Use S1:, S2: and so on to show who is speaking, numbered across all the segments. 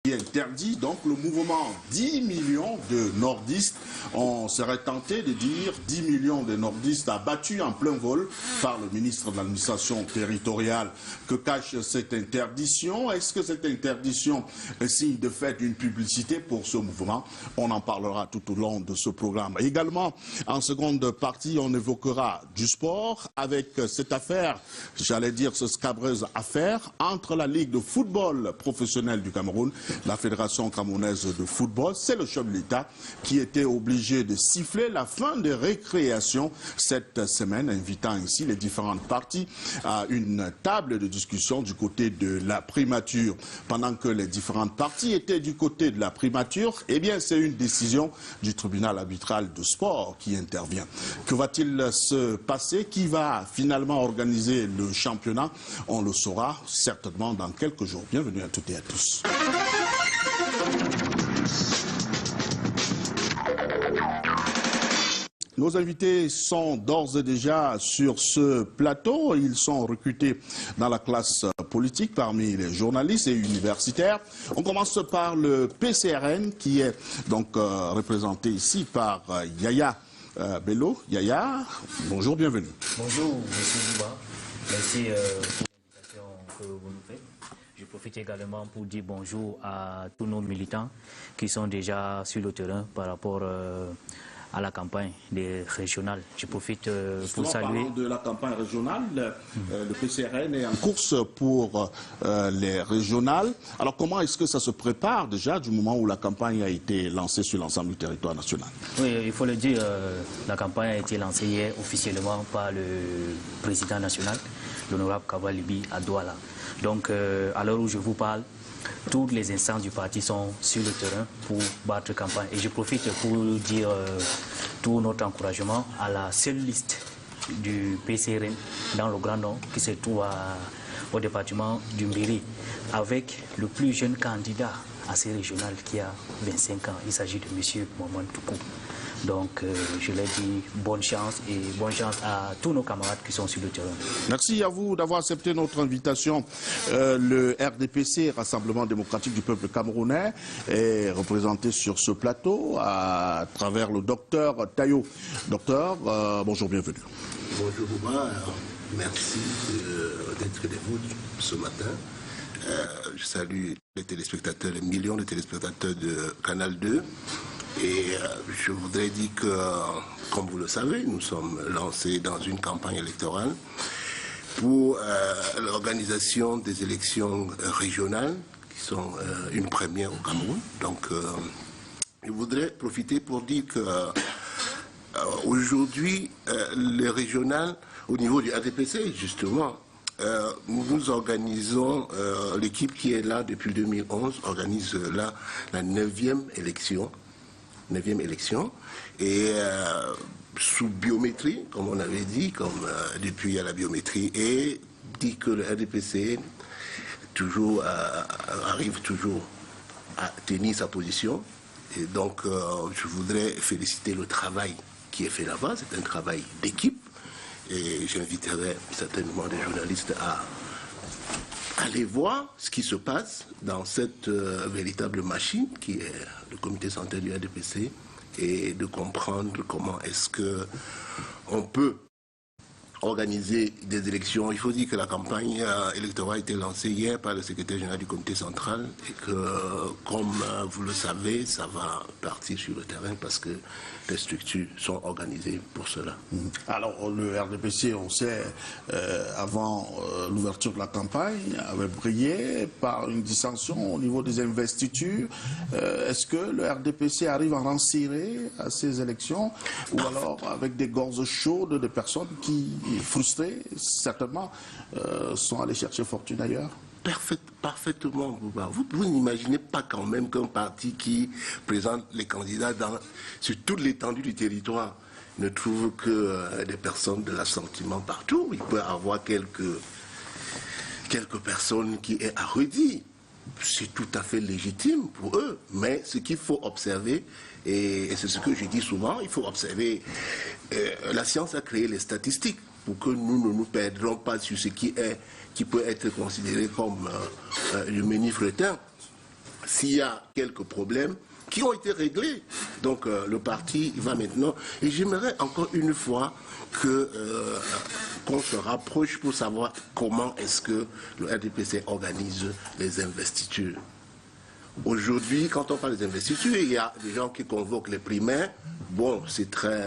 S1: Interdit donc le mouvement 10 millions de nordistes. On serait tenté de dire 10 millions de nordistes abattus en plein vol par le ministre de l'administration territoriale. Que cache cette interdiction? Est-ce que cette interdiction est signe de fait d'une publicité pour ce mouvement? On en parlera tout au long de ce programme. Également, en seconde partie, on évoquera du sport avec cette affaire, j'allais dire ce scabreuse affaire, entre la Ligue de football professionnel du Cameroun, la Fédération camerounaise de football, c'est le chef de l'État qui était obligé de siffler la fin des récréations cette semaine, invitant ainsi les différentes parties à une table de discussion du côté de la primature. Pendant que les différentes parties étaient du côté de la primature, eh bien c'est une décision du tribunal arbitral de sport qui intervient. Que va-t-il se passer? Qui va finalement organiser le championnat? On le saura certainement dans quelques jours. Bienvenue à toutes et à tous. Nos invités sont d'ores et déjà sur ce plateau. Ils sont recrutés dans la classe politique parmi les journalistes et universitaires. On commence par le PCRN qui est donc représenté ici par Yaya Bello. Yaya, bonjour, bienvenue.
S2: Bonjour, monsieur Bouba. Merci pour l'invitation que vous nous faites. Je profite également pour dire bonjour à tous nos militants qui sont déjà sur le terrain par rapport à la campagne des régionales. Je profite pour saluer...
S1: Parlant de la campagne régionale, le PCRN est en course pour les régionales. Alors comment est-ce que ça se prépare déjà du moment où la campagne a été lancée sur l'ensemble du territoire national?
S2: Oui, il faut le dire, la campagne a été lancée hier officiellement par le président national, l'honorable Kaba Libi à Douala. Donc, à l'heure où je vous parle, toutes les instances du parti sont sur le terrain pour battre campagne. Et je profite pour dire tout notre encouragement à la seule liste du PCRN dans le Grand Nord qui se trouve au département du Mbiri, avec le plus jeune candidat à ces régionales qui a 25 ans. Il s'agit de M. Mohamed Toukou. Donc, je l'ai dit, bonne chance et bonne chance à tous nos camarades qui sont sur le terrain.
S1: Merci à vous d'avoir accepté notre invitation. Le RDPC, Rassemblement démocratique du peuple camerounais, est représenté sur ce plateau à travers le docteur Tayo. Docteur, bonjour, bienvenue.
S3: Bonjour Bouba, merci d'être avec vous ce matin. Je salue les téléspectateurs, les millions de téléspectateurs de Canal 2. Et je voudrais dire que, comme vous le savez, nous sommes lancés dans une campagne électorale pour l'organisation des élections régionales, qui sont une première au Cameroun. Donc, je voudrais profiter pour dire que aujourd'hui, les régionales, au niveau du ADPC, justement, nous organisons, l'équipe qui est là depuis 2011, organise là la 9e élection. 9e élection, et sous biométrie, comme on avait dit, comme depuis il y a la biométrie, et dit que le RDPC arrive toujours à tenir sa position. Et donc, je voudrais féliciter le travail qui est fait là-bas. C'est un travail d'équipe, et j'inviterai certainement des journalistes à aller voir ce qui se passe dans cette véritable machine qui est le comité central du RDPC et de comprendre comment est-ce que on peut organiser des élections. Il faut dire que la campagne électorale a été lancée hier par le secrétaire général du comité central et que, comme vous le savez, ça va partir sur le terrain parce que les structures sont organisées pour cela.
S1: Alors, le RDPC, on sait, avant l'ouverture de la campagne, avait brillé par une dissension au niveau des investitures. Est-ce que le RDPC arrive à en cirer à ces élections ou alors avec des gorges chaudes de personnes qui, frustrées, certainement, sont allées chercher fortune ailleurs?
S3: Parfaitement, Bouba. Vous n'imaginez pas quand même qu'un parti qui présente les candidats sur toute l'étendue du territoire ne trouve que des personnes de l'assentiment partout. Il peut y avoir quelques personnes qui est à redire. C'est tout à fait légitime pour eux. Mais ce qu'il faut observer, et c'est ce que je dis souvent, il faut observer, la science a créé les statistiques pour que nous ne nous perdrons pas sur ce qui peut être considéré comme le menhir fretin. s'il y a quelques problèmes qui ont été réglés. Donc le parti va maintenant... Et j'aimerais encore une fois qu'on se rapproche pour savoir comment est-ce que le RDPC organise les investitures. Aujourd'hui, quand on parle des investitures, il y a des gens qui convoquent les primaires. Bon, c'est très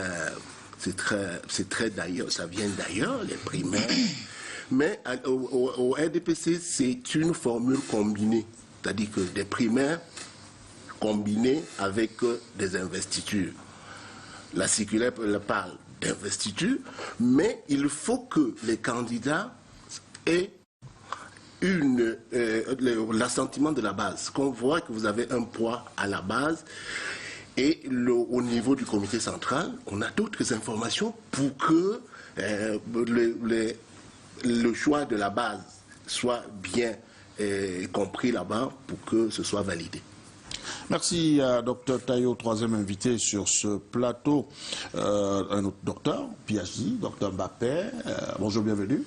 S3: d'ailleurs, ça vient d'ailleurs, les primaires. Mais au RDPC, c'est une formule combinée. C'est-à-dire que des primaires combinés avec des investitures. La circulaire parle d'investiture, mais il faut que les candidats aient l'assentiment de la base, qu'on voit que vous avez un poids à la base. Et au niveau du comité central, on a d'autres informations pour que le choix de la base soit bien compris là-bas pour que ce soit validé.
S1: Merci à Dr Tayo, troisième invité sur ce plateau. Un autre docteur, PhD, Dr Mbappé. Bonjour, bienvenue.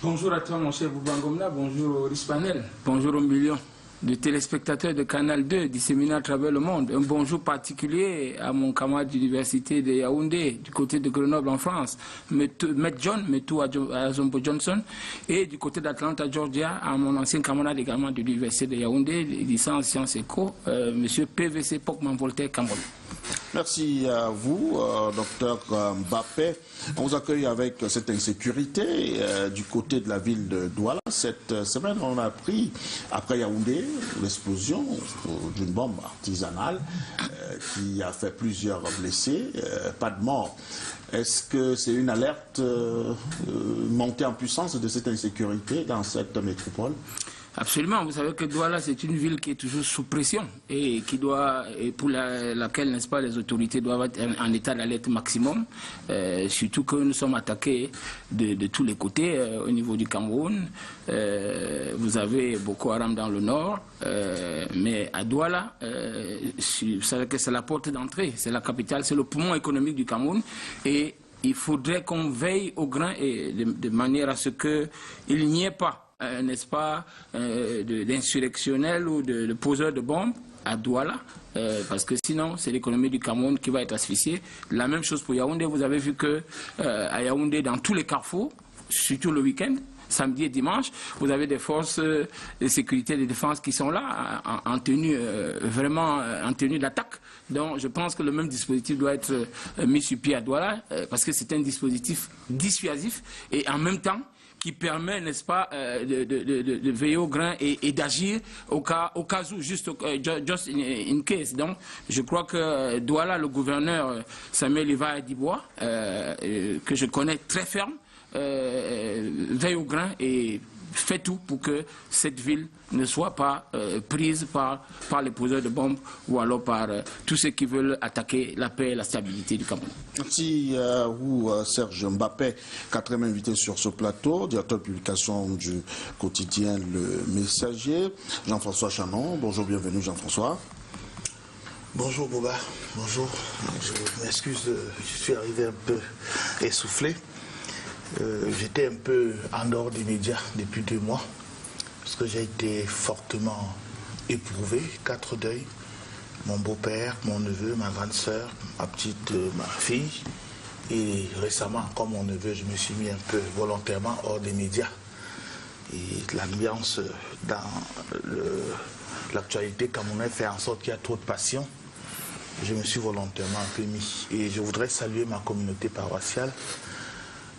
S4: Bonjour à toi, mon cher Boubangomna. Bonjour au Rispanel. Bonjour aux millions de téléspectateurs de Canal 2 disséminés à travers le monde. Un bonjour particulier à mon camarade d'université de Yaoundé, du côté de Grenoble en France, Maître John, Metou Azombo Johnson, et du côté d'Atlanta, Georgia, à mon ancien camarade également de l'université de Yaoundé, licence Sciences Éco, M. PVC Pokman Voltaire Cameroun.
S1: Merci à vous, docteur Mbappé. On vous accueille avec cette insécurité du côté de la ville de Douala. Cette semaine, on a appris, après Yaoundé, l'explosion d'une bombe artisanale qui a fait plusieurs blessés, pas de mort. Est-ce que c'est une alerte montée en puissance de cette insécurité dans cette métropole ?
S4: Absolument, vous savez que Douala, c'est une ville qui est toujours sous pression et pour laquelle, n'est-ce pas, les autorités doivent être en état d'alerte maximum, surtout que nous sommes attaqués de tous les côtés au niveau du Cameroun. Vous avez Boko Haram dans le nord, mais à Douala, vous savez que c'est la porte d'entrée, c'est la capitale, c'est le poumon économique du Cameroun et il faudrait qu'on veille au grain et de manière à ce qu'il n'y ait pas n'est-ce pas, d'insurrectionnels ou de poseurs de bombes à Douala, parce que sinon c'est l'économie du Cameroun qui va être asphyxiée. La même chose pour Yaoundé, vous avez vu que à Yaoundé, dans tous les carrefours, surtout le week-end, samedi et dimanche, vous avez des forces de sécurité et de défense qui sont là en tenue en tenue d'attaque. Donc je pense que le même dispositif doit être mis sur pied à Douala, parce que c'est un dispositif dissuasif et en même temps qui permet, n'est-ce pas, de veiller au grain et d'agir au cas où, juste in case. Donc, je crois que Douala, le gouverneur Samuel Iva Dibois, que je connais très ferme, veille au grain et fait tout pour que cette ville ne soit pas prise par les poseurs de bombes ou alors par tous ceux qui veulent attaquer la paix et la stabilité du Cameroun.
S1: Merci à vous, Serge Mbappé, quatrième invité sur ce plateau, directeur de publication du quotidien Le Messager. Jean-François Chanon, bonjour, bienvenue Jean-François.
S5: Bonjour Boba, bonjour. Je m'excuse, je suis arrivé un peu essoufflé. J'étais un peu en dehors des médias depuis 2 mois, parce que j'ai été fortement éprouvé, 4 deuils. Mon beau-père, mon neveu, ma grande sœur, ma fille. Et récemment, comme mon neveu, je me suis mis un peu volontairement hors des médias. Et l'ambiance dans l'actualité camerounaise fait en sorte qu'il y a trop de passion. Je me suis volontairement un peu mis. Et je voudrais saluer ma communauté paroissiale,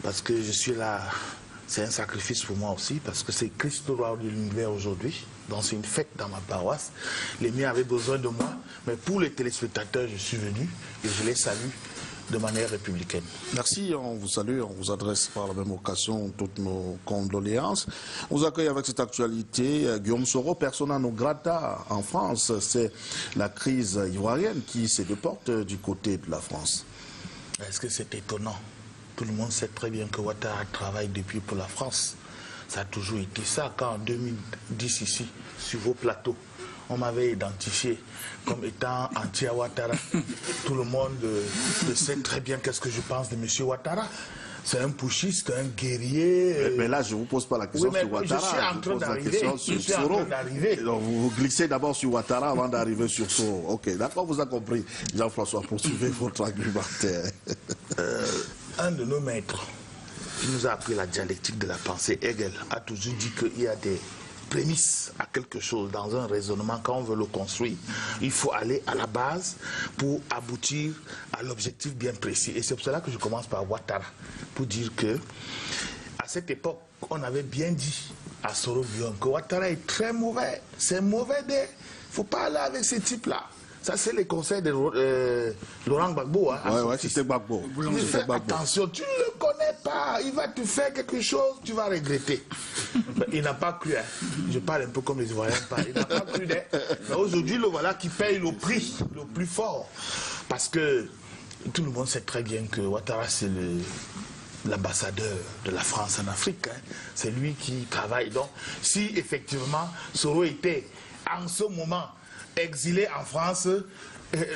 S5: parce que je suis là, c'est un sacrifice pour moi aussi, parce que c'est Christ le roi de l'univers aujourd'hui, donc c'est une fête dans ma paroisse. Les miens avaient besoin de moi, mais pour les téléspectateurs, je suis venu et je les salue de manière républicaine.
S1: Merci, on vous salue, on vous adresse par la même occasion toutes nos condoléances. On vous accueille avec cette actualité. Guillaume Soro, persona non grata en France, c'est la crise ivoirienne qui se déporte du côté de la France.
S5: Est-ce que c'est étonnant ? Tout le monde sait très bien que Ouattara travaille depuis pour la France. Ça a toujours été ça. Quand en 2010 ici, sur vos plateaux, on m'avait identifié comme étant anti-Ouattara. Tout le monde sait très bien qu'est-ce que je pense de M. Ouattara. c'est un putschiste, un guerrier.
S1: Mais là, je ne vous pose pas la question sur Ouattara.
S5: Je suis en train d'arriver.
S1: Donc, vous glissez d'abord sur Ouattara avant d'arriver sur Soro. Ok, d'accord, vous avez compris. Jean-François, poursuivez votre argumentaire.
S5: Un de nos maîtres qui nous a appris la dialectique de la pensée, Hegel, a toujours dit qu'il y a des prémices à quelque chose dans un raisonnement. Quand on veut le construire, il faut aller à la base pour aboutir à l'objectif bien précis. Et c'est pour cela que je commence par Ouattara, pour dire que à cette époque, on avait bien dit à Soro Guillaume que Ouattara est très mauvais. C'est mauvais. Il ne faut pas aller avec ces types-là. Ça, c'est les conseils de Laurent Gbagbo. Hein,
S1: ouais, c'était Gbagbo.
S5: Attention, tu ne le connais pas. Il va te faire quelque chose, tu vas regretter. Mais il n'a pas cru. Hein. Je parle un peu comme les Ivoiriens. Il n'a pas cru. Hein. Mais aujourd'hui, le voilà qui paye le prix le plus fort. Parce que tout le monde sait très bien que Ouattara, c'est l'ambassadeur de la France en Afrique. Hein. C'est lui qui travaille. Donc, si effectivement Soro était en ce moment exilé en France,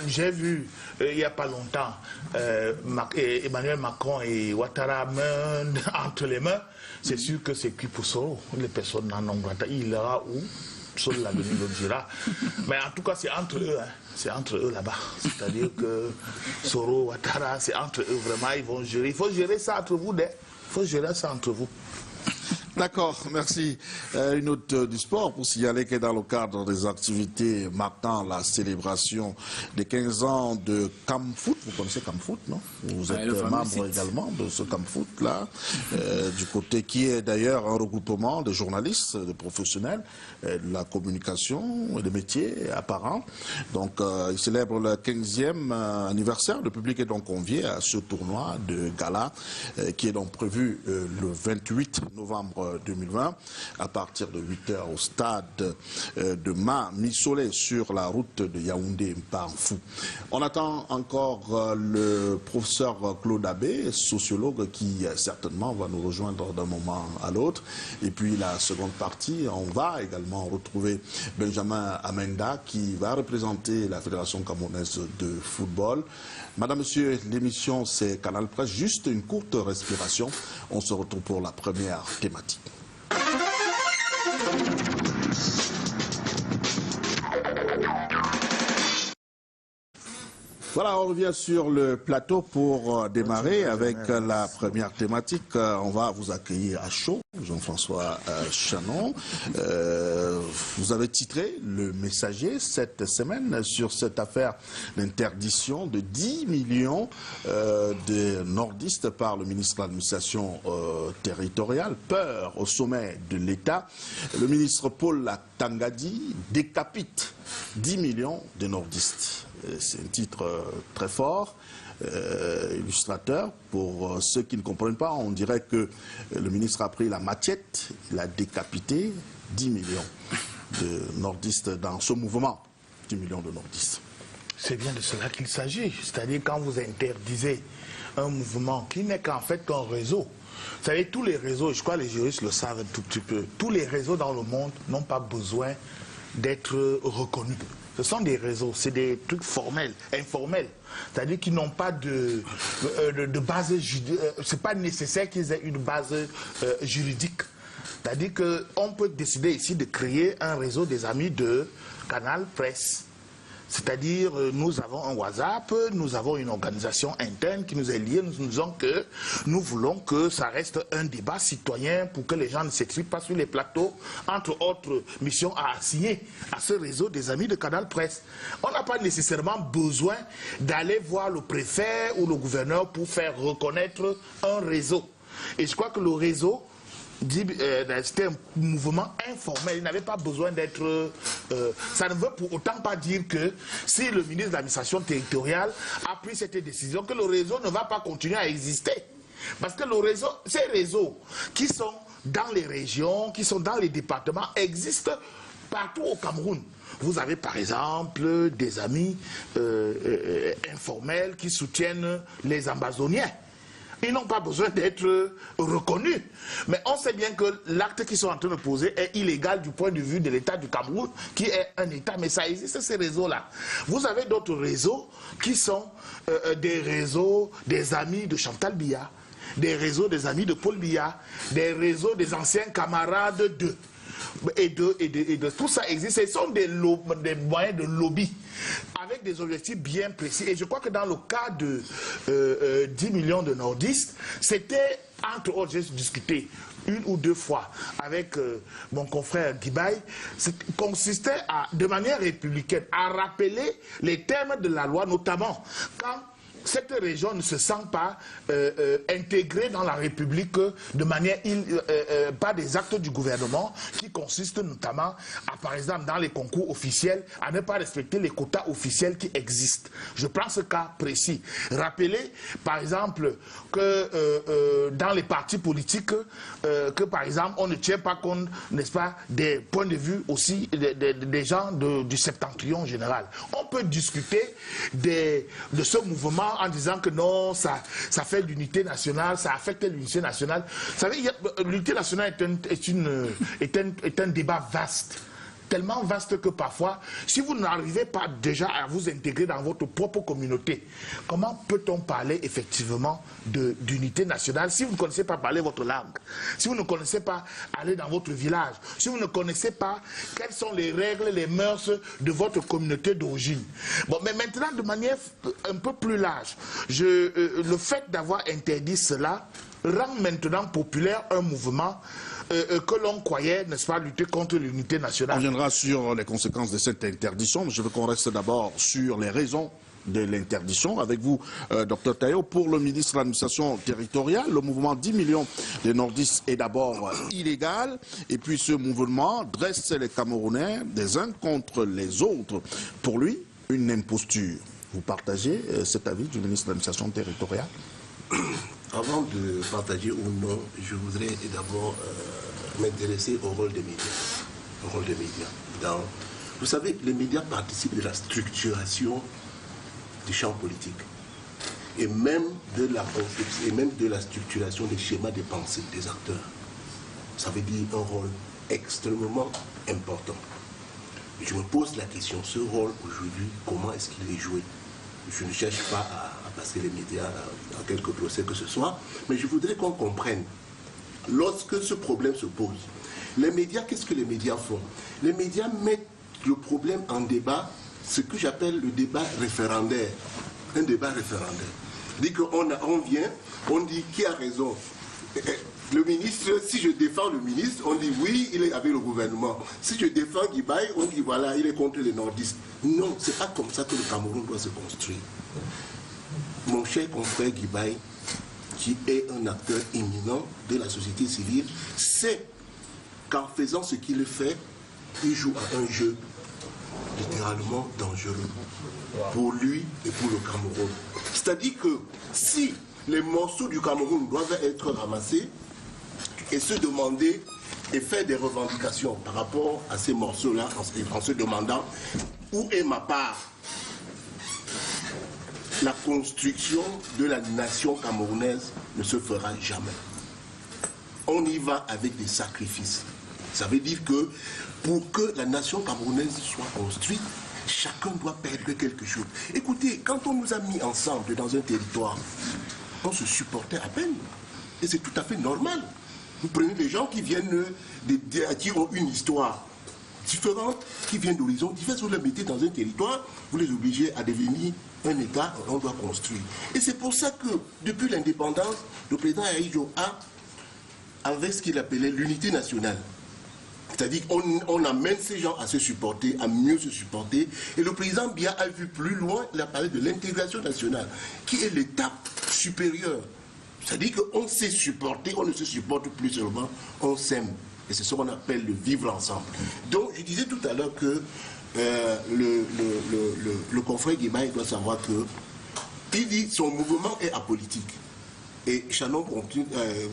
S5: j'ai vu il n'y a pas longtemps Emmanuel Macron et Ouattara main entre les mains. C'est sûr que c'est qui pour Soro. Les personnes n'en ont pas. Il ira où? Seul l'avenir le dira. Mais en tout cas, c'est entre eux. Hein. C'est entre eux là-bas. C'est-à-dire que Soro, Ouattara, c'est entre eux vraiment. Ils vont gérer. Il faut gérer ça entre vous. Il faut gérer ça entre vous.
S1: D'accord, merci. Une note du sport pour signaler que dans le cadre des activités marquant la célébration des 15 ans de Camfoot, vous connaissez Camfoot, non? Vous êtes membre également de ce Camfoot-là, du côté qui est d'ailleurs un regroupement de journalistes, de professionnels, de la communication et des métiers apparents. Donc, il célèbre le 15e anniversaire. Le public est donc convié à ce tournoi de gala qui est donc prévu le 28 novembre 2020 à partir de 8h au stade de Ma-Missolé sur la route de Yaoundé-Mparfou. On attend encore le professeur Claude Abbé, sociologue, qui certainement va nous rejoindre d'un moment à l'autre. Et puis la seconde partie, on va également retrouver Benjamin Amenda qui va représenter la Fédération camerounaise de football. Madame, Monsieur, l'émission c'est Canal Presse. Juste une courte respiration. On se retrouve pour la première thématique. Voilà, on revient sur le plateau pour démarrer avec la première thématique. On va vous accueillir à chaud, Jean-François Chanon. Vous avez titré Le Messager cette semaine sur cette affaire d'interdiction de 10 millions de nordistes par le ministre de l'Administration territoriale. Peur au sommet de l'État. Le ministre Paul Tangadi décapite 10 millions de nordistes. C'est un titre très fort, illustrateur. Pour ceux qui ne comprennent pas, on dirait que le ministre a pris la machette, il a décapité 10 millions de nordistes dans ce mouvement. 10 millions de nordistes.
S5: C'est bien de cela qu'il s'agit. C'est-à-dire quand vous interdisez un mouvement qui n'est qu'en fait qu'un réseau. Vous savez, tous les réseaux, je crois que les juristes le savent un tout petit peu, tous les réseaux dans le monde n'ont pas besoin d'être reconnus. Ce sont des réseaux, c'est des trucs formels, informels. C'est-à-dire qu'ils n'ont pas de base juridique. C'est pas nécessaire qu'ils aient une base juridique. C'est-à-dire qu'on peut décider ici de créer un réseau des amis de Canal Presse. C'est-à-dire, nous avons un WhatsApp, nous avons une organisation interne qui nous est liée. Nous disons que nous voulons que ça reste un débat citoyen pour que les gens ne s'expriment pas sur les plateaux, entre autres missions à assigner à ce réseau des amis de Canal Presse. On n'a pas nécessairement besoin d'aller voir le préfet ou le gouverneur pour faire reconnaître un réseau. Et je crois que le réseau, c'était un mouvement informel, il n'avait pas besoin d'être... ça ne veut pour autant pas dire que si le ministre de l'Administration territoriale a pris cette décision, que le réseau ne va pas continuer à exister. Parce que le réseau, ces réseaux qui sont dans les régions, qui sont dans les départements, existent partout au Cameroun. Vous avez par exemple des amis informels qui soutiennent les Amazoniens. Ils n'ont pas besoin d'être reconnus. Mais on sait bien que l'acte qu'ils sont en train de poser est illégal du point de vue de l'État du Cameroun, qui est un État. Mais ça existe, ces réseaux-là. Vous avez d'autres réseaux qui sont des réseaux des amis de Chantal Biya, des réseaux des amis de Paul Biya, des réseaux des anciens camarades d'eux. Et de tout ça existe. Ce sont des moyens de lobby avec des objectifs bien précis. Et je crois que dans le cas de 10 millions de nordistes, c'était, entre autres, j'ai discuté une ou deux fois avec mon confrère Guibaï, consistait de manière républicaine à rappeler les termes de la loi, notamment quand cette région ne se sent pas intégrée dans la République de manière, pas des actes du gouvernement qui consistent notamment à, par exemple, dans les concours officiels, à ne pas respecter les quotas officiels qui existent. Je prends ce cas précis. Rappeler, par exemple, que dans les partis politiques, que par exemple, on ne tient pas compte, n'est-ce pas, des points de vue aussi des gens du septentrion général. On peut discuter de ce mouvement en disant que non, ça fait l'unité nationale, ça affecte l'unité nationale. Vous savez, l'unité nationale est un débat vaste. Tellement vaste que parfois, si vous n'arrivez pas déjà à vous intégrer dans votre propre communauté, comment peut-on parler effectivement d'unité nationale si vous ne connaissez pas parler votre langue, si vous ne connaissez pas aller dans votre village, si vous ne connaissez pas quelles sont les règles, les mœurs de votre communauté d'origine. Bon, mais maintenant, de manière un peu plus large, le fait d'avoir interdit cela rend maintenant populaire un mouvement que l'on croyait, n'est-ce pas, lutter contre l'unité nationale.
S1: On viendra sur les conséquences de cette interdiction, mais je veux qu'on reste d'abord sur les raisons de l'interdiction. Avec vous, Dr Tayo, pour le ministre de l'administration territoriale, le mouvement 10 millions de nordistes est d'abord illégal, et puis ce mouvement dresse les Camerounais des uns contre les autres. Pour lui, une imposture. Vous partagez cet avis du ministre de l'administration territoriale?
S3: Avant de partager ou non, je voudrais d'abord m'intéresser au rôle des médias. Au rôle des médias. Vous savez, les médias participent de la structuration du champ politique et même de la structuration des schémas de pensée des acteurs. Ça veut dire un rôle extrêmement important. Et je me pose la question, ce rôle aujourd'hui, comment est-ce qu'il est joué? Je ne cherche pas à passer les médias dans quelques procès que ce soit, mais je voudrais qu'on comprenne, lorsque ce problème se pose, les médias, qu'est-ce que les médias font? Les médias mettent le problème en débat, ce que j'appelle le débat référendaire. Un débat référendaire. Dit qu'on vient, on dit qui a raison. Le ministre, si je défends le ministre, on dit oui, il est avec le gouvernement. Si je défends Guibaï, on dit voilà, il est contre les nordistes. Non, c'est pas comme ça que le Cameroun doit se construire. Mon cher confrère Guibaï, qui est un acteur éminent de la société civile, sait qu'en faisant ce qu'il fait, il joue à un jeu littéralement dangereux pour lui et pour le Cameroun. C'est-à-dire que si les morceaux du Cameroun doivent être ramassés et se demander et faire des revendications par rapport à ces morceaux-là en se demandant où est ma part. La construction de la nation camerounaise ne se fera jamais. On y va avec des sacrifices. Ça veut dire que pour que la nation camerounaise soit construite, chacun doit perdre quelque chose. Écoutez, quand on nous a mis ensemble dans un territoire, on se supportait à peine. Et c'est tout à fait normal. Vous prenez des gens qui viennent, qui ont une histoire différente, qui viennent d'horizons divers, vous les mettez dans un territoire, vous les obligez à devenir un État, on doit construire. Et c'est pour ça que, depuis l'indépendance, le président Aïdjo avait ce qu'il appelait l'unité nationale. C'est-à-dire qu'on amène ces gens à se supporter, à mieux se supporter. Et le président Biya a vu plus loin, il a parlé de l'intégration nationale, qui est l'étape supérieure. C'est-à-dire qu'on s'est supporté, on ne se supporte plus seulement, on s'aime. Et c'est ce qu'on appelle le vivre ensemble. Donc, je disais tout à l'heure que le confrère Guibaï doit savoir que il dit son mouvement est apolitique. Et Shannon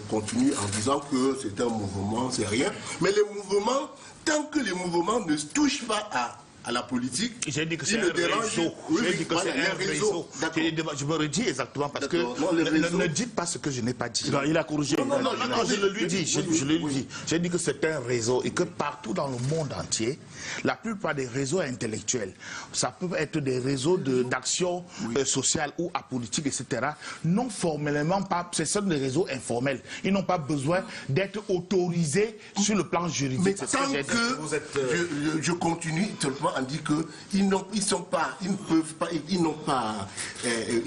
S3: continue en disant que c'est un mouvement, c'est rien. Mais les mouvements, tant que les mouvements ne touchent pas à à la politique.
S5: J'ai dit que c'est un réseau. J'ai dit que c'est un réseau. Je me redis exactement parce que ne dites pas ce que je n'ai pas dit.
S1: Il a corrigé.
S5: Non, je le lui dis. Je le lui dis. J'ai dit que c'est un réseau et que partout dans le monde entier, la plupart des réseaux intellectuels, ça peut être des réseaux d'action sociale ou apolitique, etc. Non formellement pas, ce sont des réseaux informels. Ils n'ont pas besoin d'être autorisés sur le plan juridique.
S3: Mais tant que je continue seulement en dire qu'ils ne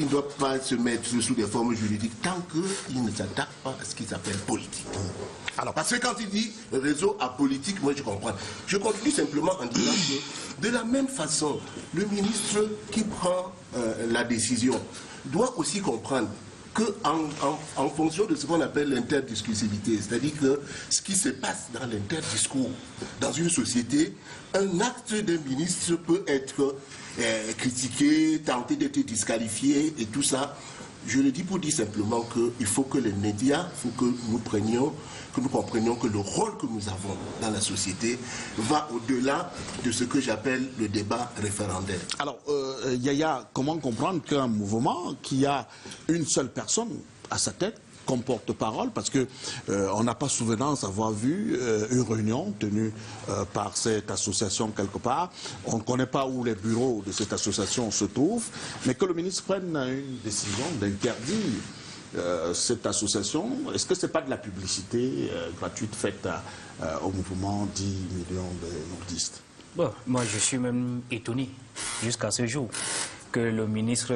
S3: doivent pas se mettre sous des formes juridiques tant qu'ils ne s'attaquent pas à ce qu'ils appellent politique. Alors, parce que quand il dit réseau apolitique, moi je comprends. Je continue simplement en disant que de la même façon, le ministre qui prend la décision doit aussi comprendre qu'en fonction de ce qu'on appelle l'interdiscursivité, c'est-à-dire que ce qui se passe dans l'interdiscours, dans une société, un acte d'un ministre peut être critiqué, tenté d'être disqualifié et tout ça. Je le dis pour dire simplement qu'il faut que les médias, il faut que nous comprenions que le rôle que nous avons dans la société va au-delà de ce que j'appelle le débat référendaire.
S1: Alors, Yaya, comment comprendre qu'un mouvement qui a une seule personne à sa tête, comme porte-parole, parce que on n'a pas souvenance d'avoir vu une réunion tenue par cette association quelque part. On ne connaît pas où les bureaux de cette association se trouvent, mais que le ministre prenne une décision d'interdire cette association. Est-ce que ce n'est pas de la publicité gratuite faite au mouvement 10 millions de nordistes?
S2: Bon, moi, je suis même étonné jusqu'à ce jour que le ministre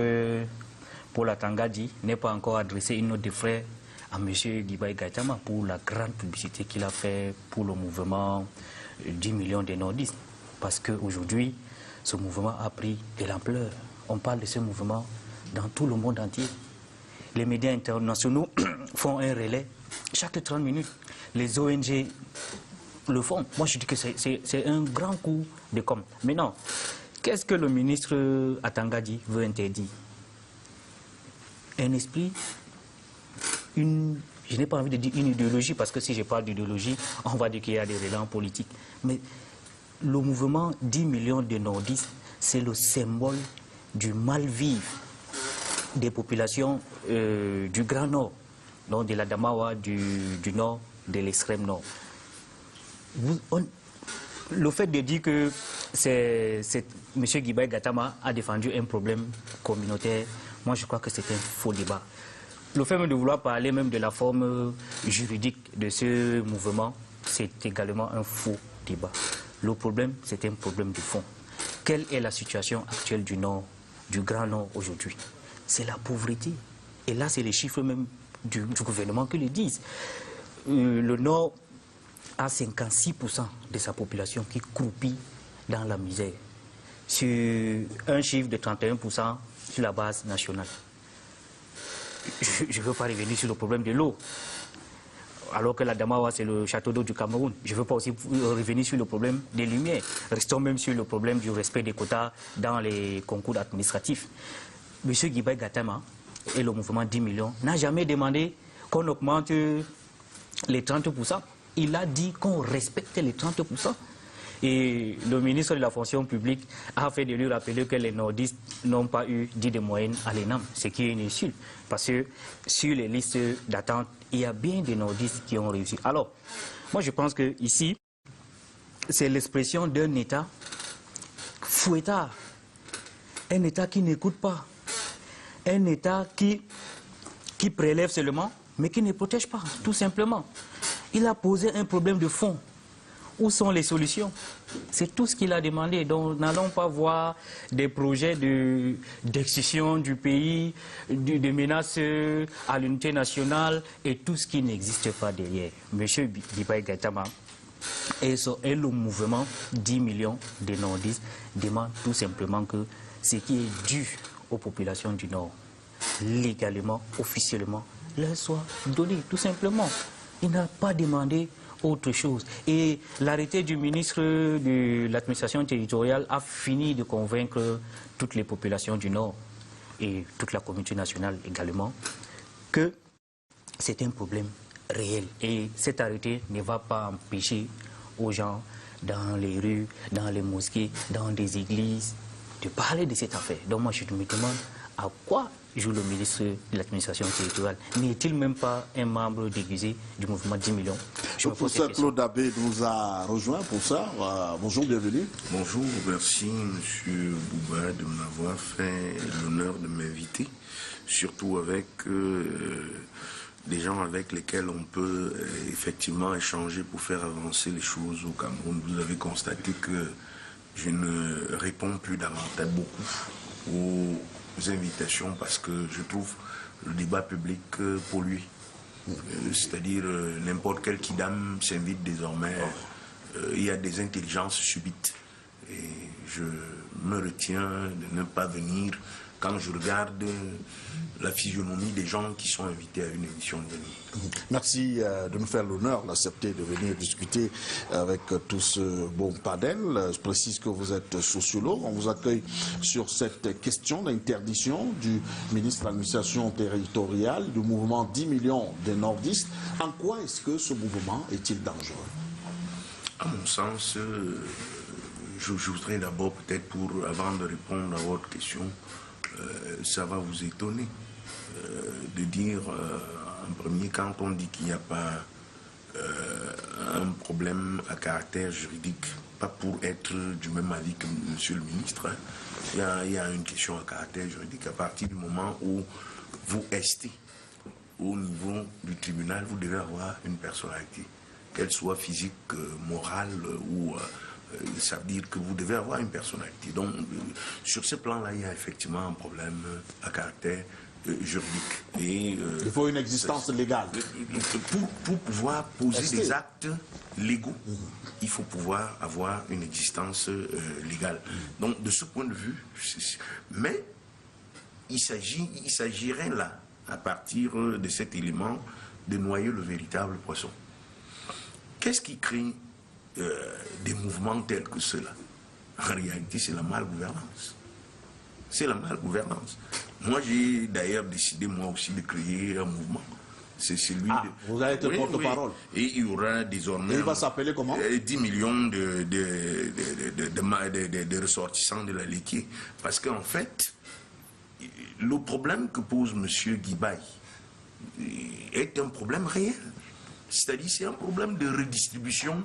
S2: Paul Atangadi n'ait pas encore adressé une note de frais à M. Guibaï Gaïtama pour la grande publicité qu'il a fait pour le mouvement 10 millions de nordistes. Parce qu'aujourd'hui, ce mouvement a pris de l'ampleur. On parle de ce mouvement dans tout le monde entier. Les médias internationaux font un relais chaque 30 minutes. Les ONG le font. Moi, je dis que c'est un grand coup de com'. Maintenant, qu'est-ce que le ministre Atangadi veut interdire? Un esprit, je n'ai pas envie de dire une idéologie, parce que si je parle d'idéologie, on va dire qu'il y a des relents politiques. Mais le mouvement 10 millions de nordistes, c'est le symbole du mal-vivre des populations du Grand Nord, donc de la Damawa, du Nord, de l'extrême Nord. Le fait de dire que M. Guibaï Gaïtama a défendu un problème communautaire, moi je crois que c'est un faux débat. Le fait de vouloir parler même de la forme juridique de ce mouvement, c'est également un faux débat. Le problème, c'est un problème de fond. Quelle est la situation actuelle du Nord, du Grand Nord aujourd'hui? C'est la pauvreté. Et là, c'est les chiffres même du gouvernement qui le disent. Le Nord a 56% de sa population qui croupit dans la misère, sur un chiffre de 31% sur la base nationale. Je ne veux pas revenir sur le problème de l'eau, alors que la Damawa, c'est le château d'eau du Cameroun. Je ne veux pas aussi revenir sur le problème des lumières. Restons même sur le problème du respect des quotas dans les concours administratifs. M. Guibaï Gaïtama et le mouvement 10 millions n'a jamais demandé qu'on augmente les 30%. Il a dit qu'on respecte les 30%. Et le ministre de la fonction publique a fait de lui rappeler que les nordistes n'ont pas eu 10 de moyenne à l'ENAM, ce qui est une insulte. Parce que sur les listes d'attente, il y a bien des nordistes qui ont réussi. Alors, moi je pense que ici, c'est l'expression d'un État fouettard. Un État qui n'écoute pas. Un État qui prélève seulement, mais qui ne protège pas, tout simplement. Il a posé un problème de fond. Où sont les solutions? C'est tout ce qu'il a demandé. Donc, n'allons pas voir des projets d'excision du pays, de menaces à l'unité nationale et tout ce qui n'existe pas derrière. Monsieur Guibaï Gaïtama et le mouvement 10 millions de nordistes demandent tout simplement que ce qui est dû aux populations du Nord, légalement, officiellement, leur soit donné, tout simplement. Il n'a pas demandé autre chose. Et l'arrêté du ministre de l'administration territoriale a fini de convaincre toutes les populations du Nord et toute la communauté nationale également que c'est un problème réel. Et cet arrêté ne va pas empêcher aux gens dans les rues, dans les mosquées, dans des églises, de parler de cette affaire. Donc moi je me demande à quoi joue le ministre de l'administration territoriale. N'est-il même pas un membre déguisé du mouvement 10 millions?
S1: Pour ça, Claude Abbé nous a rejoint pour ça. Bonjour, bienvenue.
S6: Bonjour, merci M. Bouba de m'avoir fait l'honneur de m'inviter, surtout avec des gens avec lesquels on peut effectivement échanger pour faire avancer les choses au Cameroun. Vous avez constaté que je ne réponds plus davantage beaucoup aux invitations parce que je trouve le débat public pollué. C'est-à-dire n'importe quel kidam s'invite désormais. Il y a des intelligences subites. Et je me retiens de ne pas venir quand je regarde la physionomie des gens qui sont invités à une émission de venir.
S1: Merci de nous faire l'honneur d'accepter de venir discuter avec tout ce bon panel. Je précise que vous êtes sociologue. On vous accueille sur cette question d'interdiction du ministre de l'administration territoriale du mouvement 10 millions des nordistes. En quoi est-ce que ce mouvement est-il dangereux?
S6: À mon sens, je voudrais d'abord peut-être avant de répondre à votre question, ça va vous étonner de dire en premier, quand on dit qu'il n'y a pas un problème à caractère juridique, pas pour être du même avis que monsieur le ministre, il y a une question à caractère juridique à partir du moment où vous estez au niveau du tribunal, vous devez avoir une personnalité, qu'elle soit physique, morale ou... ça veut dire que vous devez avoir une personnalité. Donc, sur ce plan-là, il y a effectivement un problème à caractère juridique. Et,
S1: il faut une existence légale.
S6: Pour pouvoir poser des actes légaux, il faut pouvoir avoir une existence légale. Donc, de ce point de vue, mais il s'agirait là, à partir de cet élément, de noyer le véritable poisson. Qu'est-ce qui crée des mouvements tels que ceux-là? En réalité, c'est la malgouvernance. C'est la malgouvernance. Moi, j'ai d'ailleurs décidé, moi aussi, de créer un mouvement. C'est celui de...
S1: Vous allez être porte-parole.
S6: Et il y aura désormais...
S1: Et il va s'appeler comment?
S6: 10 millions de ressortissants de la Léquier. Parce qu'en fait, le problème que pose M. Guibaï est un problème réel. C'est-à-dire, c'est un problème de redistribution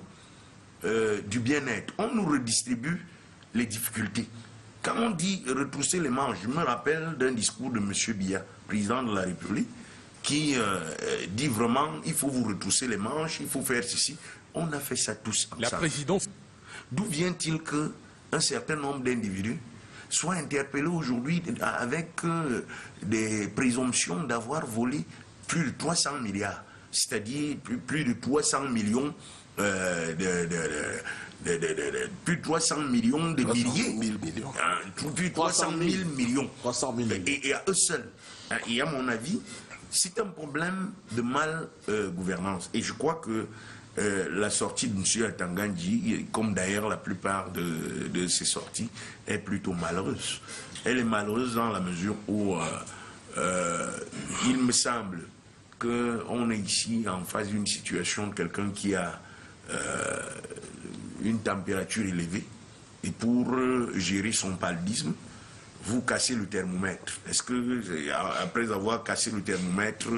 S6: du bien-être. On nous redistribue les difficultés. Quand on dit retrousser les manches, je me rappelle d'un discours de M. Biya, président de la République, qui dit vraiment, il faut vous retrousser les manches, il faut faire ceci. On a fait ça tous comme ça. La présidence. D'où vient-il qu'un certain nombre d'individus soient interpellés aujourd'hui avec des présomptions d'avoir volé plus de 300 milliards, c'est-à-dire plus de 300 millions plus de 300 millions de milliers, plus de 300 000 millions. 300 000 et à eux seuls. Et à mon avis, c'est un problème de mal-gouvernance. Et je crois que la sortie de M. Atangandji, comme d'ailleurs la plupart de ses sorties, est plutôt malheureuse. Elle est malheureuse dans la mesure où il me semble qu'on est ici en face d'une situation de quelqu'un qui a une température élevée et pour gérer son paludisme, vous cassez le thermomètre. Est-ce que après avoir cassé le thermomètre,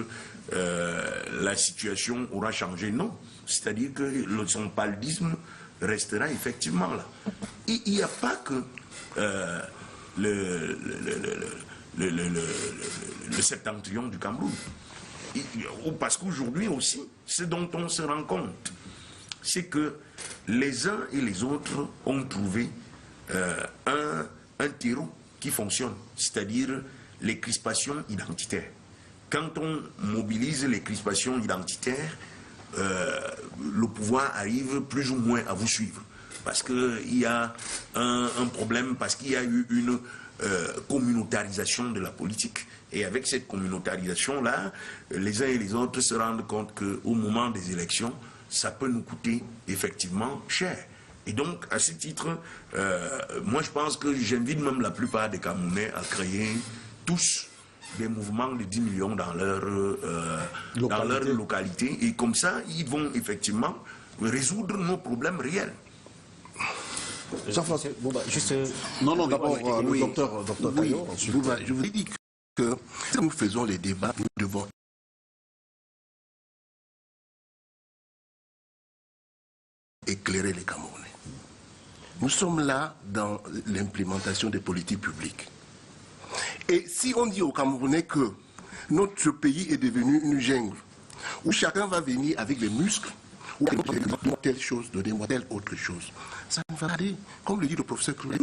S6: la situation aura changé? Non. C'est-à-dire que son paludisme restera effectivement là. Il n'y a pas que le septentrion du Cameroun. Parce qu'aujourd'hui aussi, ce dont on se rend compte, c'est que les uns et les autres ont trouvé un terreau qui fonctionne, c'est-à-dire les crispations identitaires. Quand on mobilise les crispations identitaires, le pouvoir arrive plus ou moins à vous suivre. Parce qu'il y a un problème, parce qu'il y a eu une communautarisation de la politique. Et avec cette communautarisation-là, les uns et les autres se rendent compte qu'au moment des élections, ça peut nous coûter effectivement cher. Et donc, à ce titre, moi je pense que j'invite même la plupart des Camerounais à créer tous des mouvements de 10 millions dans leur localité. Et comme ça, ils vont effectivement résoudre nos problèmes réels.
S1: Jean-François
S2: Bouba, juste...
S1: Non, d'abord, le docteur Taillot, ensuite.
S3: Bouba, je vous ai dit que si nous faisons les débats, nous devons éclairer les Camerounais. Nous sommes là dans l'implémentation des politiques publiques. Et si on dit aux Camerounais que notre pays est devenu une jungle, où chacun va venir avec les muscles, ou donnez-moi telle chose, donnez-moi telle autre chose, ça ne va pas aller, comme le dit le professeur Clouet.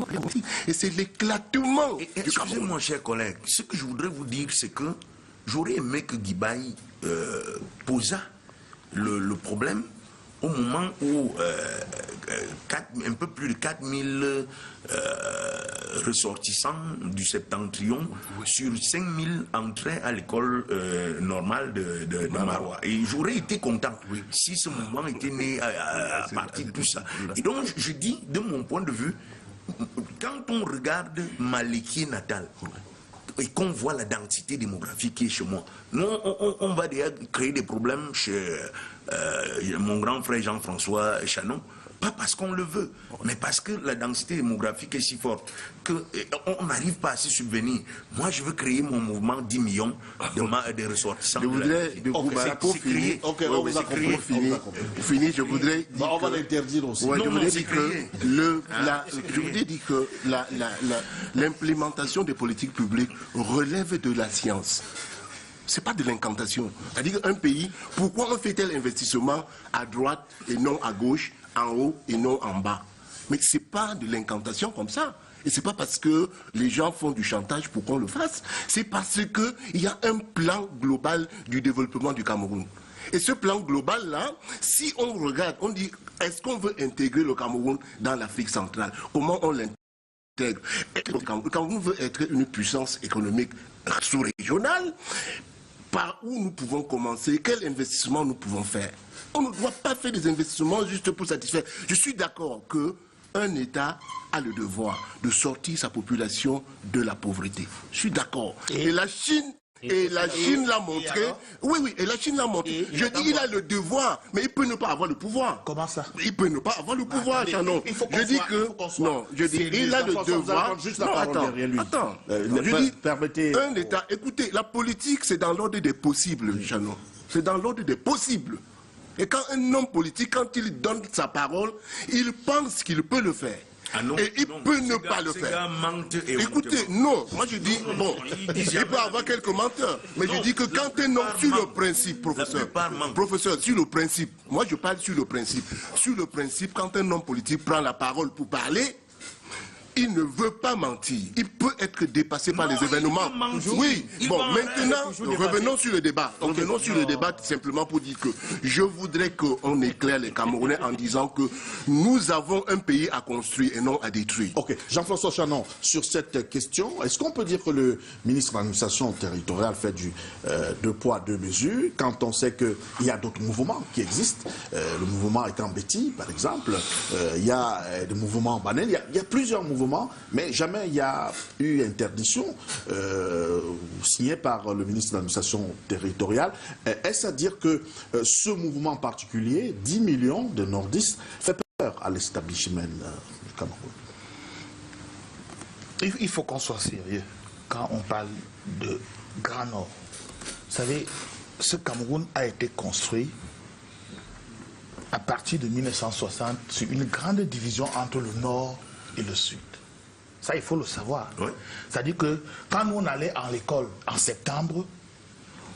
S3: Et c'est l'éclatement du Cameroun.
S6: Excusez-moi, chers collègues, ce que je voudrais vous dire, c'est que j'aurais aimé que Guibaï posât le problème au moment où un peu plus de 4000 ressortissants du septentrion sur 5000 entraient à l'école normale de Marois. Et j'aurais été content si ce mouvement était né à partir de tout ça. Et donc je dis, de mon point de vue, quand on regarde ma Léquier natale, et qu'on voit la densité démographique qui est chez moi, nous, on va déjà créer des problèmes chez mon grand frère Jean-François Chanon, pas parce qu'on le veut, mais parce que la densité démographique est si forte qu'on n'arrive pas à s'y subvenir. Moi, je veux créer mon mouvement 10 millions de ressortissants.
S3: Je voudrais, pour finir, je voudrais dire
S1: on va l'interdire aussi.
S3: Ouais, je voudrais dire que l'implémentation des politiques publiques relève de la science. C'est pas de l'incantation. C'est-à-dire qu'un pays, pourquoi on fait tel investissement à droite et non à gauche, en haut et non en bas? Mais c'est pas de l'incantation comme ça. Et c'est pas parce que les gens font du chantage pour qu'on le fasse. C'est parce qu'il y a un plan global du développement du Cameroun. Et ce plan global-là, si on regarde, on dit, est-ce qu'on veut intégrer le Cameroun dans l'Afrique centrale? Comment on l'intègre? Le Cameroun veut être une puissance économique sous-régionale. Par où nous pouvons commencer? Quel investissement nous pouvons faire? On ne doit pas faire des investissements juste pour satisfaire. Je suis d'accord qu'un État a le devoir de sortir sa population de la pauvreté. Je suis d'accord. Et la Chine... Et la Chine l'a montré. Oui, et la Chine l'a montré. Je dis, il a le devoir, mais il peut ne pas avoir le pouvoir.
S5: Comment ça?
S3: Il peut ne pas avoir le pouvoir, Chanon. Je dis que... Non, je dis, il a le devoir... Non, attends. Je dis,
S1: permettez...
S3: Un État... Écoutez, la politique, c'est dans l'ordre des possibles, Chanon. C'est dans l'ordre des possibles. Et quand un homme politique, quand il donne sa parole, il pense qu'il peut le faire.
S6: Ah non,
S3: et il peut ne pas le faire. Écoutez, non, moi je dis, bon, il peut avoir quelques menteurs, mais je dis que quand un homme, sur le principe, professeur, sur le principe, moi je parle sur le principe, quand un homme politique prend la parole pour parler, il ne veut pas mentir. Il peut être dépassé par les événements. Oui, bon, maintenant, revenons sur le débat. Revenons sur le débat simplement pour dire que je voudrais qu'on éclaire les Camerounais en disant que nous avons un pays à construire et non à détruire.
S1: Ok, Jean-François Chanon, sur cette question, est-ce qu'on peut dire que le ministre de l'administration territoriale fait du deux poids, deux mesures, quand on sait qu'il y a d'autres mouvements qui existent, le mouvement étant Betty, par exemple, il y a des mouvements Banel, il y a plusieurs mouvements, mais jamais il y a eu interdiction signée par le ministre de l'administration territoriale. Est-ce à dire que ce mouvement particulier, 10 millions de nordistes, fait peur à l'establishment du Cameroun?
S5: Il faut qu'on soit sérieux quand on parle de Grand Nord. Vous savez, ce Cameroun a été construit à partir de 1960 sur une grande division entre le Nord et le Sud. Ça, il faut le savoir. Oui. C'est-à-dire que quand nous on allait à l'école en septembre,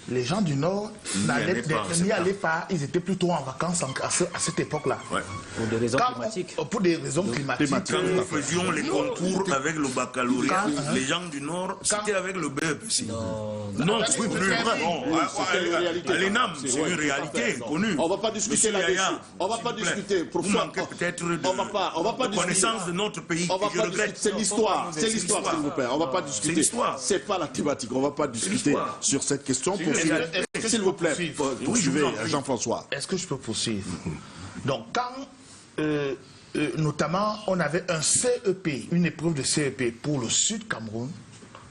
S5: les gens du Nord n'y allaient pas, ils étaient plutôt en vacances à cette époque-là.
S2: Ouais. Pour des raisons climatiques.
S5: Pour des raisons climatiques.
S6: Quand nous faisions les concours avec le baccalauréat, les gens du Nord, c'était avec le BEP. Non, c'est plus vrai. L'ENAM, c'est une réalité connue.
S1: On ne va pas discuter là-dessus. On ne va pas discuter.
S6: Vous manquez peut-être de connaissance de notre pays. Je regrette.
S1: C'est l'histoire. C'est l'histoire, s'il vous plaît. On ne va pas discuter. Ce n'est pas la thématique. On ne va pas discuter sur cette question. S'il vous plaît, poursuivez, Jean-François.
S5: Est-ce que je peux poursuivre? Donc, quand, notamment, on avait un CEP, une épreuve de CEP pour le Sud Cameroun,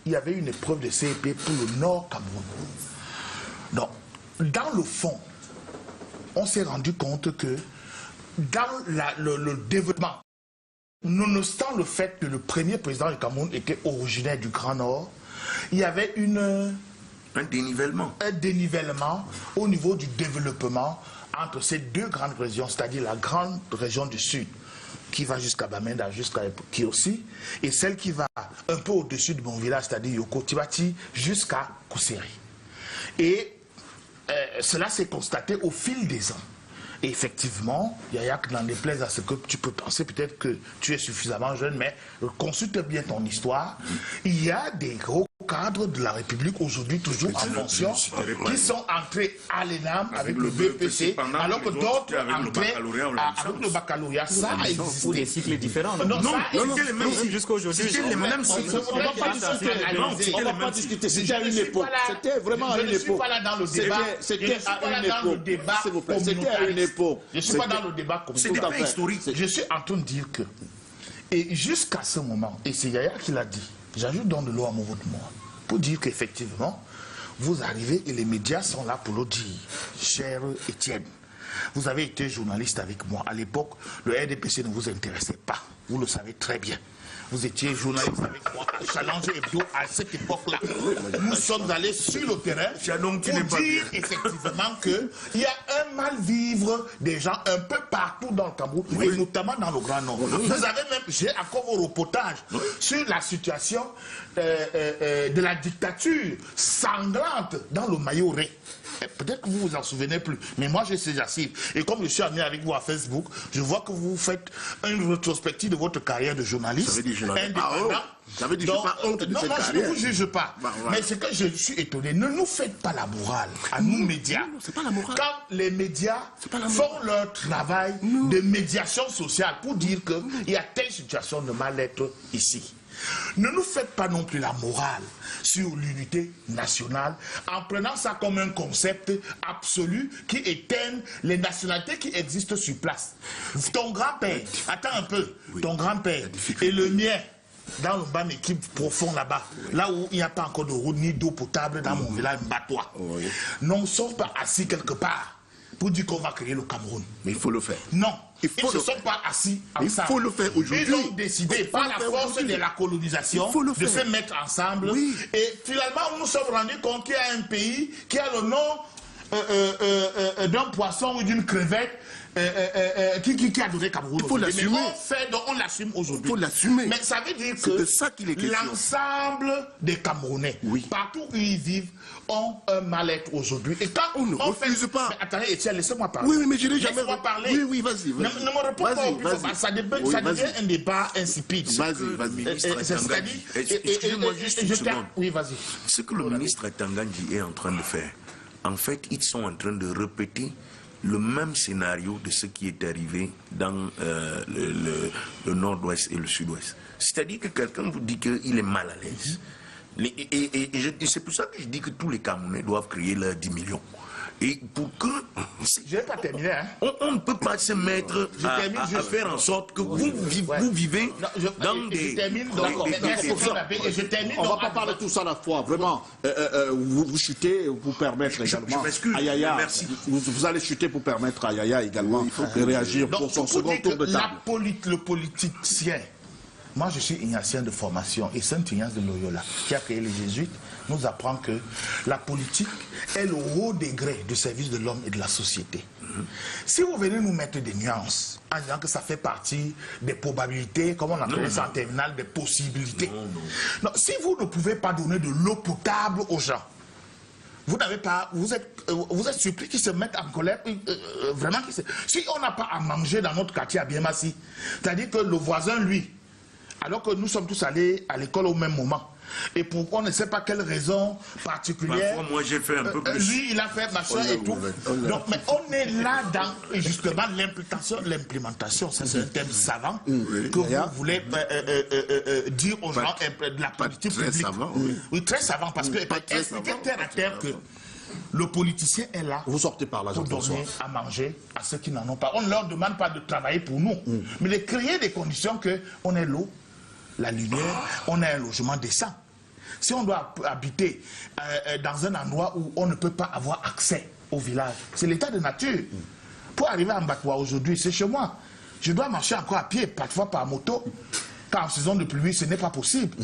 S5: il y avait une épreuve de CEP pour le Nord Cameroun. Donc, dans le fond, on s'est rendu compte que dans le développement nonobstant le fait que le premier président du Cameroun était originaire du Grand Nord, il y avait
S6: un dénivellement.
S5: Un dénivellement au niveau du développement entre ces deux grandes régions, c'est-à-dire la grande région du Sud, qui va jusqu'à Bamenda, jusqu'à Kiosi, et celle qui va un peu au-dessus de mon village, c'est-à-dire Yoko Tibati, jusqu'à Kousseri. Et cela s'est constaté au fil des ans. Et effectivement, Yaya, n'en déplaise à ce que tu peux penser, peut-être que tu es suffisamment jeune, mais consulte bien ton histoire. Il y a des gros cadres de la République aujourd'hui toujours en fonction qui sont entrés à l'ENAM avec le BPC, alors que d'autres entraient avec le baccalauréat. Ça a existé.
S2: Pour des cycles différents.
S5: Non,
S6: c'était les mêmes
S2: jusqu'à aujourd'hui.
S6: C'était les mêmes cycles.
S1: On ne va pas discuter. C'était à une époque. C'était vraiment à une époque.
S5: Je ne suis pas là dans le débat.
S1: C'était à une époque. S'il vous plaît. C'était à une époque.
S5: Je ne suis pas dans le débat communautaire.
S6: C'est historique.
S5: Je suis en train de dire que, et jusqu'à ce moment, et c'est Yaya qui l'a dit, j'ajoute donc de l'eau à mon vote moi, pour dire qu'effectivement, vous arrivez et les médias sont là pour le dire. Cher Étienne, vous avez été journaliste avec moi. À l'époque, le RDPC ne vous intéressait pas. Vous le savez très bien. Vous étiez journaliste avec moi à Challenge Hebdo à cette époque-là. Nous sommes allés sur le terrain pour dire effectivement qu'il y a un mal-vivre des gens un peu partout dans le Cameroun, et notamment dans le Grand Nord. Vous avez même, j'ai encore vos reportages sur la situation de la dictature sanglante dans le Mayoré. Peut-être que vous vous en souvenez plus, mais moi j'ai ces archives. Et comme je suis ami avec vous à Facebook, je vois que vous faites une rétrospective de votre carrière de journaliste indépendant.
S3: Ça veut dire que je n'ai pas honte de cette carrière.
S5: Non, moi je ne vous juge pas. Mais c'est que je suis étonné. Ne nous faites pas la morale à nous médias.
S3: Non, c'est pas la morale.
S5: Quand les médias font leur travail de médiation sociale pour dire qu'il y a telle situation de mal-être ici. Ne nous faites pas non plus la morale sur l'unité nationale en prenant ça comme un concept absolu qui éteigne les nationalités qui existent sur place. Ton grand-père, attends un peu, ton grand-père et le mien, dans le ban équipe profond là-bas, là où il n'y a pas encore de route ni d'eau potable dans mon village Mbatois, ne sont pas assis quelque part pour dire qu'on va créer le Cameroun.
S3: Mais il faut le faire.
S5: Non, ils ne se sont pas assis ensemble.
S3: Il faut le faire aujourd'hui.
S5: Ils ont décidé, par la force de la colonisation, de se mettre ensemble. Oui. Et finalement, nous nous sommes rendus compte qu'il y a un pays qui a le nom d'un poisson ou d'une crevette qui a donné Cameroun.
S3: Il faut l'assumer.
S5: On l'assume aujourd'hui.
S3: Il faut l'assumer.
S5: Mais ça veut dire que l'ensemble des Camerounais, partout où ils vivent, ont un mal-être aujourd'hui. Et quand
S3: on ne refuse pas.
S5: Mais attendez, Étienne, laissez-moi parler.
S3: Oui, mais je n'ai jamais
S5: parler.
S3: Oui, vas-y.
S5: Ne me réponds pas au plus. Ça devient un débat insipide.
S3: Vas-y.
S6: Excusez-moi juste une seconde.
S5: Oui, vas-y.
S6: Ce que le ministre Tangandji est en train de faire, en fait, ils sont en train de répéter le même scénario de ce qui est arrivé dans le nord-ouest et le sud-ouest. C'est-à-dire que quelqu'un vous dit qu'il est mal à l'aise. Et c'est pour ça que je dis que tous les Camerounais doivent créer leurs 10 millions. Et pour que...
S5: Je n'ai pas terminé, hein.
S6: On ne peut pas se mettre à faire en sorte que vous vivez dans des...
S5: Je termine, donc, je termine.
S1: On ne va pas parler de tout ça à la fois, vraiment. Vous chutez pour permettre également à Yaya...
S6: Merci.
S1: Vous allez chuter pour permettre à Yaya également de réagir pour son second tour de table.
S5: Le politicien... Moi, je suis ignatien de formation et Saint Ignace de Loyola, qui a créé les Jésuites, nous apprend que la politique est le haut degré du service de l'homme et de la société. Si vous venez nous mettre des nuances, en disant que ça fait partie des probabilités, comme on appelle ça en terminale, des possibilités. Non, si vous ne pouvez pas donner de l'eau potable aux gens, vous n'avez pas, vous êtes surpris qu'ils se mettent en colère, vraiment. Si on n'a pas à manger dans notre quartier à Biémassi, c'est-à-dire que le voisin, lui, alors que nous sommes tous allés à l'école au même moment. Et pourquoi on ne sait pas quelle raison particulière.
S6: Parfois, moi j'ai fait un peu plus.
S5: Lui, il a fait machin et tout. Donc, mais on est là dans justement l'implémentation. Ça, c'est un thème savant que vous voulez dire aux gens de la politique publique. Très savant, oui, très savant, parce que expliquer terre à terre que le politicien est là
S1: vous sortez par là,
S5: pour donner à manger à ceux qui n'en ont pas. On ne leur demande pas de travailler pour nous, mais de créer des conditions qu'on ait l'eau, la lumière, on a un logement décent. Si on doit habiter dans un endroit où on ne peut pas avoir accès au village, c'est l'état de nature. Pour arriver à Mbatoua aujourd'hui, c'est chez moi. je dois marcher encore à pied, parfois par moto. Car en saison de pluie, ce n'est pas possible.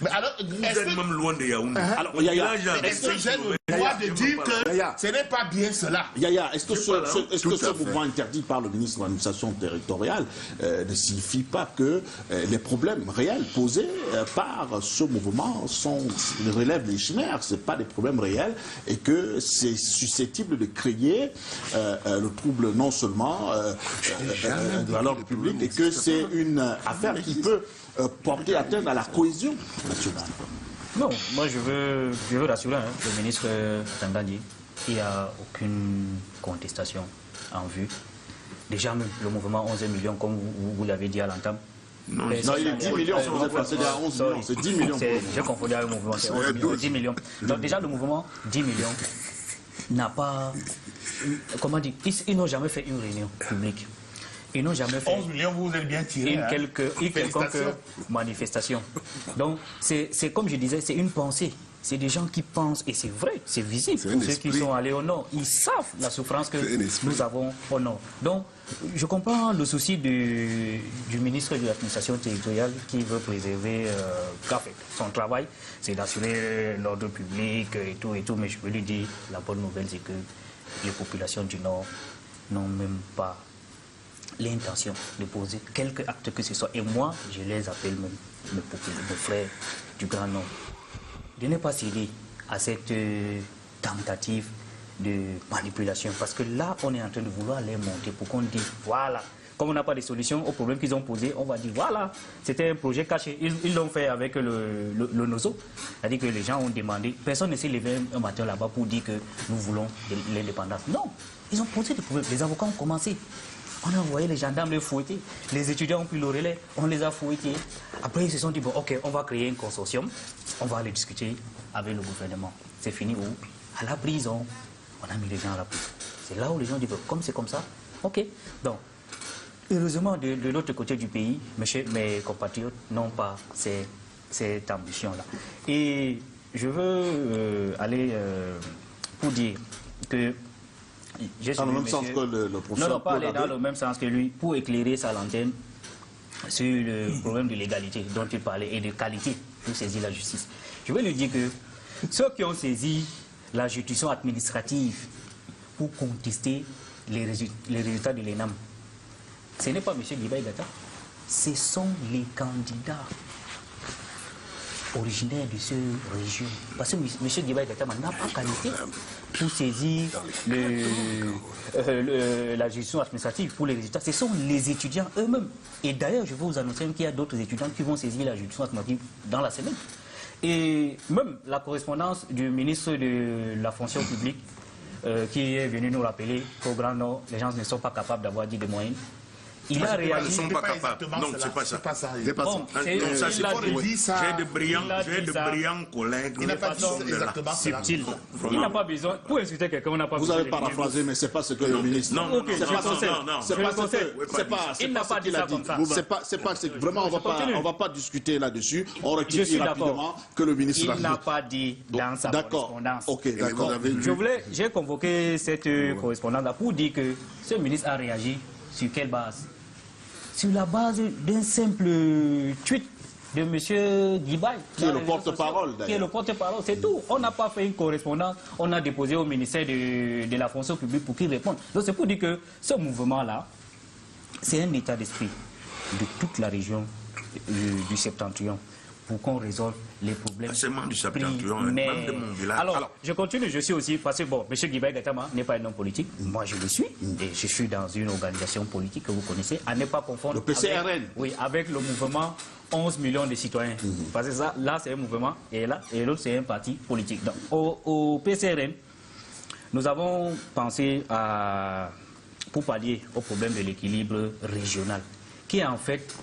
S5: Mais alors,
S6: Vous êtes même loin de Yaoundé.
S1: Alors, Yaya,
S5: est-ce que j'ai le droit de dire que ce n'est pas bien cela?
S1: Yaya, est-ce que ce mouvement interdit par le ministre de l'administration territoriale ne signifie pas que les problèmes réels posés par ce mouvement relèvent des chimères, ce n'est pas des problèmes réels, et que c'est susceptible de créer le trouble non seulement de l'ordre public, et que c'est une affaire qui peut porter atteinte à la cohésion nationale?
S2: Non, moi je veux rassurer le ministre Tangandi, il n'y a aucune contestation en vue. Déjà même le mouvement 11 millions, comme vous l'avez dit à l'entame.
S1: Non, il est 10 millions, vous êtes passé à 11 millions, c'est 10 millions.
S2: J'ai confondu avec le mouvement, c'est 11 millions, 10 millions. Donc déjà le mouvement 10 millions n'a pas, comment dire, ils n'ont jamais fait une réunion publique. Ils n'ont jamais fait
S5: 11 millions, vous êtes bien tiré.
S2: une quelconque manifestation. Donc, c'est comme je disais, c'est une pensée. C'est des gens qui pensent, et c'est vrai, c'est visible. Pour ceux qui sont allés au nord, ils savent la souffrance que nous avons au nord. Donc, je comprends le souci du ministre de l'administration territoriale qui veut préserver son travail, c'est d'assurer l'ordre public et tout, mais je peux lui dire, la bonne nouvelle, c'est que les populations du nord n'ont même pas l'intention de poser quelque acte que ce soit. Et moi, je les appelle même mes frères du Grand Nord. De ne pas céder à cette tentative de manipulation. Parce que là, on est en train de vouloir les monter pour qu'on dise, voilà. Comme on n'a pas de solution aux problèmes qu'ils ont posés, on va dire, voilà, c'était un projet caché. Ils l'ont fait avec le NOSO. C'est-à-dire que les gens ont demandé, personne ne s'est levé un matin là-bas pour dire que nous voulons l'indépendance. Non, ils ont posé des problèmes. Les avocats ont commencé. On a envoyé les gendarmes les fouetter. Les étudiants ont pris le relais, on les a fouettés. Après, ils se sont dit, bon, ok, on va créer un consortium, on va aller discuter avec le gouvernement. C'est fini où? À la prison. On a mis les gens à la prison. C'est là où les gens disent, comme c'est comme ça, ok. Donc, heureusement, de l'autre côté du pays, mes compatriotes n'ont pas cette ambition-là. Et je veux aller pour dire que
S1: dans le même sens que le professeur.
S2: Non, pas aller dans le même sens que lui, pour éclairer sa lanterne sur le problème de l'égalité dont il parlait et de qualité pour saisir la justice. Je veux lui dire que ceux qui ont saisi la juridiction administrative pour contester les résultats de l'ENAM, ce n'est pas M. Guibaï Gata, ce sont les candidats originaire de cette région. Parce que M. Guibaï Gatama n'a pas qualité pour saisir la gestion administrative pour les résultats. Ce sont les étudiants eux-mêmes. Et d'ailleurs, je veux vous annoncer qu'il y a d'autres étudiants qui vont saisir la gestion administrative dans la semaine. Et même la correspondance du ministre de la fonction publique qui est venu nous rappeler qu'au Grand Nord, les gens ne sont pas capables d'avoir 10 de moyenne. Il a réagi.
S6: Ils ne sont pas capables. Non, c'est pas ça.
S5: C'est pas ça.
S6: Non, ça c'est pas J'ai de brillants collègues.
S5: Il n'a pas dit exactement cela.
S2: Il n'a pas besoin. Pour insulter quelqu'un, on n'a pas besoin.
S1: Vous avez paraphrasé, mais ce n'est pas ce que le ministre.
S6: Non,
S1: c'est pas
S2: il n'a pas dit ça comme ça.
S1: C'est pas vraiment, on va pas discuter là-dessus. On rectifie rapidement que le ministre.
S2: Il n'a pas dit dans sa correspondance.
S1: Ok, d'accord.
S2: J'ai convoqué cette correspondance-là pour dire que ce ministre a réagi sur quelle base? Sur la base d'un simple tweet de M. Guibaï.
S1: Qui est le porte-parole, d'ailleurs.
S2: Qui est le porte-parole, c'est tout. On n'a pas fait une correspondance, on a déposé au ministère de la fonction publique pour qu'il réponde. Donc c'est pour dire que ce mouvement-là, c'est un état d'esprit de toute la région du Septentrion pour qu'on résolve les problèmes.
S6: Seulement du Septentrion, même de mon village.
S2: Alors, je continue, je suis aussi, parce que bon, M. Guibaï Gatama n'est pas un homme politique, moi je le suis, et je suis dans une organisation politique que vous connaissez, à ne pas confondre
S1: le PCRN.
S2: avec le mouvement 11 millions de citoyens. Parce que ça, là c'est un mouvement, et l'autre c'est un parti politique. Donc, au PCRN, nous avons pensé pour pallier au problème de l'équilibre régional, qui est en fait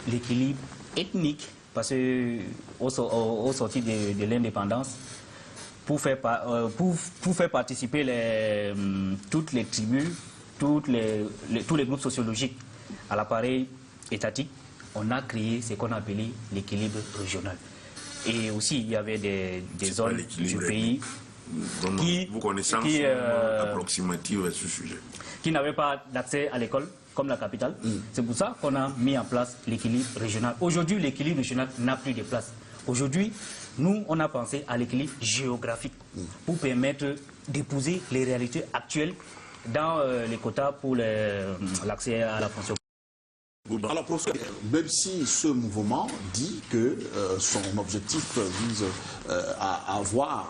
S2: l'équilibre ethnique. Parce qu'au sorti de l'indépendance, pour faire participer toutes les tribus, tous les groupes sociologiques à l'appareil étatique, on a créé ce qu'on appelait l'équilibre régional. Et aussi, il y avait des zones du pays
S6: vous connaissez approximative à ce sujet.
S2: Qui n'avaient pas d'accès à l'école, comme la capitale. C'est pour ça qu'on a mis en place l'équilibre régional. Aujourd'hui, l'équilibre régional n'a plus de place. Aujourd'hui, nous, on a pensé à l'équilibre géographique pour permettre d'épouser les réalités actuelles dans les quotas pour l'accès à la fonction.
S1: Alors, professeur, même si ce mouvement dit que son objectif vise à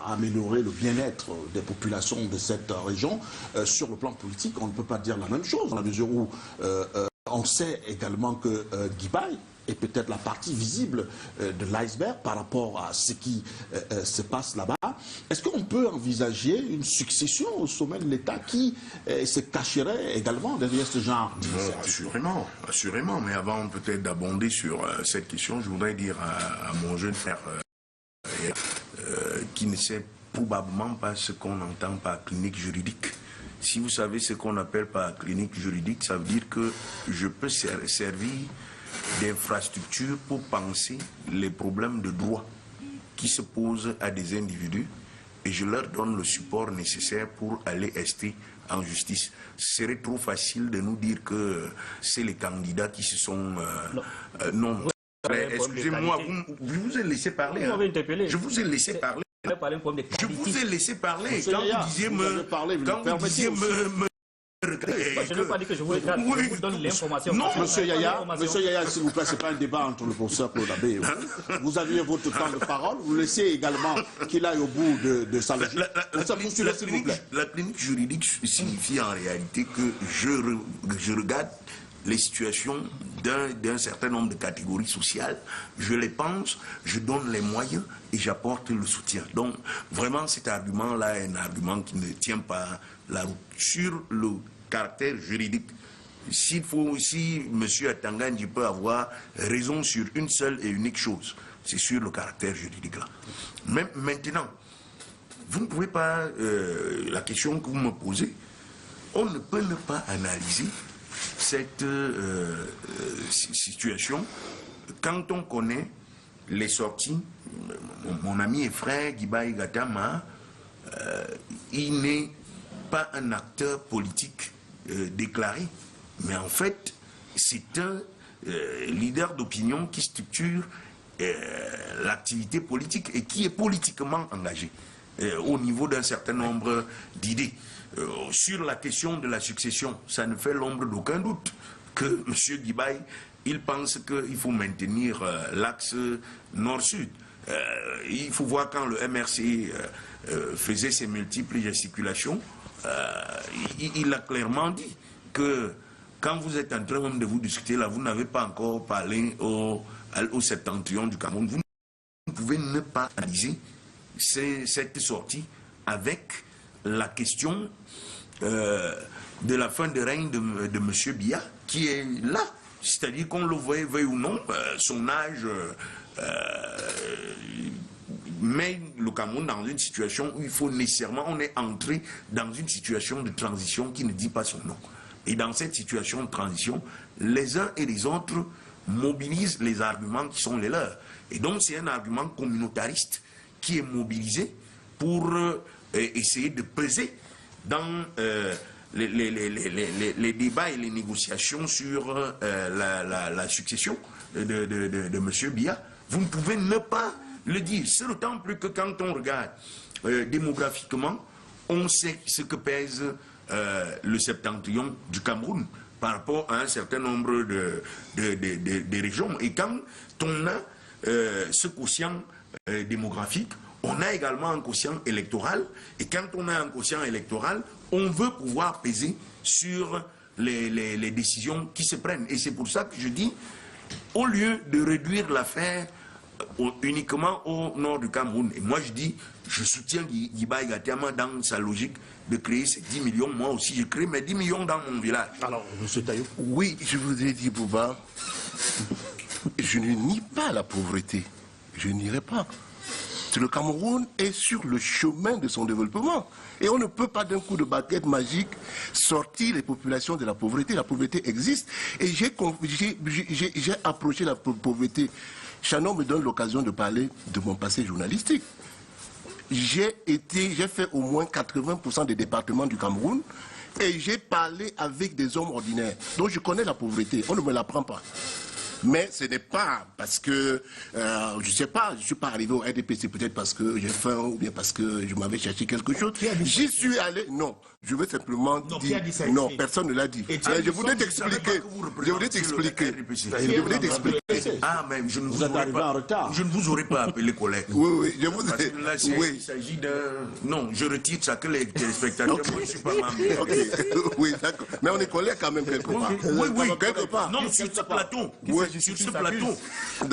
S1: améliorer le bien-être des populations de cette région, sur le plan politique, on ne peut pas dire la même chose, dans la mesure où on sait également que Guibaï est peut-être la partie visible de l'iceberg par rapport à ce qui se passe là-bas. Est-ce qu'on peut envisager une succession au sommet de l'État qui se cacherait également derrière ce genre d'initiative?
S6: Assurément. Mais avant peut-être d'abonder sur cette question, je voudrais dire à mon jeune frère qui ne sait probablement pas ce qu'on entend par clinique juridique. Si vous savez ce qu'on appelle par clinique juridique, ça veut dire que je peux servir d'infrastructure pour penser les problèmes de droit qui se posent à des individus et je leur donne le support nécessaire pour aller rester en justice. Ce serait trop facile de nous dire que c'est les candidats qui se sont... non. Excusez-moi, vous vous êtes laissé parler. Hein. Je vous ai laissé parler. Je vous ai laissé parler. Quand vous disiez me...
S2: Je n'ai pas dit que je vous regarde, je vous donne l'information.
S1: Non, monsieur Yaya, s'il vous plaît, ce n'est pas un débat entre le professeur Claude Abbé. Vous aviez votre temps de parole, vous laissez également qu'il aille au bout de sa logique.
S6: La clinique juridique signifie en réalité que je regarde les situations d'un certain nombre de catégories sociales, je les pense, je donne les moyens et j'apporte le soutien. Donc, vraiment, cet argument-là est un argument qui ne tient pas la route. Sur le caractère juridique, si M. Atangandji peut avoir raison sur une seule et unique chose, c'est sur le caractère juridique-là. Même maintenant, vous ne pouvez pas, la question que vous me posez, on ne peut ne pas analyser cette situation quand on connaît les sorties. Mon ami et frère Guibaï Gatama, il n'est pas un acteur politique déclaré, mais en fait c'est un leader d'opinion qui structure l'activité politique et qui est politiquement engagé au niveau d'un certain nombre d'idées. Sur la question de la succession, ça ne fait l'ombre d'aucun doute que M. Guibaï, il pense qu'il faut maintenir l'axe nord-sud. Il faut voir quand le MRC faisait ses multiples gesticulations, il a clairement dit que quand vous êtes en train même de vous discuter là, vous n'avez pas encore parlé au septentrion du Cameroun. Vous ne pouvez ne pas analyser cette sortie avec la question de la fin de règne de M. Biya, qui est là. C'est-à-dire qu'on le veuille ou non, son âge met le Cameroun dans une situation où il faut nécessairement, on est entré dans une situation de transition qui ne dit pas son nom. Et dans cette situation de transition, les uns et les autres mobilisent les arguments qui sont les leurs. Et donc c'est un argument communautariste qui est mobilisé pour essayer de peser dans les débats et les négociations sur la succession de M. Biya. Vous ne pouvez ne pas le dire. C'est d'autant plus que quand on regarde démographiquement, on sait ce que pèse le septentrion du Cameroun par rapport à un certain nombre de régions. Et quand on a ce quotient démographique, on a également un quotient électoral. Et quand on a un quotient électoral, on veut pouvoir peser sur les décisions qui se prennent. Et c'est pour ça que je dis, au lieu de réduire l'affaire uniquement au nord du Cameroun, et moi je dis, je soutiens Guibaï Gatama dans sa logique de créer ces 10 millions. Moi aussi, je crée mes 10 millions dans mon village.
S1: Alors, M. Taïou.
S3: Oui, je voudrais dire, Bouba, je ne nie pas la pauvreté. Je n'irai pas. Le Cameroun est sur le chemin de son développement. Et on ne peut pas d'un coup de baguette magique sortir les populations de la pauvreté. La pauvreté existe. Et j'ai approché la pauvreté. Chanon me donne l'occasion de parler de mon passé journalistique. J'ai fait au moins 80% des départements du Cameroun. Et j'ai parlé avec des hommes ordinaires. Donc je connais la pauvreté. On ne me l'apprend pas. Mais ce n'est pas parce que, je ne sais pas, je ne suis pas arrivé au RDPC peut-être parce que j'ai faim ou bien parce que je m'avais cherché quelque chose. J'y suis allé, non. Je veux simplement dire, non, personne ne l'a dit. Je voulais t'expliquer. Je voulais t'expliquer.
S6: Ah, mais je ne vous
S1: êtes arrivé en retard.
S6: Je ne vous aurais pas appelé collègue.
S3: Oui, oui, je vous ai...
S6: Parce que là, il s'agit d'un... Non, je retire ça que les téléspectateurs. Moi, je ne suis pas membre.
S3: Oui, d'accord. Mais on est collègues quand même quelque part.
S6: Oui, oui,
S3: quelque part.
S6: Non, sur ce plateau. Sur ce plateau.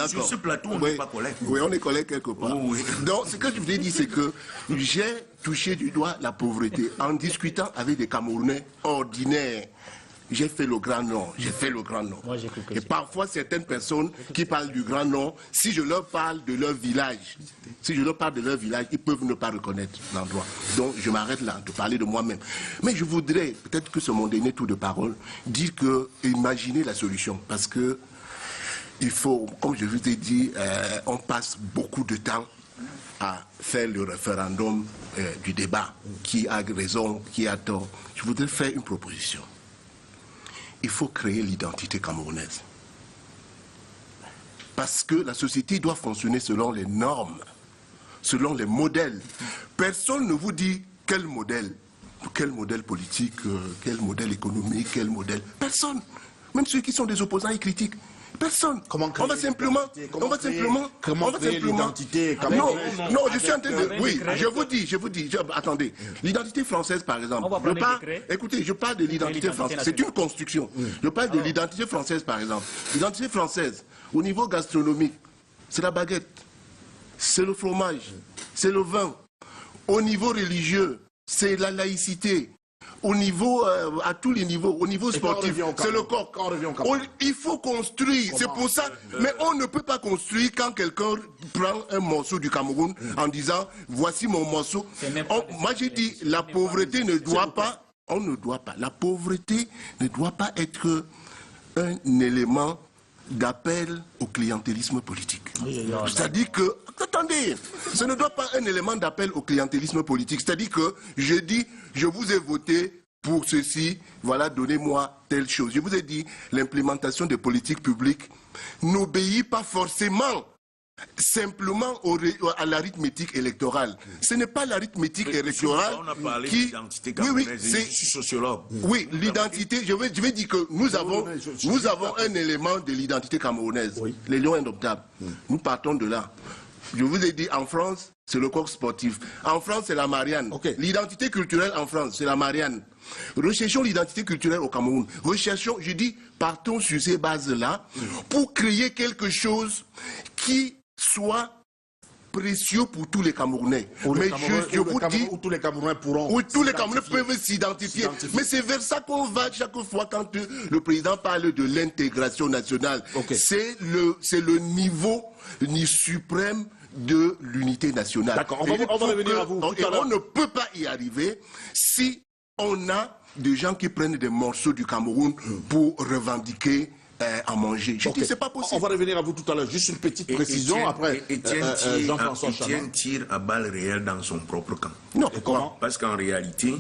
S6: Sur ce plateau, on n'est pas collègues.
S3: Oui, on est collègues quelque part.
S6: Oui.
S3: Donc, ce que je voulais dire, c'est que j'ai touché du doigt la pauvreté en discutant avec des Camerounais ordinaires. J'ai fait le grand nom,
S2: Moi, j'ai cru que
S3: Et parfois, certaines personnes qui parlent du grand nom, si je leur parle de leur village, ils peuvent ne pas reconnaître l'endroit. Donc, je m'arrête là de parler de moi-même. Mais je voudrais, peut-être que c'est mon dernier tour de parole, dire que, imaginez la solution. Parce que, il faut, comme je vous ai dit, on passe beaucoup de temps à faire le référendum du débat, qui a raison, qui a tort. Je voudrais faire une proposition. Il faut créer l'identité camerounaise. Parce que la société doit fonctionner selon les normes, selon les modèles. Personne ne vous dit quel modèle politique, quel modèle économique, quel modèle... Personne. Même ceux qui sont des opposants, ils critiquent. Personne. On va simplement
S1: l'identité.
S3: Non, je suis en train de... Oui, je vous dis, attendez. L'identité française, par exemple. Écoutez, je parle de l'identité française. C'est une construction. Je parle de l'identité française, par exemple. L'identité française, au niveau gastronomique, c'est la baguette, c'est le fromage, c'est le vin. Au niveau religieux, c'est la laïcité. Au niveau, à tous les niveaux, au niveau sportif, c'est le corps. Il faut construire, c'est pour ça. Mais on ne peut pas construire quand quelqu'un prend un morceau du Cameroun en disant, voici mon morceau. Moi j'ai dit, la pauvreté ne doit pas, la pauvreté ne doit pas être un élément d'appel au clientélisme politique. C'est-à-dire que, attendez, ce ne doit pas être un élément d'appel au clientélisme politique. C'est-à-dire que je dis, je vous ai voté pour ceci, voilà, donnez-moi telle chose. Je vous ai dit, l'implémentation des politiques publiques n'obéit pas forcément simplement à l'arithmétique électorale. Ce n'est pas l'arithmétique électorale qui... Oui, je suis sociologue. Oui, l'identité, je vais dire que nous avons un élément de l'identité camerounaise, les lions indomptables. Nous partons de là. Je vous ai dit, en France, c'est le coq sportif. En France, c'est la Marianne. L'identité culturelle en France, c'est la Marianne. Recherchons l'identité culturelle au Cameroun. Recherchons, je dis, partons sur ces bases-là pour créer quelque chose qui soit précieux pour tous les Camerounais. Mais je vous dis...
S1: Où tous les Camerounais pourront...
S3: Où tous les Camerounais peuvent s'identifier. Mais c'est vers ça qu'on va chaque fois quand le président parle de l'intégration nationale. C'est le niveau suprême de l'unité nationale.
S1: D'accord, on va revenir à vous.
S3: Et on ne peut pas y arriver si on a des gens qui prennent des morceaux du Cameroun pour revendiquer à manger. Je dis, c'est pas possible.
S1: On va revenir à vous tout à l'heure. Juste une petite précision après Jean-François Chana.
S6: Étienne tire à balles réelles dans son propre camp.
S3: Non,
S1: comment?
S6: Parce qu'en réalité,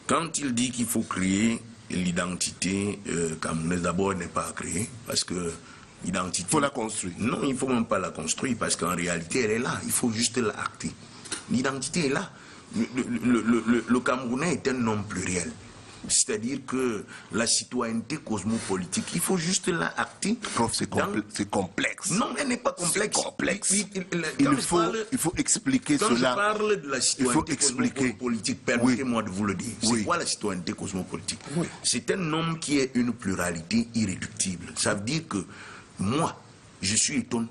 S6: quand il dit qu'il faut créer l'identité camerounaise, d'abord, elle n'est pas à créer. Parce que l'identité...
S3: Il faut la construire.
S6: Non, il ne faut même pas la construire parce qu'en réalité, elle est là. Il faut juste la acter. L'identité est là. Le Camerounais est un homme pluriel. C'est-à-dire que la citoyenneté cosmopolitique, il faut juste la acter.
S3: Prof, c'est complexe.
S6: Non, elle n'est pas complexe.
S3: C'est complexe. Il faut expliquer
S6: quand
S3: cela.
S6: Quand je parle de la citoyenneté cosmopolitique, permettez-moi de vous le dire. C'est quoi la citoyenneté cosmopolitique? C'est un homme qui est une pluralité irréductible. Ça veut dire que moi, je suis étonné.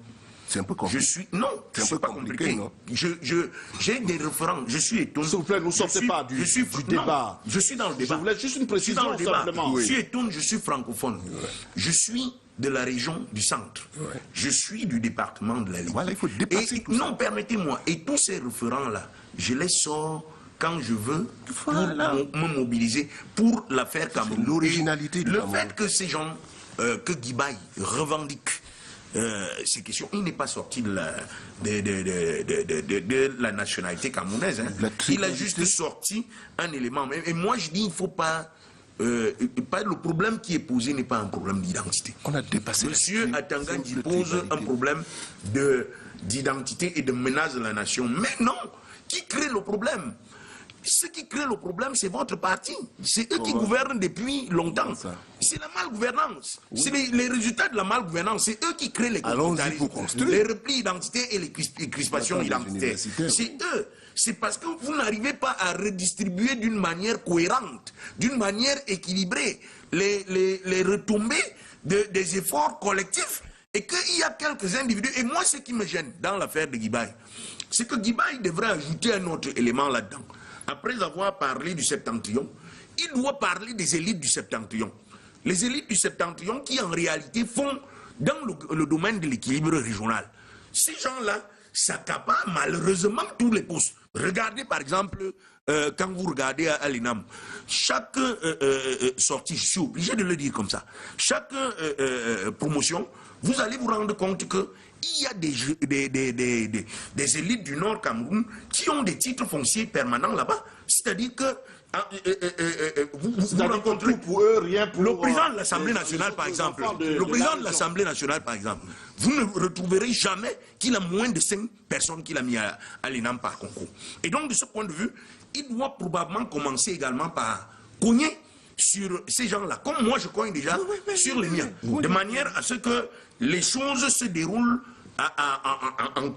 S3: C'est un peu compliqué.
S6: Non, c'est pas compliqué. Non. J'ai des référents. Je suis étonné.
S1: S'il vous plaît, ne sortez pas du débat.
S6: Je suis dans le débat.
S1: Je voulais juste une précision simplement.
S6: Je suis étonné, je suis francophone. Je suis de la région du centre. Je suis du département de la Ligue.
S3: Voilà, il faut dépasser tout ça.
S6: Non, permettez-moi. Et tous ces référents-là, je les sors quand je veux pour me mobiliser pour l'affaire Cameroun.
S3: L'originalité du Cameroun.
S6: Le fait que ces gens, que Guibaï revendique ces questions, il n'est pas sorti de la nationalité camerounaise. Hein. Il a juste sorti un élément. Et moi, je dis, il ne faut pas le problème qui est posé n'est pas un problème d'identité.
S3: On a dépassé.
S6: Monsieur Atangandji pose un problème d'identité et de menace de la nation. Mais non, qui crée le problème? Ce qui crée le problème, c'est votre parti. C'est eux qui gouvernent depuis longtemps. C'est la malgouvernance. Oui. C'est les résultats de la malgouvernance. C'est eux qui créent les conflits, les replis identitaires et les crispations identitaires. C'est eux. C'est parce que vous n'arrivez pas à redistribuer d'une manière cohérente, d'une manière équilibrée, les retombées des efforts collectifs, et qu'il y a quelques individus. Et moi, ce qui me gêne dans l'affaire de Guibaï, c'est que Guibaï devrait ajouter un autre élément là-dedans. Après avoir parlé du septentrion, il doit parler des élites du septentrion. Les élites du septentrion qui, en réalité, font dans le domaine de l'équilibre régional. Ces gens-là s'accaparent malheureusement tous les postes. Regardez, par exemple, quand vous regardez à l'ENAM, chaque sortie, je suis obligé de le dire comme ça, chaque promotion, vous allez vous rendre compte que il y a des élites du Nord Cameroun qui ont des titres fonciers permanents là-bas. C'est-à-dire que vous rencontrez
S1: pour eux, rien pour
S6: le président de l'Assemblée nationale, par exemple. Le président de l'Assemblée nationale, par exemple. Vous ne retrouverez jamais qu'il a moins de 5 personnes qu'il a mis à l'ENAM par concours. Et donc, de ce point de vue, il doit probablement commencer également par cogner sur ces gens-là, comme moi je cogne déjà sur les miens, de manière à ce que les choses se déroulent en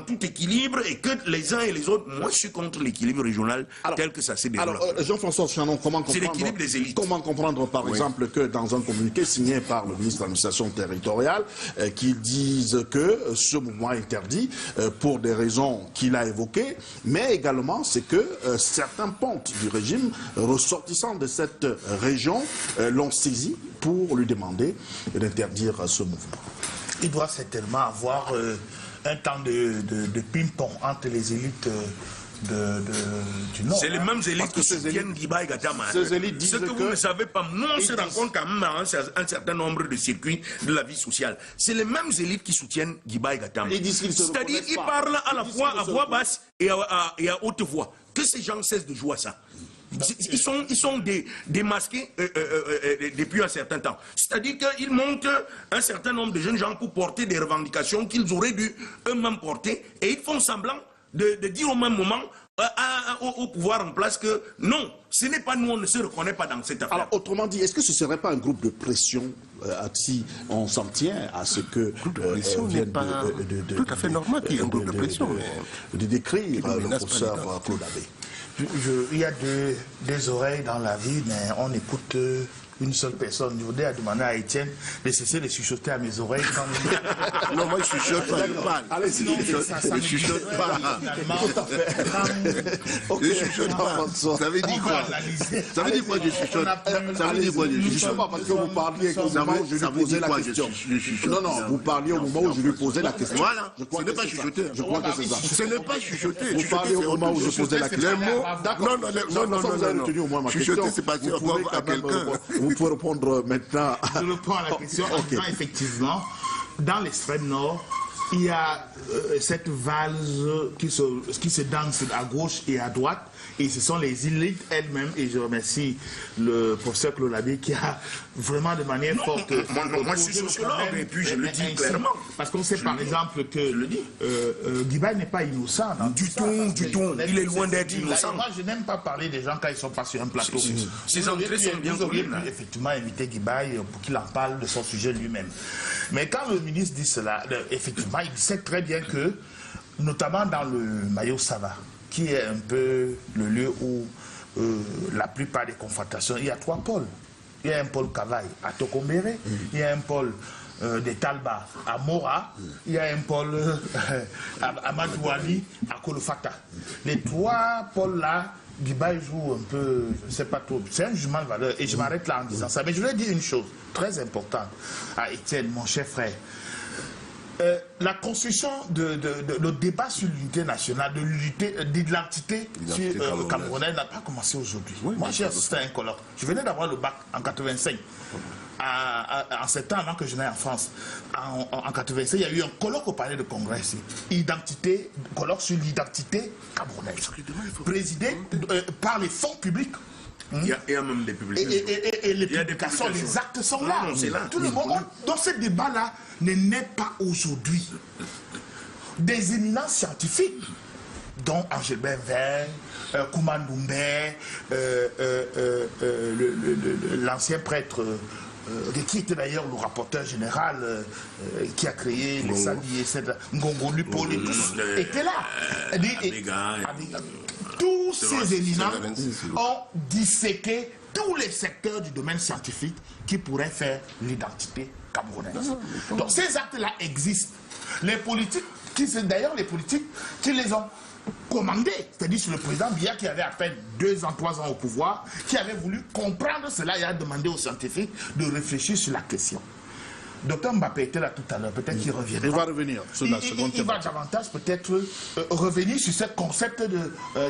S6: tout équilibre et que les uns et les autres, moi je suis contre l'équilibre régional tel que ça s'est déroulé.
S1: Alors Jean-François Chanon, comment comprendre par exemple que dans un communiqué signé par le ministre de l'administration territoriale, qu'ils disent que ce mouvement est interdit pour des raisons qu'il a évoquées, mais également c'est que certains pontes du régime ressortissants de cette région l'ont saisi pour lui demander d'interdire ce mouvement.
S5: Il doit certainement avoir un temps de ping-pong entre les élites du Nord.
S6: C'est les mêmes élites qui soutiennent Guibaï Gatama. Ce que vous ne savez pas, nous on se rend compte quand même dans un certain nombre de circuits de la vie sociale. C'est les mêmes élites qui soutiennent Guibaï Gatama. C'est-à-dire qu'ils parlent à la fois à voix basse et à haute voix. Que ces gens cessent de jouer à ça. Ils sont démasqués depuis un certain temps. C'est-à-dire qu'ils montent un certain nombre de jeunes gens pour porter des revendications qu'ils auraient dû eux-mêmes porter, et ils font semblant de dire au même moment au pouvoir en place que non, ce n'est pas nous, on ne se reconnaît pas dans cette affaire.
S1: Alors autrement dit, est-ce que ce ne serait pas un groupe de pression si on s'en tient à ce que
S3: groupe de pression n'est pas tout à fait normal qu'il y ait un groupe de pression
S1: de décrire le professeur Claude Abbé?
S5: Il y a des oreilles dans la vie, mais on écoute une seule personne. Je voudrais demander à Étienne de cesser de chuchoter à mes oreilles quand
S3: non, moi je chuchote pas, je parle.
S1: Allez,
S3: je chuchote pas. Je chuchote pas. Ça veut dire quoi? Ça veut dire quoi je chuchote? Ça veut dire quoi je chuchote?
S1: Justement parce que vous parliez au moment où je lui posais la question. Non, vous parliez au moment où je lui posais la question.
S3: Voilà, ce n'est pas chuchoter.
S1: Je crois que c'est ça.
S3: Ce n'est pas chuchoter.
S1: Vous parliez au moment où je posais la question.
S3: Non. Chuchoter, c'est pas dire à quelqu'un.
S1: Vous pouvez répondre maintenant.
S5: Je réponds à la question en disant effectivement, dans l'extrême nord, il y a cette valse qui se danse à gauche et à droite, et ce sont les élites elles-mêmes, et je remercie le professeur Claude Abbé qui a vraiment de manière forte...
S6: Moi je suis sociologue et puis je le dis clairement.
S5: Parce qu'on sait par exemple que Guibaï n'est pas innocent.
S6: Du tout, il est loin d'être innocent.
S5: Moi je n'aime pas parler des gens quand ils ne sont pas sur un plateau.
S6: Ces entrées sont bien connues.
S5: Vous auriez pu effectivement inviter Guibaï pour qu'il en parle de son sujet lui-même. Mais quand le ministre dit cela, effectivement, il sait très bien que, notamment dans le Mayo Sava, qui est un peu le lieu où la plupart des confrontations, il y a 3 pôles. Il y a un pôle Kavaï à Tokombéré, il y a un pôle des Talba à Mora, il y a un pôle à Madouali à Kolofata. Les 3 pôles-là, Guibaï joue un peu, je ne sais pas trop, c'est un jugement de valeur, et je m'arrête là en disant ça. Mais je voulais dire une chose très importante à Étienne, mon cher frère. La construction le débat sur l'unité nationale, de l'identité camerounaise n'a pas commencé aujourd'hui. Oui, moi, j'ai assisté à un colloque. Je venais d'avoir le bac en 85. En 7 ans avant que je n'aille en France, en 85, il y a eu un colloque au palais de congrès ici. Colloque sur l'identité camerounaise. Présidé par les fonds publics.
S6: Il y a même des publications.
S5: Et les publications, les actes sont là.
S6: Non, c'est là.
S5: Tout le monde, dans ce débat-là, ne naît pas aujourd'hui. Des éminents scientifiques, dont Angelbert Verne, Kouman Doumbé, l'ancien prêtre, qui était d'ailleurs le rapporteur général qui a créé les Sali, Ngongo Lupol, et tous étaient là. Tous ces éminents ont disséqué tous les secteurs du domaine scientifique qui pourraient faire l'identité camerounaise. Donc ces actes-là existent. Les politiques, d'ailleurs les politiques qui les ont commandés, c'est-à-dire sur le président Biya qui avait à peine 2 ans, 3 ans au pouvoir, qui avait voulu comprendre cela et a demandé aux scientifiques de réfléchir sur la question. Docteur Mbappé était là tout à l'heure, peut-être qu'il reviendra.
S1: Il va revenir sur la seconde.
S5: Il va davantage peut-être revenir sur ce concept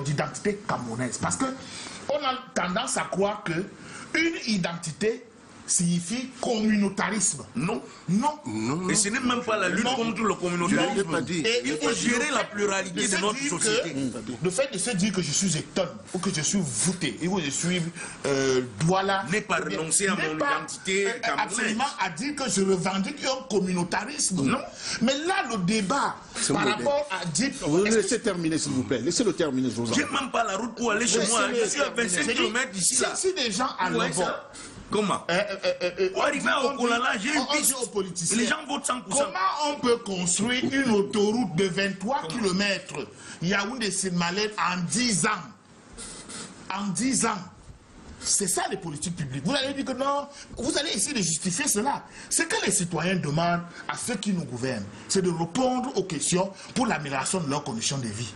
S5: d'identité camerounaise. Parce qu'on a tendance à croire qu'une identité signifie communautarisme.
S6: Non.
S5: Non.
S6: Et ce n'est même pas la lutte contre le communautarisme. Il faut gérer la pluralité de notre société.
S5: Le fait de se dire que je suis Eton, ou que je suis voûté, ou que je suis Douala,
S6: n'est pas renoncer à mon identité camerounaise.
S5: Absolument à dire que je revendique un communautarisme. Non. Mais là, le débat par rapport à dire...
S1: Vous laissez terminer, s'il vous plaît. Laissez-le terminer, je vous en prie.
S6: J'ai même pas la route pour aller chez moi. Je suis à 25 km d'ici là.
S5: Si des gens à l'envers...
S6: Comment pour arriver au Kolala, j'ai une piste. Les gens votent 100%.
S5: Comment on peut construire une autoroute de 23 km Yaoundé-Sémalène en 10 ans? En 10 ans. C'est ça les politiques publiques. Vous allez dire que non, vous allez essayer de justifier cela. Ce que les citoyens demandent à ceux qui nous gouvernent, c'est de répondre aux questions pour l'amélioration de leurs conditions de vie.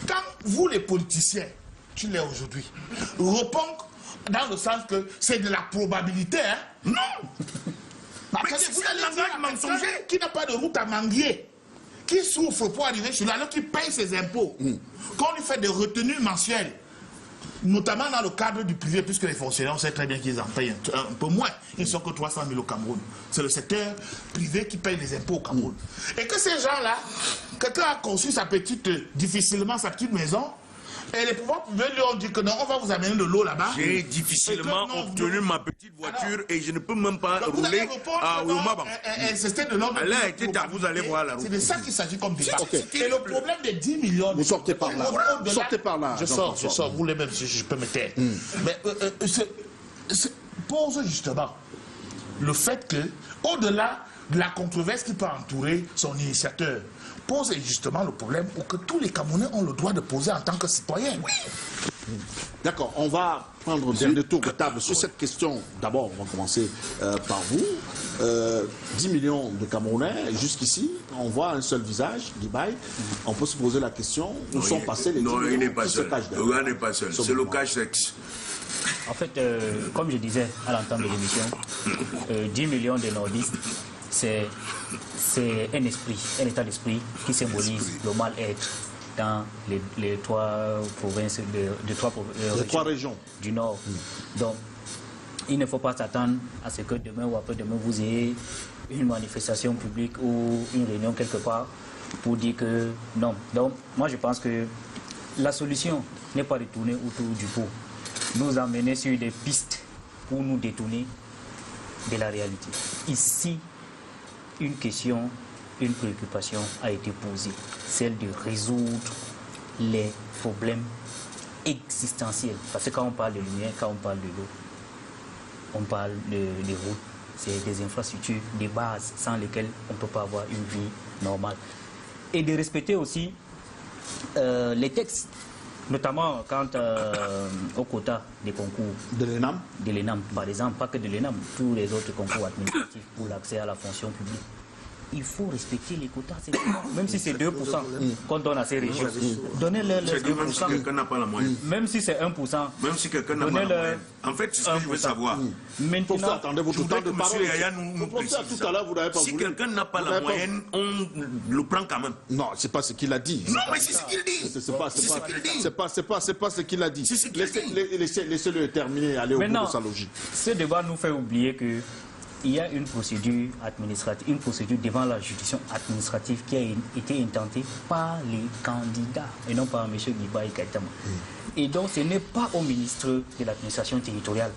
S5: Quand vous, les politiciens, tu l'es aujourd'hui, répondez dans le sens que c'est de la probabilité, hein? Non. Vous allez dire à quelqu'un qui n'a pas de route à Manguier, qui souffre pour arriver sur là, alors qu'il paye ses impôts, qu'on lui fait des retenues mensuelles, notamment dans le cadre du privé, puisque les fonctionnaires, on sait très bien qu'ils en payent un peu moins. Ils ne sont que 300 000 au Cameroun. C'est le secteur privé qui paye les impôts au Cameroun. Et que ces gens-là, quelqu'un a conçu difficilement sa petite maison, et les pouvoirs publics lui ont dit que non, on va vous amener de l'eau là-bas.
S6: J'ai difficilement obtenu ma petite voiture et je ne peux même pas rouler à Oumaban. Vous allez voir la route.
S5: C'est de ça qu'il s'agit comme débat. Et le problème des 10 millions...
S1: Vous sortez par là. Sortez par là.
S5: Je sors, vous voulez même si je peux me taire. Mais pose justement le fait que, au-delà de la controverse qui peut entourer son initiateur, pose justement le problème pour que tous les Camerounais ont le droit de poser en tant que citoyens. Oui.
S1: D'accord, on va prendre un dernier tour de table sur cette question. D'abord, on va commencer par vous. 10 millions de Camerounais, jusqu'ici, on voit un seul visage, Guibaï. On peut se poser la question, où sont passés les 10 millions?
S6: Non, il n'est pas seul. Le gars n'est pas seul, c'est le cache-sexe.
S2: En fait, comme je disais à l'entame de l'émission, 10 millions de nordistes, c'est un esprit, un état d'esprit qui symbolise le mal-être dans les 3 provinces, les 3 régions du Nord. Donc, il ne faut pas s'attendre à ce que demain ou après-demain, vous ayez une manifestation publique ou une réunion quelque part pour dire que non. Donc, moi, je pense que la solution n'est pas de tourner autour du pot. Nous emmener sur des pistes pour nous détourner de la réalité. Ici, une question, une préoccupation a été posée, celle de résoudre les problèmes existentiels. Parce que quand on parle de lumière, quand on parle de l'eau, on parle des routes, c'est des infrastructures, des bases sans lesquelles on ne peut pas avoir une vie normale. Et de respecter aussi les textes, notamment quant au quota des concours.
S1: De l'ENAM? De
S2: l'ENAM, par exemple, pas que de l'ENAM, tous les autres concours administratifs pour l'accès à la fonction publique. Il faut respecter les quotas, même si c'est 2% qu'on donne à ces régions. Donnez-leur les 2%.
S6: Même si quelqu'un n'a pas la moyenne.
S2: Même si c'est 1%.
S6: Même si quelqu'un n'a pas la moyenne. En fait, c'est ce que je veux savoir.
S2: Maintenant,
S1: attendez votre temps de parole.
S6: Tout à l'heure, vous n'avez pas voulu. Si quelqu'un n'a pas la moyenne, on le prend quand même.
S1: Non, c'est pas ce qu'il a dit.
S6: Non, mais c'est ce qu'il dit.
S1: C'est pas ce qu'il a dit. Laissez-le terminer et aller au bout de sa logique.
S2: Ce débat nous fait oublier que il y a une procédure administrative, une procédure devant la juridiction administrative qui a été intentée par les candidats et non par M. Guiba et Kaitama. Et donc ce n'est pas au ministre de l'administration territoriale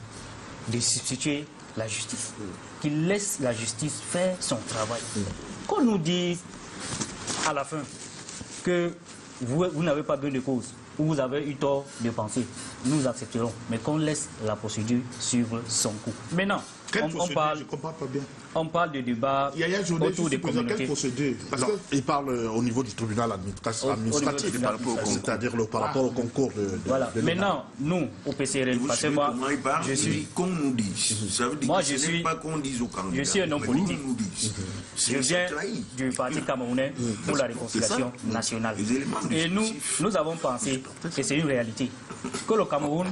S2: de substituer la justice, qu'il laisse la justice faire son travail. Qu'on nous dise à la fin que vous n'avez pas besoin de cause, ou vous avez eu tort de penser, nous accepterons, mais qu'on laisse la procédure suivre son cours. Maintenant, on parle de débat autour des communautés.
S1: Il parle au niveau du tribunal administratif, c'est-à-dire par rapport au concours de...
S2: Voilà. Maintenant, nous, au PCRN, parce que moi, je suis... Moi, je suis un homme politique. Je viens du Parti camerounais pour la réconciliation nationale. Et nous avons pensé que c'est une réalité. Que le Cameroun,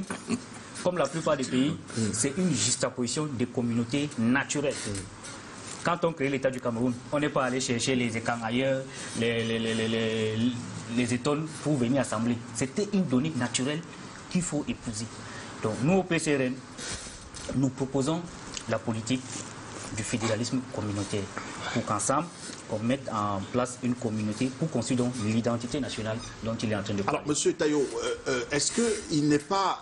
S2: comme la plupart des pays, c'est une juxtaposition des communautés naturelles. Quand on crée l'État du Cameroun, on n'est pas allé chercher les écans ailleurs, les étoiles pour venir assembler. C'était une donnée naturelle qu'il faut épouser. Donc nous, au PCRN, nous proposons la politique du fédéralisme communautaire pour qu'ensemble, on mette en place une communauté pour construire donc l'identité nationale dont il est en train de parler.
S1: Alors, M. Tayo, est-ce qu'il n'est pas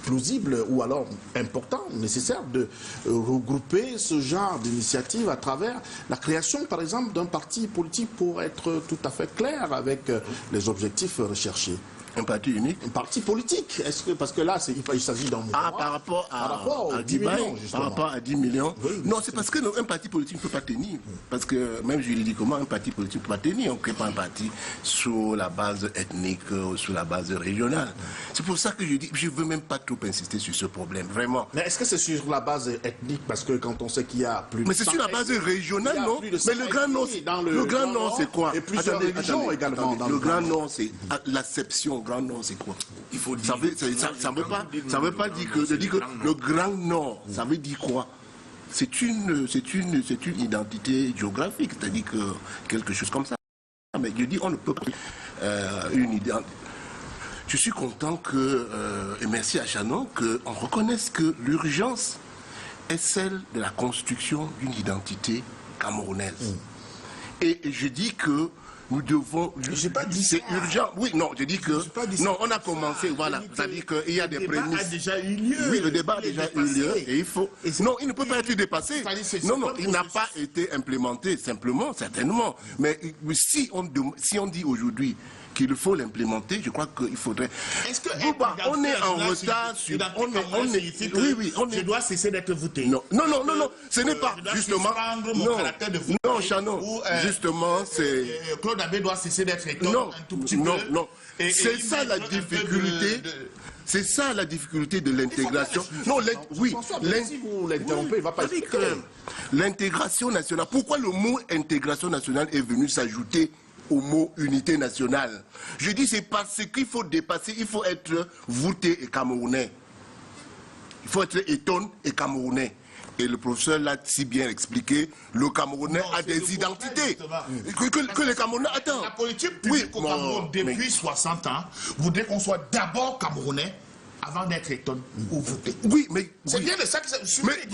S1: plausible ou alors important, nécessaire de regrouper ce genre d'initiative à travers la création, par exemple, d'un parti politique pour être tout à fait clair avec les objectifs recherchés?
S3: Un parti unique?
S1: Un parti politique. Est-ce que, parce que là, il s'agit d'un mouvement.
S3: Par rapport à 10 millions, justement. Par rapport à 10 millions. Oui, non, c'est parce qu'un parti politique ne peut pas tenir. Parce que même juridiquement, un parti politique ne peut pas tenir. On ne crée pas un parti sur la base ethnique ou sur la base régionale. C'est pour ça que je dis, je ne veux même pas trop insister sur ce problème, vraiment.
S1: Mais est-ce que c'est sur la base ethnique? Parce que quand on sait qu'il y a plus de...
S3: Mais c'est sur la base régionale, non? Mais le Grand Nord, c'est quoi?
S1: Et plusieurs régions également.
S3: Le Grand Nord, c'est l'acception. Grand Nord, c'est quoi? Il faut dire, ça veut pas dire que le Grand Nord, ça veut dire quoi? C'est une identité géographique, c'est-à-dire que quelque chose comme ça. Mais je dis, on ne peut pas une identité. Je suis content que, et merci à Chanon, qu'on reconnaisse que l'urgence est celle de la construction d'une identité camerounaise. Et je dis que nous devons... C'est urgent. Oui, non, je dis que... Non, on a commencé, voilà. C'est-à-dire qu'il y a des prémices.
S5: Le débat a déjà eu lieu.
S3: Oui, le débat a déjà eu lieu. Et il faut... Non, il ne peut pas être dépassé. Non, non, il n'a pas été implémenté, simplement, certainement. Mais si on dit aujourd'hui qu'il faut l'implémenter, je crois qu'il faudrait...
S5: Est-ce que
S3: on est en retard sur...
S5: Je dois cesser d'être voté.
S3: Non, ce n'est pas, justement... Non, Chanon, justement, c'est...
S5: Claude Abbé doit cesser d'être étonné un tout petit peu.
S3: Non. C'est ça la difficulté. C'est ça la difficulté de l'intégration. Non, oui.
S1: Si vous l'interrompez, il ne va pas expliquer.
S3: L'intégration nationale. Pourquoi le mot intégration nationale est venu s'ajouter au mot unité nationale? Je dis c'est parce qu'il faut dépasser, il faut être voûté et camerounais. Il faut être étonné et camerounais. Et le professeur l'a si bien expliqué, le Camerounais a des identités. Que les Camerounais... Attends.
S5: La politique publique au Cameroun, depuis 60 ans, voudrait qu'on soit d'abord Camerounais avant d'être étonné ou voté.
S3: Oui, mais...
S5: C'est bien de ça que...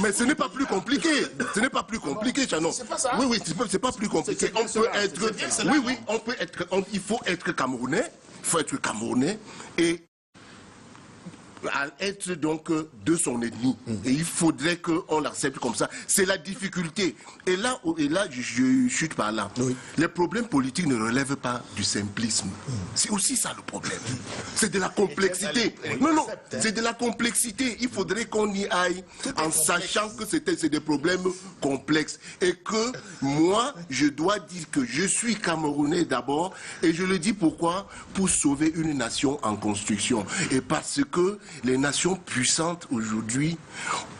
S3: Mais ce n'est pas plus compliqué. Ce n'est pas plus compliqué, Chanon.
S5: C'est pas ça.
S3: Oui, c'est pas plus compliqué. On peut être... Oui, on peut être... Il faut être Camerounais. Il faut être Camerounais et... à être donc de son ennemi. Et il faudrait qu'on l'accepte comme ça. C'est la difficulté. Et là je chute par là. Oui. Les problèmes politiques ne relèvent pas du simplisme. C'est aussi ça le problème. C'est de la complexité. Non, c'est de la complexité. Il faudrait qu'on y aille en sachant que c'est des problèmes complexes. Et que moi, je dois dire que je suis Camerounais d'abord. Et je le dis pourquoi? Pour sauver une nation en construction. Et parce que les nations puissantes aujourd'hui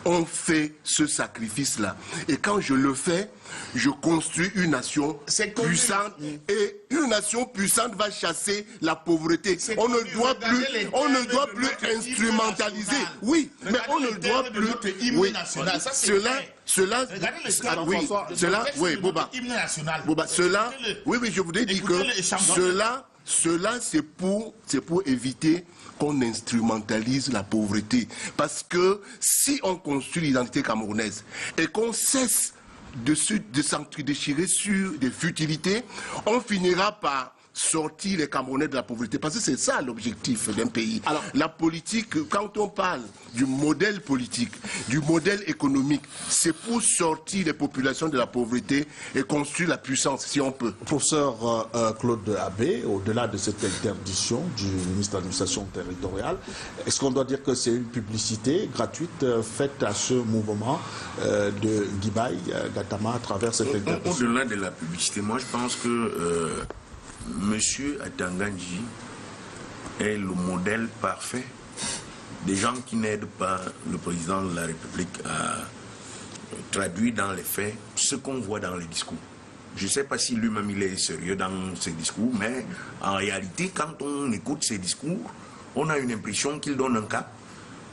S3: ont fait ce sacrifice-là. Et quand je le fais, je construis une nation puissante et une nation puissante va chasser la pauvreté. On ne doit plus instrumentaliser. Oui, mais on ne doit plus... Oui, Boba, je voudrais dire que cela c'est pour éviter qu'on instrumentalise la pauvreté. Parce que si on construit l'identité camerounaise et qu'on cesse de s'entre-déchirer sur des futilités, on finira par sortir les Camerounais de la pauvreté. Parce que c'est ça l'objectif d'un pays. Alors, la politique, quand on parle du modèle politique, du modèle économique, c'est pour sortir les populations de la pauvreté et construire la puissance, si on peut.
S1: Professeur Claude Abbé, au-delà de cette interdiction du ministre de l'administration territoriale, est-ce qu'on doit dire que c'est une publicité gratuite faite à ce mouvement de Guibaï Gattama à travers cette interdiction?
S6: Au-delà de la publicité, moi je pense que Monsieur Atangandji est le modèle parfait des gens qui n'aident pas le président de la République à traduire dans les faits ce qu'on voit dans les discours. Je ne sais pas si lui-même il est sérieux dans ses discours, mais en réalité, quand on écoute ses discours, on a une impression qu'il donne un cap.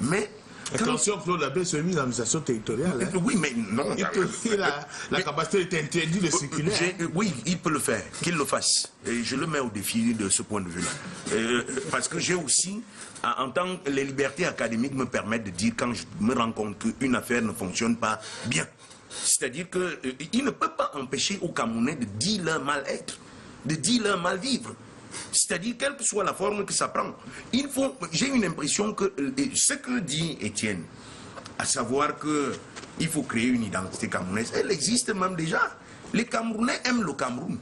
S6: Mais
S5: attention, Claude Abbé, c'est une administration territoriale. Hein.
S6: Oui, mais non.
S5: Il a la capacité d'interdit de circuler.
S6: Oui, il peut le faire, qu'il le fasse. Et je le mets au défi de ce point de vue-là. Parce que j'ai aussi, en tant que les libertés académiques me permettent de dire quand je me rends compte qu'une affaire ne fonctionne pas bien. C'est-à-dire qu'il ne peut pas empêcher aux Camerounais de dire leur mal-être, de dire leur mal-vivre. C'est-à-dire, quelle que soit la forme que ça prend. J'ai une impression que ce que dit Étienne, à savoir qu'il faut créer une identité camerounaise, elle existe même déjà. Les Camerounais aiment le Cameroun.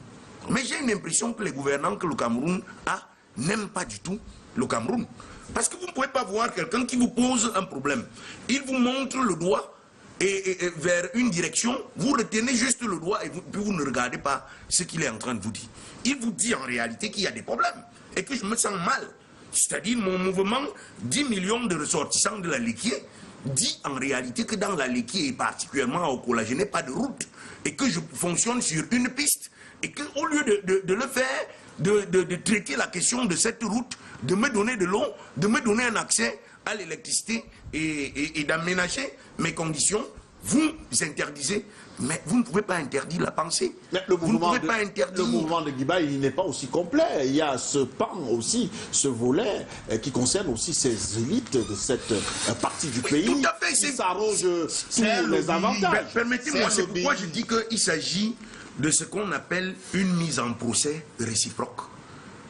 S6: Mais j'ai une impression que les gouvernants que le Cameroun a n'aiment pas du tout le Cameroun. Parce que vous ne pouvez pas voir quelqu'un qui vous pose un problème. Il vous montre le doigt et vers une direction, vous retenez juste le doigt et puis vous ne regardez pas ce qu'il est en train de vous dire. Il vous dit en réalité qu'il y a des problèmes et que je me sens mal. C'est-à-dire mon mouvement, 10 millions de ressortissants de la Léquier, dit en réalité que dans la Léquier et particulièrement au Kola, je n'ai pas de route et que je fonctionne sur une piste et qu'au lieu de le faire, de traiter la question de cette route, de me donner de l'eau, de me donner un accès à l'électricité et d'aménager mes conditions, vous interdisez. Mais vous ne pouvez pas interdire la pensée.
S1: Mais le mouvement de Guibaï, il n'est pas aussi complet. Il y a ce pan aussi, ce volet qui concerne aussi ces élites de cette partie du pays.
S6: Tout à fait.
S1: Qui s'arroge tous les avantages.
S6: Permettez-moi, c'est pourquoi je dis qu'il s'agit de ce qu'on appelle une mise en procès réciproque.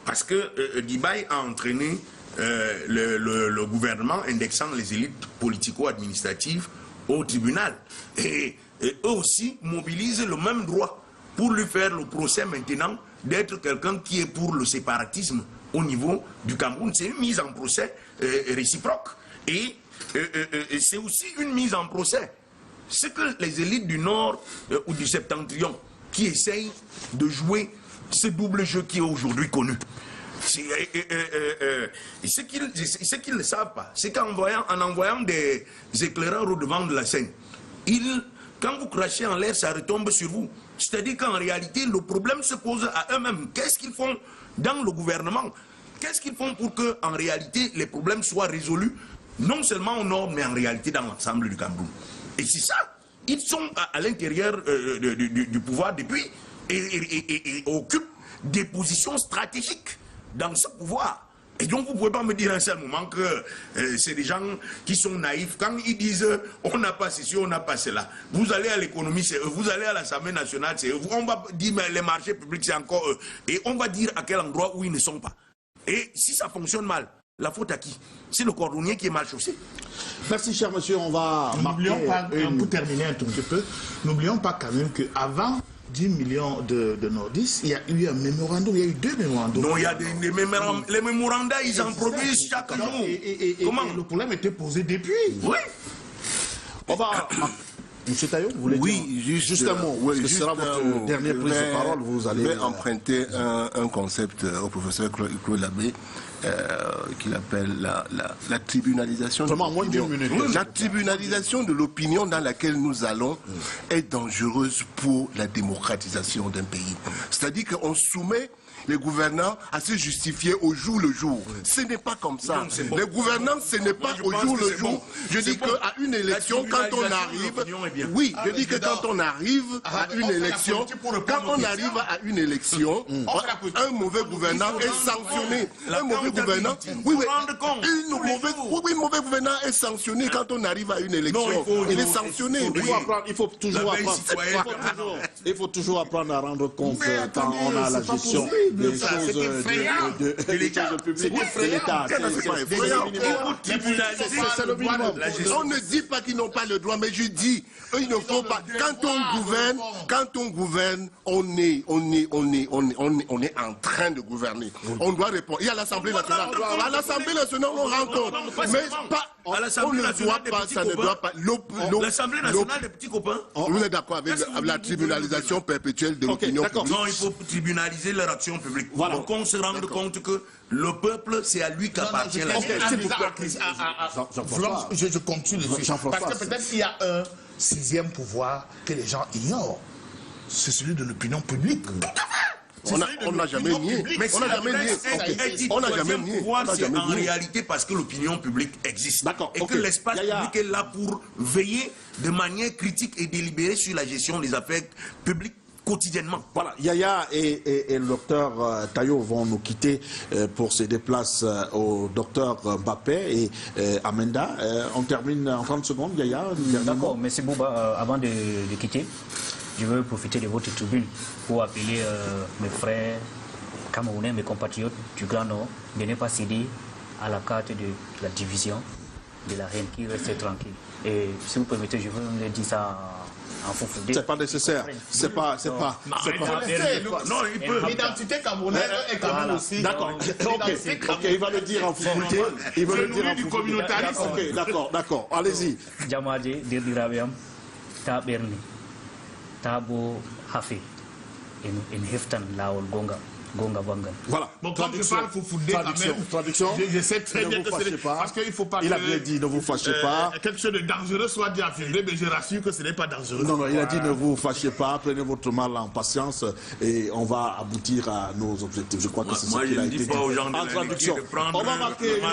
S6: Parce que Guibaï a entraîné le gouvernement indexant les élites politico-administratives au tribunal. Et eux aussi mobilisent le même droit pour lui faire le procès maintenant d'être quelqu'un qui est pour le séparatisme au niveau du Cameroun. C'est une mise en procès réciproque. Et c'est aussi une mise en procès. C'est que les élites du Nord ou du Septentrion qui essayent de jouer ce double jeu qui est aujourd'hui connu. Ce qu'ils ne savent pas, c'est qu'en envoyant des éclaireurs au devant de la scène, quand vous crachez en l'air, ça retombe sur vous. C'est-à-dire qu'en réalité, le problème se pose à eux-mêmes. Qu'est-ce qu'ils font dans le gouvernement? Qu'est-ce qu'ils font pour que, en réalité, les problèmes soient résolus, non seulement au nord, mais en réalité dans l'ensemble du Cameroun? Et c'est ça. Ils sont à l'intérieur du pouvoir depuis et occupent des positions stratégiques dans ce pouvoir. Et donc vous ne pouvez pas me dire à un seul moment que c'est des gens qui sont naïfs. Quand ils disent on n'a pas ceci, on n'a pas cela. Vous allez à l'économie, c'est eux. Vous allez à l'Assemblée nationale, c'est eux. On va dire mais les marchés publics, c'est encore eux. Et on va dire à quel endroit où ils ne sont pas. Et si ça fonctionne mal, la faute à qui? C'est le cordonnier qui est mal chaussé.
S1: Merci cher monsieur, on va
S5: n'oublions pas, pour terminer un tout petit peu, n'oublions pas quand même qu'avant 10 millions de nordistes, il y a eu un mémorandum, il y a eu 2 mémorandums.
S6: Non, il y a des mémorandums. Les mémorandums, ils en produisent chaque jour.
S5: Comment le problème était posé depuis.
S6: Oui.
S1: On va... Monsieur Taillot, vous voulez dire juste un mot, parce que ce sera votre dernière prise de parole, vous allez...
S3: Je vais emprunter un concept au professeur Claude Abbé, qu'il appelle la tribunalisation de l'opinion. La tribunalisation de l'opinion dans laquelle nous allons est dangereuse pour la démocratisation d'un pays. C'est-à-dire qu'on soumet les gouvernants à se justifier au jour le jour. Ce n'est pas comme ça.
S6: Donc, bon.
S3: Les gouvernants, ce n'est pas au jour le jour. Bon. Je dis qu'à une élection, quand on arrive... Oui, je dis que quand on arrive à une élection, quand on arrive à une élection, un mauvais gouvernant est sanctionné. Un mauvais gouvernant... Oui, mauvais gouvernant est sanctionné quand on arrive à une élection. Il est sanctionné.
S1: Il faut toujours apprendre à rendre compte quand on a la gestion des choses publiques de l'État. C'est le minimum.
S3: On ne dit pas qu'ils n'ont pas le droit, mais je dis, il ne faut pas. Quand on gouverne, on est en train de gouverner. On doit répondre. Il y a l'Assemblée nationale. À l'Assemblée nationale, on rend compte. Mais pas. On ne doit pas, ça ne doit pas.
S6: L'Assemblée nationale des petits copains.
S3: Vous êtes d'accord avec la tribunalisation perpétuelle de l'opinion publique?
S6: Non, il faut tribunaliser leur action publique.
S1: Voilà.
S6: Donc on se rende compte que le peuple, c'est à lui qu'appartient la
S5: Je continue. Parce que peut-être qu'il y a un sixième pouvoir que les gens ignorent. C'est celui de l'opinion publique.
S3: On n'a jamais nié. On n'a jamais nié. On n'a jamais nié.
S6: C'est en réalité parce que l'opinion publique existe.
S1: D'accord.
S6: Et que l'espace public est là pour veiller de manière critique et délibérée sur la gestion des affaires publiques quotidiennement.
S1: Voilà, Yaya et le docteur Tayo vont nous quitter pour se déplacer au docteur Mbappé et Amenda. On termine en 30 secondes, Yaya.
S2: D'accord, merci Bouba. Avant de quitter, je veux profiter de votre tribune pour appeler mes frères camerounais, mes compatriotes du Grand Nord, de ne pas céder à la carte de la division de la reine, qui reste tranquille. Et si vous permettez, je veux le dire ça en Foufoudé.
S1: C'est pas nécessaire. C'est pas.
S6: Non, il peut.
S5: L'identité camerounaise est quand même aussi.
S1: D'accord. Ok, il va le dire en Foufoudé. Il va le dire en Foufoudé. Ok, d'accord. Allez-y.
S2: Jamadi, Dirirabiam, Taberni, Tabo Hafi, in Heftan, Laol, Gonga Bangan.
S1: Voilà.
S5: Bon, quand je parle Foufoudé,
S1: traduction.
S5: Je sais très bien que c'est parce qu'il ne faut pas.
S1: Il a bien dit, ne vous fâchez pas.
S5: Quelque chose de dangereux soit dit à Foufoudé, mais je rassure que ce n'est pas dangereux.
S1: Non, il a dit ne vous fâchez pas, prenez votre mal en patience et on va aboutir à nos objectifs. Je crois que c'est ce qu'il a été dit. En traduction, on va marquer une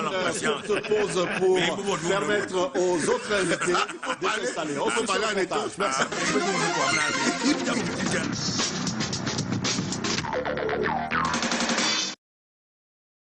S1: courte pause pour permettre aux autres invités de s'installer. On se parle en étage. Merci.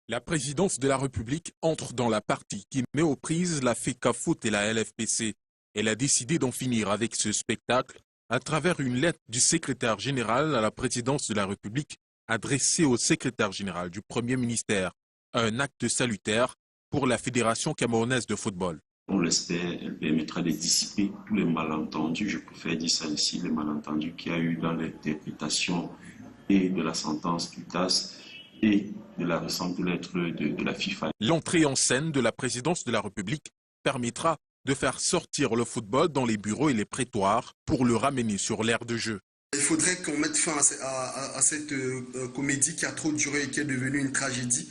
S7: La présidence de la République entre dans la partie qui met aux prises la FECAFOOT et la LFPC. Elle a décidé d'en finir avec ce spectacle à travers une lettre du secrétaire général à la présidence de la République adressée au secrétaire général du Premier ministère. Un acte salutaire pour la Fédération camerounaise de football.
S8: On l'espère, elle permettra de dissiper tous les malentendus, je préfère dire ça ici, les malentendus qu'il y a eu dans l'interprétation et de la sentence du TAS et de la récente lettre de la FIFA.
S7: L'entrée en scène de la présidence de la République permettra de faire sortir le football dans les bureaux et les prétoires pour le ramener sur l'aire de jeu.
S9: Il faudrait qu'on mette fin à cette comédie qui a trop duré et qui est devenue une tragédie.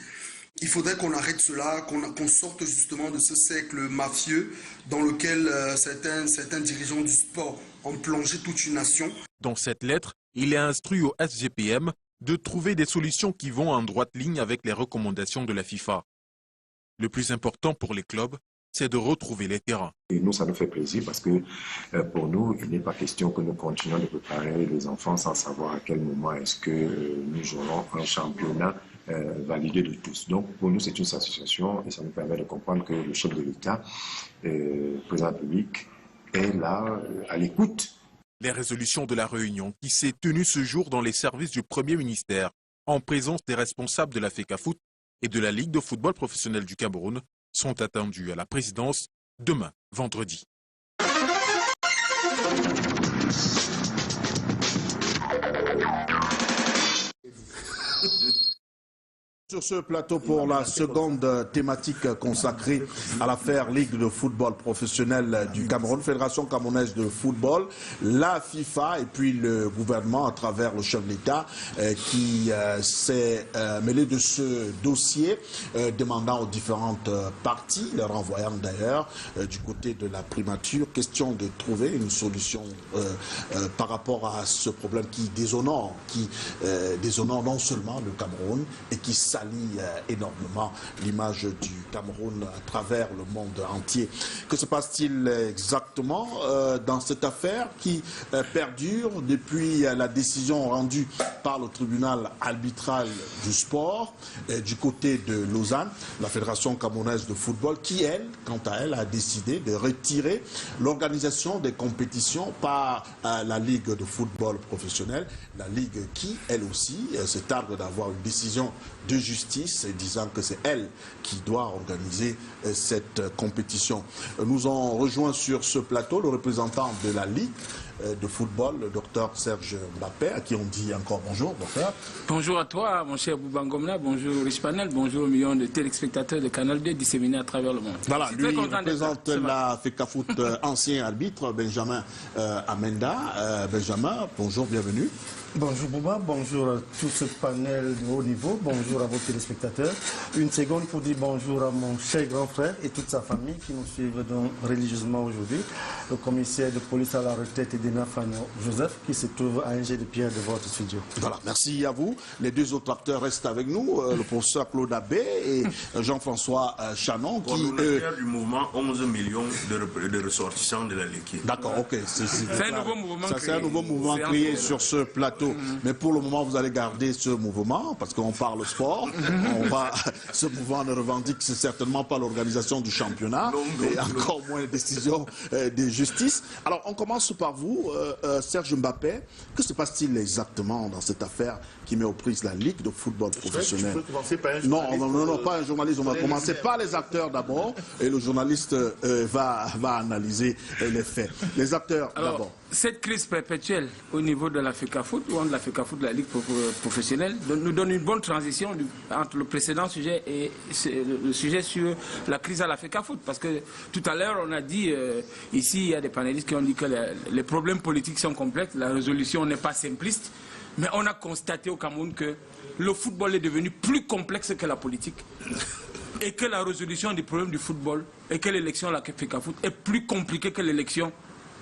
S9: Il faudrait qu'on arrête cela, qu'on sorte justement de ce cercle mafieux dans lequel certains dirigeants du sport ont plongé toute une nation.
S7: Dans cette lettre, il est instruit au SGPM de trouver des solutions qui vont en droite ligne avec les recommandations de la FIFA. Le plus important pour les clubs, c'est de retrouver les terrains.
S10: Et nous, ça nous fait plaisir parce que pour nous, il n'est pas question que nous continuions de préparer les enfants sans savoir à quel moment est-ce que nous jouerons un championnat validé de tous. Donc pour nous, c'est une satisfaction et ça nous permet de comprendre que le chef de l'État, le président de la République, est là à l'écoute.
S7: Les résolutions de la réunion qui s'est tenue ce jour dans les services du Premier ministère, en présence des responsables de la FECAFOOT et de la Ligue de football professionnel du Cameroun, sont attendues à la présidence demain, vendredi.
S1: Sur ce plateau pour la seconde thématique consacrée à l'affaire Ligue de football professionnel du Cameroun, Fédération camerounaise de football, la FIFA et puis le gouvernement à travers le chef de l'État qui s'est mêlé de ce dossier, demandant aux différentes parties, leur envoyant d'ailleurs du côté de la primature, question de trouver une solution par rapport à ce problème qui déshonore non seulement le Cameroun et qui salit énormément l'image du Cameroun à travers le monde entier. Que se passe-t-il exactement dans cette affaire qui perdure depuis la décision rendue par le tribunal arbitral du sport du côté de Lausanne, la Fédération camerounaise de football qui, elle, quant à elle, a décidé de retirer l'organisation des compétitions par la Ligue de football professionnel, la Ligue qui, elle aussi, se targue d'avoir une décision de justice disant que c'est elle qui doit organiser cette compétition. Nous avons rejoint sur ce plateau le représentant de la Ligue de football, le docteur Serge Mbappé, à qui on dit encore bonjour, docteur.
S4: Bonjour à toi, mon cher Bouba Ngomna, bonjour Rich Panel, bonjour aux millions de téléspectateurs de Canal 2 disséminés à travers le monde. Voilà,
S1: lui représente la FECAFOOT ancien arbitre, Benjamin Amenda. Benjamin, bonjour, bienvenue.
S11: Bonjour Bouba, bonjour à tout ce panel de haut niveau, bonjour à vos téléspectateurs. Une seconde pour dire bonjour à mon cher grand frère et toute sa famille qui nous suivent donc religieusement aujourd'hui. Le commissaire de police à la retraite Edena Fano Joseph qui se trouve à Angers de Pierre de votre studio.
S1: Voilà, merci à vous. Les deux autres acteurs restent avec nous, le professeur Claude Abbé et Jean-François Chanon.
S6: Coordonnateur du mouvement 11 millions de ressortissants de la Ligue.
S1: D'accord, ok.
S4: C'est un nouveau mouvement créé.
S1: C'est un nouveau mouvement créé sur ce plateau. Mais pour le moment, vous allez garder ce mouvement, parce qu'on parle sport. Ce mouvement ne revendique certainement pas l'organisation du championnat, et encore moins les décisions de justice. Alors, on commence par vous, Serge Mbappé. Que se passe-t-il exactement dans cette affaire qui met aux prises la Ligue de football professionnel?
S5: Tu peux commencer par un journaliste.
S1: Non, pas un journaliste. On va commencer par les acteurs d'abord, et le journaliste va analyser les faits. Les acteurs d'abord.
S4: Cette crise perpétuelle au niveau de la FECAFOOT, ou de la FECAFOOT de la Ligue professionnelle, nous donne une bonne transition entre le précédent sujet et le sujet sur la crise à la FECAFOOT. Parce que tout à l'heure, on a dit, ici, il y a des panélistes qui ont dit que les problèmes politiques sont complexes, la résolution n'est pas simpliste, mais on a constaté au Cameroun que le football est devenu plus complexe que la politique. Et que la résolution des problèmes du football et que l'élection à la FECAFOOT est plus compliquée que l'élection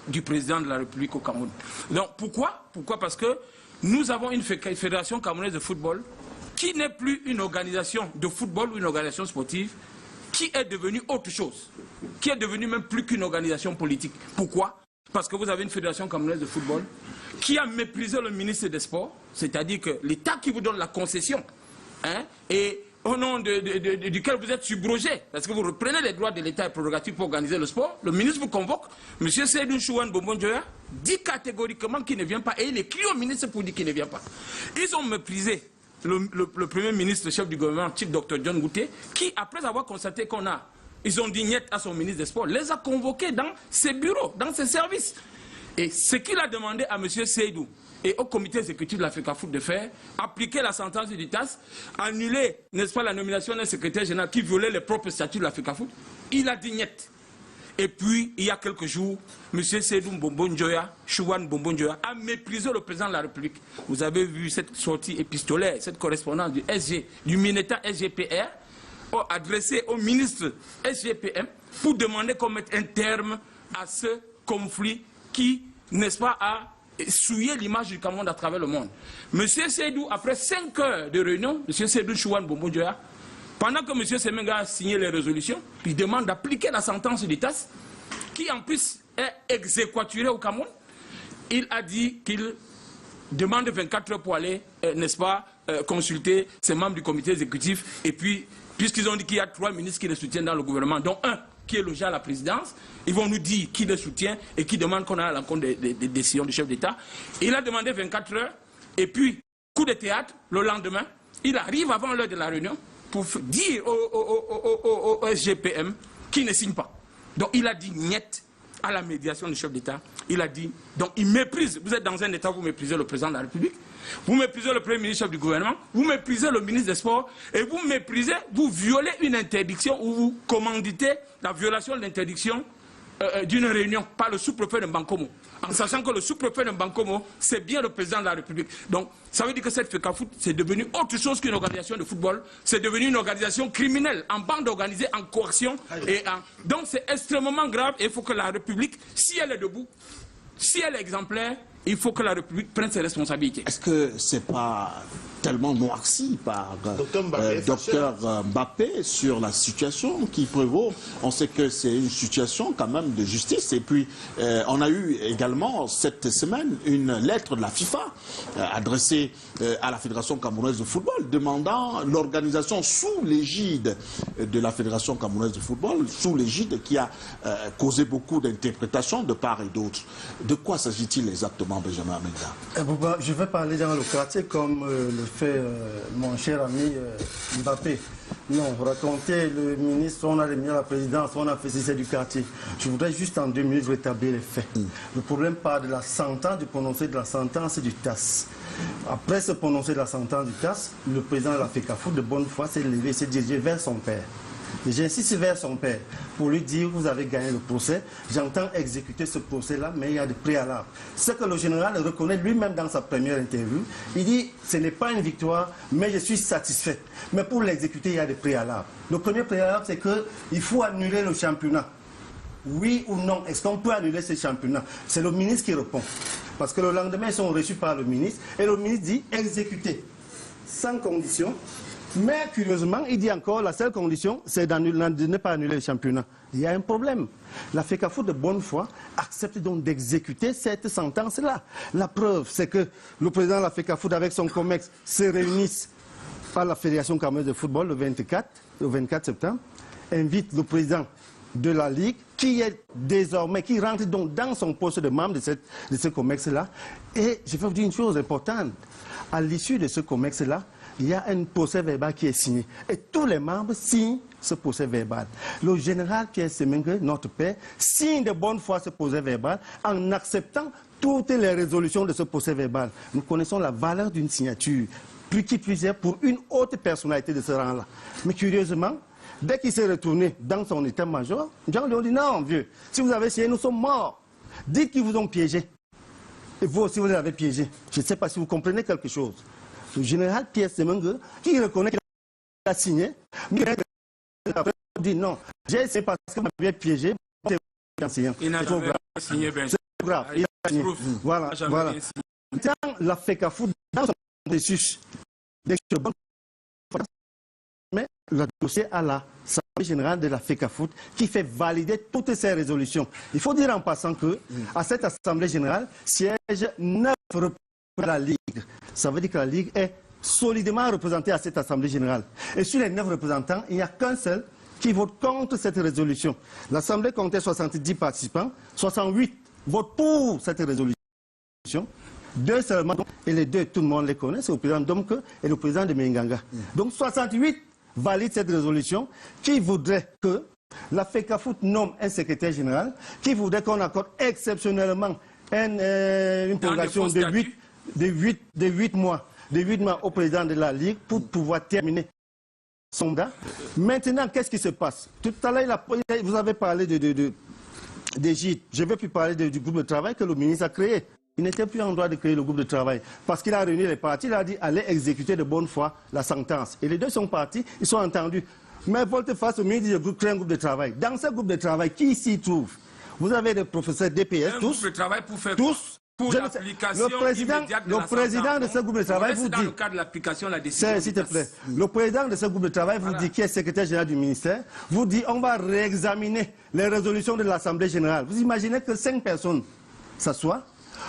S4: du président de la République au Cameroun. Donc pourquoi? Parce que nous avons une fédération camerounaise de football qui n'est plus une organisation de football ou une organisation sportive, qui est devenue autre chose, qui est devenue même plus qu'une organisation politique. Pourquoi? Parce que vous avez une fédération camerounaise de football qui a méprisé le ministre des Sports, c'est-à-dire que l'État qui vous donne la concession, et au nom duquel vous êtes subrogé, parce que vous reprenez les droits de l'État et prérogatives pour organiser le sport, le ministre vous convoque, M. Seydou Chouane Bombonjoya dit catégoriquement qu'il ne vient pas, et il écrit au ministre pour dire qu'il ne vient pas. Ils ont méprisé le premier ministre, le chef du gouvernement, type Dr John Gouté, qui, après avoir constaté ils ont dit niet à son ministre des Sports, les a convoqués dans ses bureaux, dans ses services. Et ce qu'il a demandé à M. Seydou et au comité exécutif de la FECAFOOT de faire, appliquer la sentence du TAS, annuler, n'est-ce pas, la nomination d'un secrétaire général qui violait les propres statuts de la FECAFOOT, il a dit niet. Et puis, il y a quelques jours, M. Seydou Bombonjoya, Chouane Bombonjoya, a méprisé le président de la République. Vous avez vu cette sortie épistolaire, cette correspondance du Mineta SGPR, adressée au ministre SGPM, pour demander qu'on mette un terme à ce conflit qui, n'est-ce pas, a souiller l'image du Cameroun à travers le monde. M. Seydou, après 5 heures de réunion, M. Seydou Chouane Bombonjoya, pendant que M. Semenga a signé les résolutions, il demande d'appliquer la sentence du TAS, qui en plus est exéquaturée au Cameroun. Il a dit qu'il demande 24 heures pour aller, n'est-ce pas, consulter ses membres du comité exécutif. Et puis, puisqu'ils ont dit qu'il y a 3 ministres qui le soutiennent dans le gouvernement, dont un qui est logé à la présidence, ils vont nous dire qui le soutient et qui demande qu'on aille à l'encontre des décisions du chef d'État. Il a demandé 24 heures, et puis, coup de théâtre, le lendemain, il arrive avant l'heure de la réunion pour dire au SGPM qu'il ne signe pas. Donc il a dit niet à la médiation du chef d'État. Il a dit, donc il méprise, vous êtes dans un État, vous méprisez le président de la République. vous méprisez le premier ministre chef du gouvernement, vous méprisez le ministre des Sports, et vous méprisez, vous violez une interdiction ou vous commanditez la violation de l'interdiction d'une réunion par le sous-préfet de Bankomo, en sachant que le sous-préfet de Bankomo, c'est bien le président de la République. Donc, ça veut dire que cette FECAFOOT, c'est devenu autre chose qu'une organisation de football, c'est devenu une organisation criminelle, en bande organisée, en coercion. Donc, c'est extrêmement grave et il faut que la République, si elle est debout, si elle est exemplaire, il faut que la République prenne ses responsabilités.
S1: Est-ce que c'est pas tellement noirci par Dr Mbappé sur la situation qui prévaut? On sait que c'est une situation quand même de justice. Et puis, on a eu également cette semaine une lettre de la FIFA adressée à la Fédération camerounaise de football demandant l'organisation sous l'égide de la Fédération camerounaise de football, sous l'égide qui a causé beaucoup d'interprétations de part et d'autre. De quoi s'agit-il exactement, Benjamin Menga?
S11: Je vais parler dans le quartier comme le fait mon cher ami Mbappé. Non, raconter le ministre, on a remis à la présidence, on a fait c'est du quartier. Je voudrais juste en 2 minutes rétablir les faits. Le problème part de la sentence, du prononcé de la sentence du TAS. Après ce prononcé de la sentence du TAS, le président de la FECAFOOT de bonne foi s'est levé, s'est dirigé vers son père. Et j'insiste vers son père pour lui dire vous avez gagné le procès, j'entends exécuter ce procès-là, mais il y a des préalables. Ce que le général reconnaît lui-même dans sa première interview, il dit ce n'est pas une victoire, mais je suis satisfait. Mais pour l'exécuter, il y a des préalables. Le premier préalable, c'est qu'il faut annuler le championnat. Oui ou non, est-ce qu'on peut annuler ce championnat? C'est le ministre qui répond. Parce que le lendemain, ils sont reçus par le ministre, et le ministre dit exécuter, sans condition. Mais curieusement, il dit encore, la seule condition, c'est de ne pas annuler le championnat. Il y a un problème. La FECAFOOT de bonne foi accepte donc d'exécuter cette sentence-là. La preuve, c'est que le président de la FECAFOOT avec son COMEX se réunissent par la Fédération camerounaise de football le 24 septembre, invite le président de la Ligue, qui est désormais, qui rentre donc dans son poste de membre de ce COMEX-là. Et je vais vous dire une chose importante. À l'issue de ce COMEX-là, il y a un procès verbal qui est signé. Et tous les membres signent ce procès verbal. Le général Pierre Semengue, notre père, signe de bonne foi ce procès verbal en acceptant toutes les résolutions de ce procès verbal. Nous connaissons la valeur d'une signature, plus qui puisse pour une haute personnalité de ce rang-là. Mais curieusement, dès qu'il s'est retourné dans son état-major, les gens lui ont dit non, vieux, si vous avez signé, nous sommes morts. Dites qu'ils vous ont piégé. Et vous aussi, vous les avez piégés. Je ne sais pas si vous comprenez quelque chose. Le général Pierre Semengue, qui reconnaît qu'il a signé, mais il a dit non, j'ai essayé parce que vous m'avez piégé.
S4: Il n'a pas signé, Ben.
S11: C'est grave, il a signé. Voilà, voilà. Dans la FECAFOOT, dans son processus, mais le dossier à l'Assemblée générale de la FECAFOOT qui fait valider toutes ces résolutions. Il faut dire en passant que à cette Assemblée générale siègent 9 représentants de la Ligue. Ça veut dire que la Ligue est solidement représentée à cette Assemblée générale. Et sur les 9 représentants, il n'y a qu'un seul qui vote contre cette résolution. L'Assemblée comptait 70 participants, 68 votent pour cette résolution. 2 seulement, et les 2, tout le monde les connaît, c'est le président Domke et le président de Menganga. Donc 68 valident cette résolution qui voudrait que la FECAFOOT nomme un secrétaire général, qui voudrait qu'on accorde exceptionnellement une prolongation de 8 mois au président de la Ligue pour pouvoir terminer son mandat. Maintenant, qu'est-ce qui se passe? Tout à l'heure, vous avez parlé des gîtes. Je ne vais plus parler du groupe de travail que le ministre a créé. Il n'était plus en droit de créer le groupe de travail parce qu'il a réuni les partis, il a dit allez exécuter de bonne foi la sentence. Et les deux sont partis, ils sont entendus. Mais volte-face au ministre, je crée un groupe de travail. Dans ce groupe de travail, qui s'y trouve? Vous avez des professeurs DPS, tous.
S4: Groupe de travail pour faire
S11: tous.
S4: Pour l'application
S11: le président de ce groupe de travail vous dit,
S4: dans le cadre de l'application de la décision.
S11: S'il te plaît, le président de ce groupe de travail vous dit, qui est secrétaire général du ministère, vous dit on va réexaminer les résolutions de l'Assemblée générale. Vous imaginez que 5 personnes s'assoient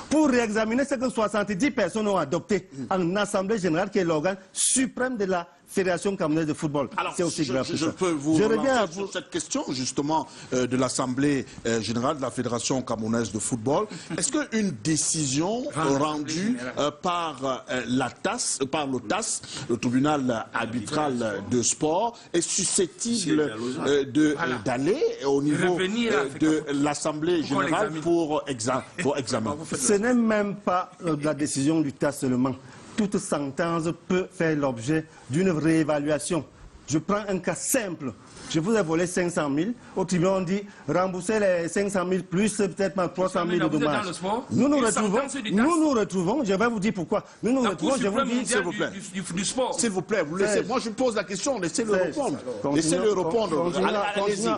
S11: pour réexaminer ce que 70 personnes ont adopté en Assemblée générale, qui est l'organe suprême de la Fédération camerounaise de football.
S1: C'est aussi grave. Je peux vous relancer sur cette question justement de l'Assemblée générale de la Fédération camerounaise de football. Est-ce qu'une décision rendue par le TAS, le tribunal arbitral de sport, est susceptible d'aller au niveau de l'Assemblée générale pour examen?
S11: Ce n'est même pas la décision du TAS seulement. toute sentence peut faire l'objet d'une réévaluation. Je prends un cas simple. Je vous ai volé 500 000. Au tribunal, on dit rembourser les 500 000 plus peut-être 300 000 de dommages. Nous nous retrouvons, je vais vous dire pourquoi. Nous nous retrouvons, je vous dis, s'il vous plaît.
S1: S'il vous plaît, vous laissez. Moi, je pose la question, laissez-le répondre. Laissez-le répondre.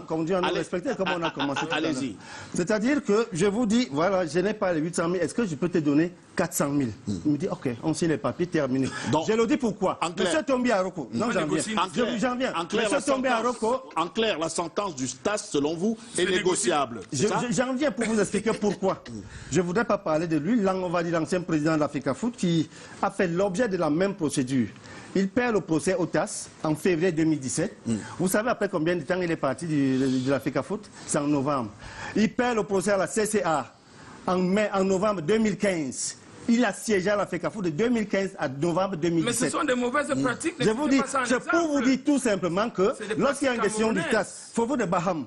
S11: Continuez à nous respecter comme on a commencé.
S1: Allez-y.
S11: C'est-à-dire que je vous dis, voilà, je n'ai pas les 800 000. Est-ce que je peux te donner 400 000 Il me dit, OK, on signe les papiers, terminé. Donc, je le dis pourquoi. Monsieur Tombi Aroko, non, j'en viens. Monsieur Tombi Aroko,
S1: en clair, la sentence du TAS, selon vous, est négociable.
S11: J'en viens pour vous expliquer pourquoi. Je ne voudrais pas parler de lui, on va dire l'ancien président de l'Africa Foot, qui a fait l'objet de la même procédure. Il perd le procès au TAS en février 2017. Vous savez après combien de temps il est parti de l'Africa Foot? C'est en novembre. Il perd le procès à la CCA en novembre 2015. Il a siégé à l'Africa Foot de 2015 à novembre 2017.
S4: Mais ce sont des mauvaises pratiques.
S11: Je vous dis, c'est pour vous dire tout simplement que lorsqu'il y a une question du TAS, Fovo de Baham,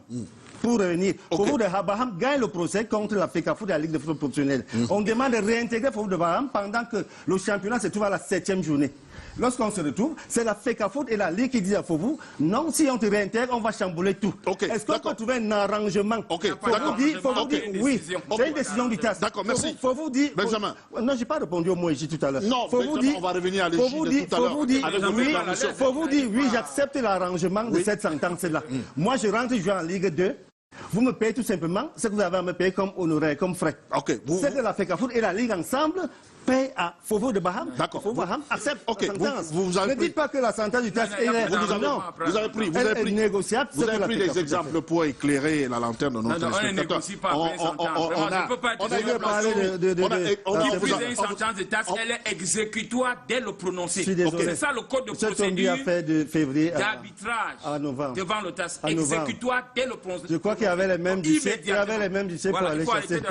S11: pour revenir, Fovo de Baham gagne le procès contre l'Africa Foot et la Ligue de football professionnel. On demande de réintégrer Fovo de Baham pendant que le championnat se trouve à la 7e journée. Lorsqu'on se retrouve, c'est la FECA Foot et la Ligue qui disent à Fovo, non, si on te réintègre, on va chambouler tout. Est-ce qu'on peut trouver un arrangement? Faut vous dire oui, c'est une décision du TAS.
S1: D'accord, merci.
S11: Faut vous dire...
S1: Benjamin.
S11: Non, je n'ai pas répondu au mot ici tout à l'heure.
S1: Non, Benjamin, on va revenir à l'égide tout à l'heure.
S11: Faut vous dire, oui, j'accepte l'arrangement de cette sentence-là. Moi, je rentre jouer en Ligue 2. Vous me payez tout simplement ce que vous avez à me payer comme honoraire, comme frais. C'est de la FECA Foot et la Ligue ensemble paye à Fovo de Baham.
S1: D'accord.
S11: Fovo Baham accepte la sentence.
S1: Vous avez
S11: ne dites pas que la sentence du TAS est négociable.
S1: Vous avez pris des exemples pour éclairer la lanterne de notre téléspectateur.
S4: On a une sentence de TAS, elle est exécutoire dès le prononcé. C'est ça le code de procédure d'arbitrage devant le TAS. Exécutoire dès le prononcé.
S11: Je crois qu'il y avait les mêmes dossiers. pour aller chasser.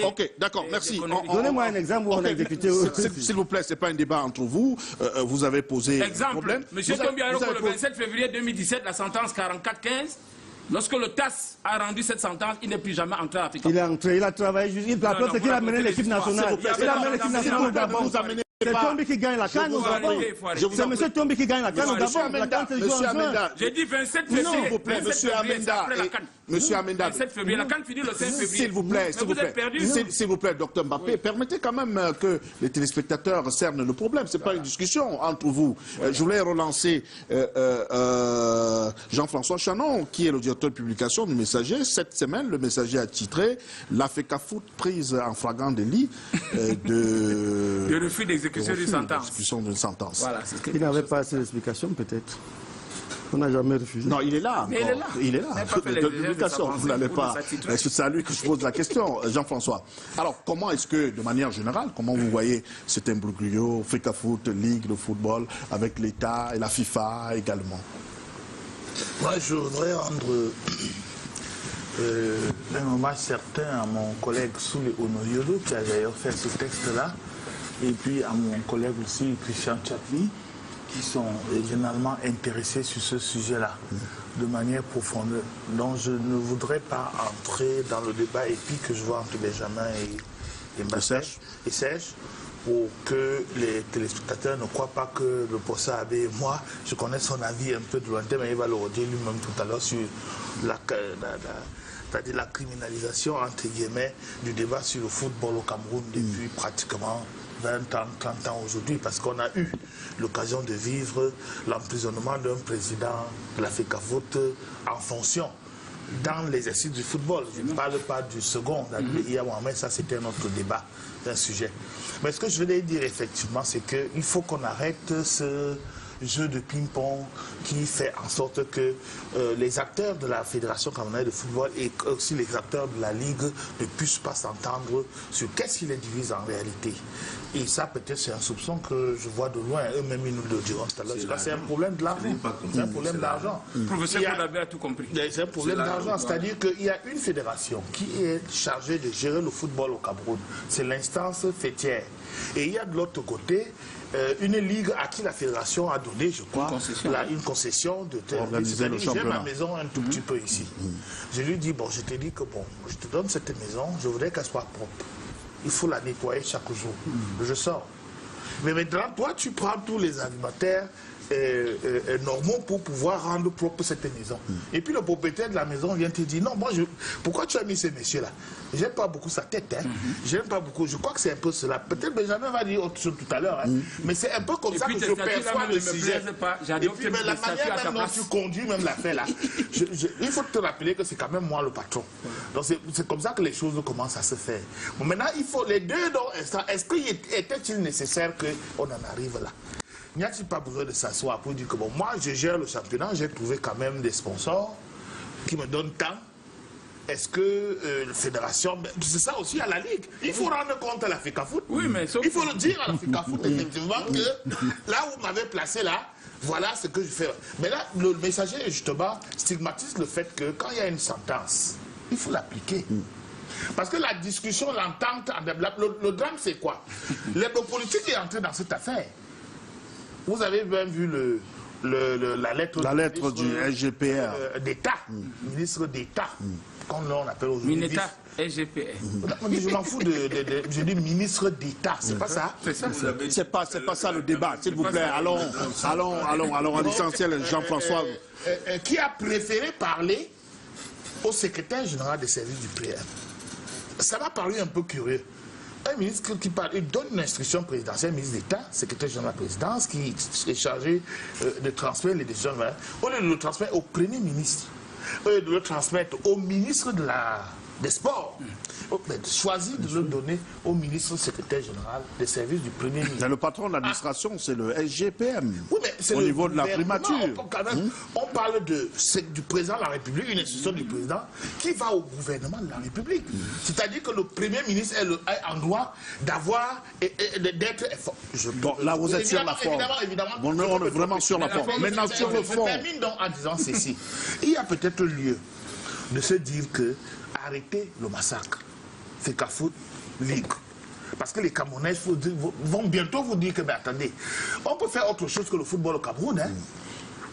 S1: Ok, d'accord, merci.
S11: Donnez-moi un exemple où on a exécuté.
S1: S'il vous plaît, ce n'est pas un débat entre vous. Vous avez posé un problème.
S4: Monsieur Tombi Aroko, le 27 février 2017, la sentence 44-15, lorsque le TAS a rendu cette sentence, il n'est plus jamais entré à l'Afrique.
S11: Il est entré, il a travaillé. La preuve, c'est qu'il a mené l'équipe nationale. Il a mené l'équipe nationale au Gabon. C'est Tombi qui gagne la CAN au Gabon. C'est M. Tombi qui gagne la CAN au Gabon. La CAN se joue en juin.
S4: J'ai dit 27 février.
S1: S'il vous plaît, monsieur Amenda. Monsieur Amenda.
S4: 27 février. La CAN finit le 5 février.
S1: S'il vous plaît, s'il vous plaît, docteur Mbappé, permettez quand même que les téléspectateurs cernent le problème. Ce n'est pas une discussion entre vous. Je voulais relancer Jean-François Chanon, qui est le directeur de publication du Messager. Cette semaine, le Messager a titré « L'Africa Foot prise en flagrant délit de
S4: refus d'exécution d'une
S1: sentence.
S4: Voilà,
S11: il n'avait pas assez d'explications, peut-être. On n'a jamais refusé.
S1: Non, il est là. Il est là. De publication, vous n'allez pas. C'est à lui que je pose la question, Jean-François. Alors, comment est-ce que, de manière générale, comment vous voyez cet imbroglio, Africa Foot, Ligue de football, avec l'État et la FIFA également?
S5: Moi, je voudrais rendre un hommage certain à mon collègue Soule Onoyodo, qui a d'ailleurs fait ce texte-là, et puis à mon collègue aussi, Christian Tchapli, qui sont généralement intéressés sur ce sujet-là, de manière profonde. Donc je ne voudrais pas entrer dans le débat épique que je vois entre Benjamin et Serge, pour que les téléspectateurs ne croient pas que le professeur Abbé et moi, je connais son avis un peu de lointain, mais il va le redire lui-même tout à l'heure sur c'est-à-dire la criminalisation, entre guillemets, du débat sur le football au Cameroun depuis pratiquement 20 ans, 30 ans aujourd'hui, parce qu'on a eu l'occasion de vivre l'emprisonnement d'un président de l'Africa Foot en fonction dans l'exercice du football. Je ne parle pas du second, mais ça c'était un autre débat, un sujet. Mais ce que je voulais dire effectivement, c'est qu'il faut qu'on arrête ce jeu de ping-pong qui fait en sorte que les acteurs de la Fédération camerounaise de football et aussi les acteurs de la Ligue ne puissent pas s'entendre sur qu'est-ce qui les divise en réalité. Et ça, peut-être, c'est un soupçon que je vois de loin. Eux-mêmes, ils nous le diront tout à l'heure. C'est un problème de l'argent. C'est un problème d'argent.
S4: Professeur Kodabé a tout compris.
S5: C'est un problème d'argent. C'est-à-dire qu'il y a une fédération qui est chargée de gérer le football au Cameroun. C'est l'instance fêtière. Et il y a de l'autre côté une ligue à qui la fédération a donné, je crois, une concession de
S1: organiser le championnat.
S5: J'ai ma maison un tout petit peu ici. Je lui dis, bon, je te dis que bon, je te donne cette maison, je voudrais qu'elle soit propre. Il faut la nettoyer chaque jour. Je sors. Mais maintenant, toi, tu prends tous les animateurs normaux pour pouvoir rendre propre cette maison. Et puis le propriétaire de la maison vient te dire, non, moi, pourquoi tu as mis ces messieurs-là? J'aime pas beaucoup sa tête, hein. J'aime pas beaucoup, je crois que c'est un peu cela. Peut-être Benjamin va dire autre chose tout à l'heure, hein. Mais c'est un peu comme ça que je perçois le sujet. Et puis mais la manière même dont tu conduis même l'affaire là, il faut te rappeler que c'est quand même moi le patron. Donc c'est comme ça que les choses commencent à se faire. Bon, maintenant, il faut les deux dans l'instant. Est-ce qu'il était-il nécessaire qu'on en arrive là? N'y a-t-il pas besoin de s'asseoir pour dire que bon, moi je gère le championnat, j'ai trouvé quand même des sponsors qui me donnent tant. Est-ce que la fédération, c'est ça aussi à la Ligue. Il faut rendre compte à la FECAFOOT.
S4: Oui, mais
S5: il faut le dire à la FECAFOOT, effectivement, que là où vous m'avez placé là, voilà ce que je fais. Mais là, le messager, justement, stigmatise le fait que quand il y a une sentence, il faut l'appliquer. Parce que la discussion, l'entente, le drame, c'est quoi? Le politique est entré dans cette affaire. Vous avez bien vu la lettre
S1: du SGPR
S5: d'État, ministre d'État, comme on appelle aujourd'hui.
S4: Mineta, SGPR.
S5: Je m'en fous je dis ministre d'État, c'est pas ça?
S1: C'est pas ça le débat, s'il vous plaît. Allons à l'essentiel, Jean-François.
S5: Qui a préféré parler au secrétaire général des services du PM. Ça m'a paru un peu curieux. Un ministre qui parle, il donne une instruction présidentielle, ministre d'État, secrétaire général de la présidence, qui est chargé de transmettre les décisions. Au lieu de le transmettre au Premier ministre, au lieu de le transmettre au ministre des Sports, choisit de le donner au ministre secrétaire général des services du Premier ministre.
S1: Le patron de l'administration, c'est le SGPM.
S5: Oui, mais c'est
S1: au niveau de la primature.
S5: On parle du président de la République, une institution du président qui va au gouvernement de la République. C'est-à-dire que le Premier ministre est en droit d'avoir d'être...
S1: Bon, là, vous êtes sur la forme.
S5: Évidemment.
S1: Bon, on est vraiment sur la forme. Maintenant, sur le fond.
S5: Je termine donc en disant ceci. Il y a peut-être lieu de se dire que arrêtez le massacre. FECAFOOT, Ligue. Parce que les Camerounais vont bientôt vous dire que, mais attendez, on peut faire autre chose que le football au Cameroun, hein.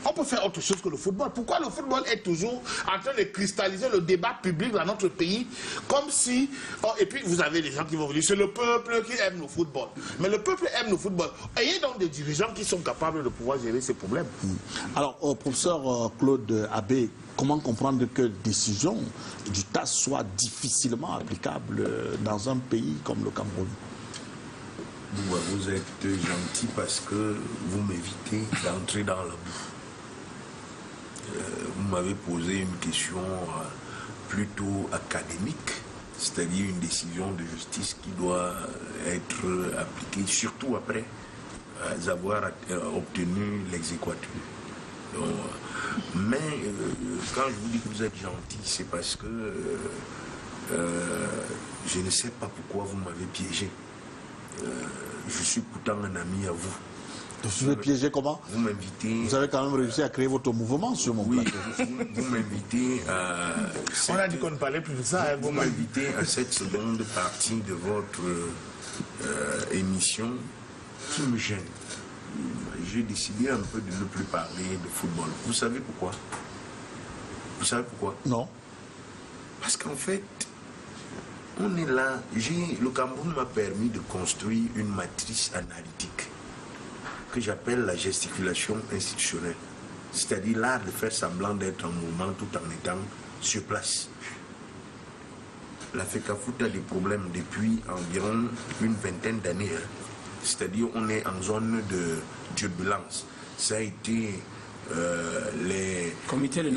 S5: On peut faire autre chose que le football. Pourquoi le football est toujours en train de cristalliser le débat public dans notre pays comme si... Oh, et puis vous avez des gens qui vont vous dire c'est le peuple qui aime le football. Mais le peuple aime le football. Ayez donc des dirigeants qui sont capables de pouvoir gérer ces problèmes.
S1: Alors, professeur Claude Abbé, comment comprendre que décision du TAS soit difficilement applicable dans un pays comme le Cameroun?
S6: Vous êtes gentil parce que vous m'évitez d'entrer dans la boue. Vous m'avez posé une question plutôt académique, c'est-à-dire une décision de justice qui doit être appliquée, surtout après avoir obtenu l'exéquatur. Mais quand je vous dis que vous êtes gentil, c'est parce que je ne sais pas pourquoi vous m'avez piégé. Je suis pourtant un ami à vous.
S1: Vous êtes piégé comment?
S6: Vous m'invitez...
S1: Vous avez quand même réussi à créer votre mouvement sur mon plateau.
S6: Vous m'invitez à...
S5: On a dit qu'on ne parlait plus de ça.
S6: Vous m'invitez à cette seconde partie de votre émission qui me gêne. J'ai décidé un peu de ne plus parler de football. Vous savez pourquoi? Vous savez pourquoi?
S1: Non.
S6: Parce qu'en fait, on est là. Le Cameroun m'a permis de construire une matrice analytique que j'appelle la gesticulation institutionnelle. C'est-à-dire l'art de faire semblant d'être en mouvement tout en étant sur place. La FECAFOOT a des problèmes depuis environ une vingtaine d'années. Hein. C'est-à-dire on est en zone de turbulence. Ça a été les comités de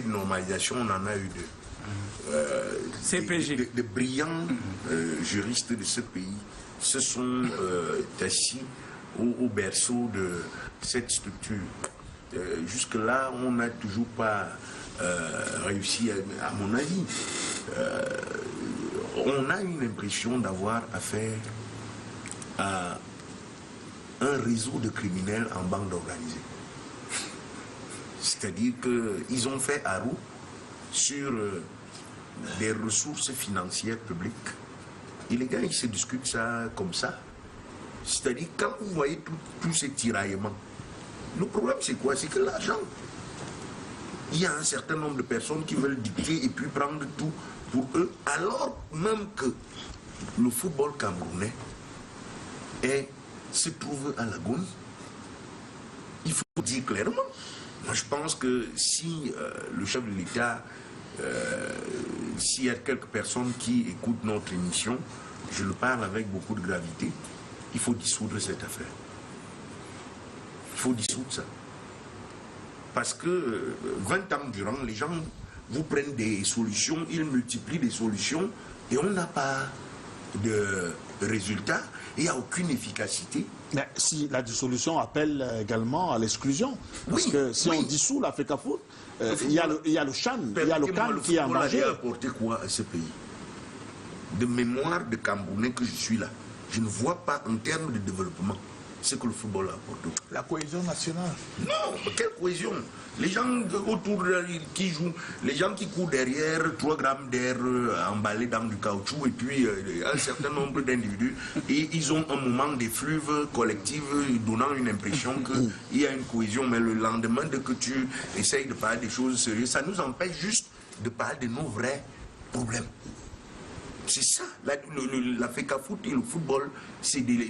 S6: normalisation, on en a eu deux.
S4: CPG.
S6: De brillants juristes de ce pays se sont assis au berceau de cette structure. Jusque-là, on n'a toujours pas réussi, à mon avis. On a une impression d'avoir affaire à un réseau de criminels en bande organisée. C'est-à-dire qu'ils ont fait à roue sur des ressources financières publiques. Et les gars, ils se discutent ça comme ça. C'est-à-dire, quand vous voyez tous ces tiraillements, le problème c'est quoi? C'est que l'argent, il y a un certain nombre de personnes qui veulent dicter et puis prendre tout pour eux, alors même que le football camerounais est se trouve à Lagoune. Il faut dire clairement. Moi, je pense que si le chef de l'État, s'il y a quelques personnes qui écoutent notre émission, je le parle avec beaucoup de gravité, il faut dissoudre cette affaire. Il faut dissoudre ça. Parce que 20 ans durant, les gens vous prennent des solutions, ils multiplient des solutions et on n'a pas de résultat, il n'y a aucune efficacité.
S1: Mais si la dissolution appelle également à l'exclusion, parce que si on dissout la FECAFOOT, il y a le CHAN, il y a le CAN qui est en danger.
S6: Il a apporté quoi à ce pays? De mémoire de Camerounais que je suis là, je ne vois pas en termes de développement ce que le football a apporté.
S5: La cohésion nationale. Non,
S6: quelle cohésion? Les gens autour qui jouent, les gens qui courent derrière 3 grammes d'air emballés dans du caoutchouc et puis un certain nombre d'individus, et ils ont un moment d'effluve collective donnant une impression qu'il y a une cohésion, mais le lendemain de que tu essayes de parler des choses sérieuses, ça nous empêche juste de parler de nos vrais problèmes. C'est ça, la FECAFOOT et le football, c'est une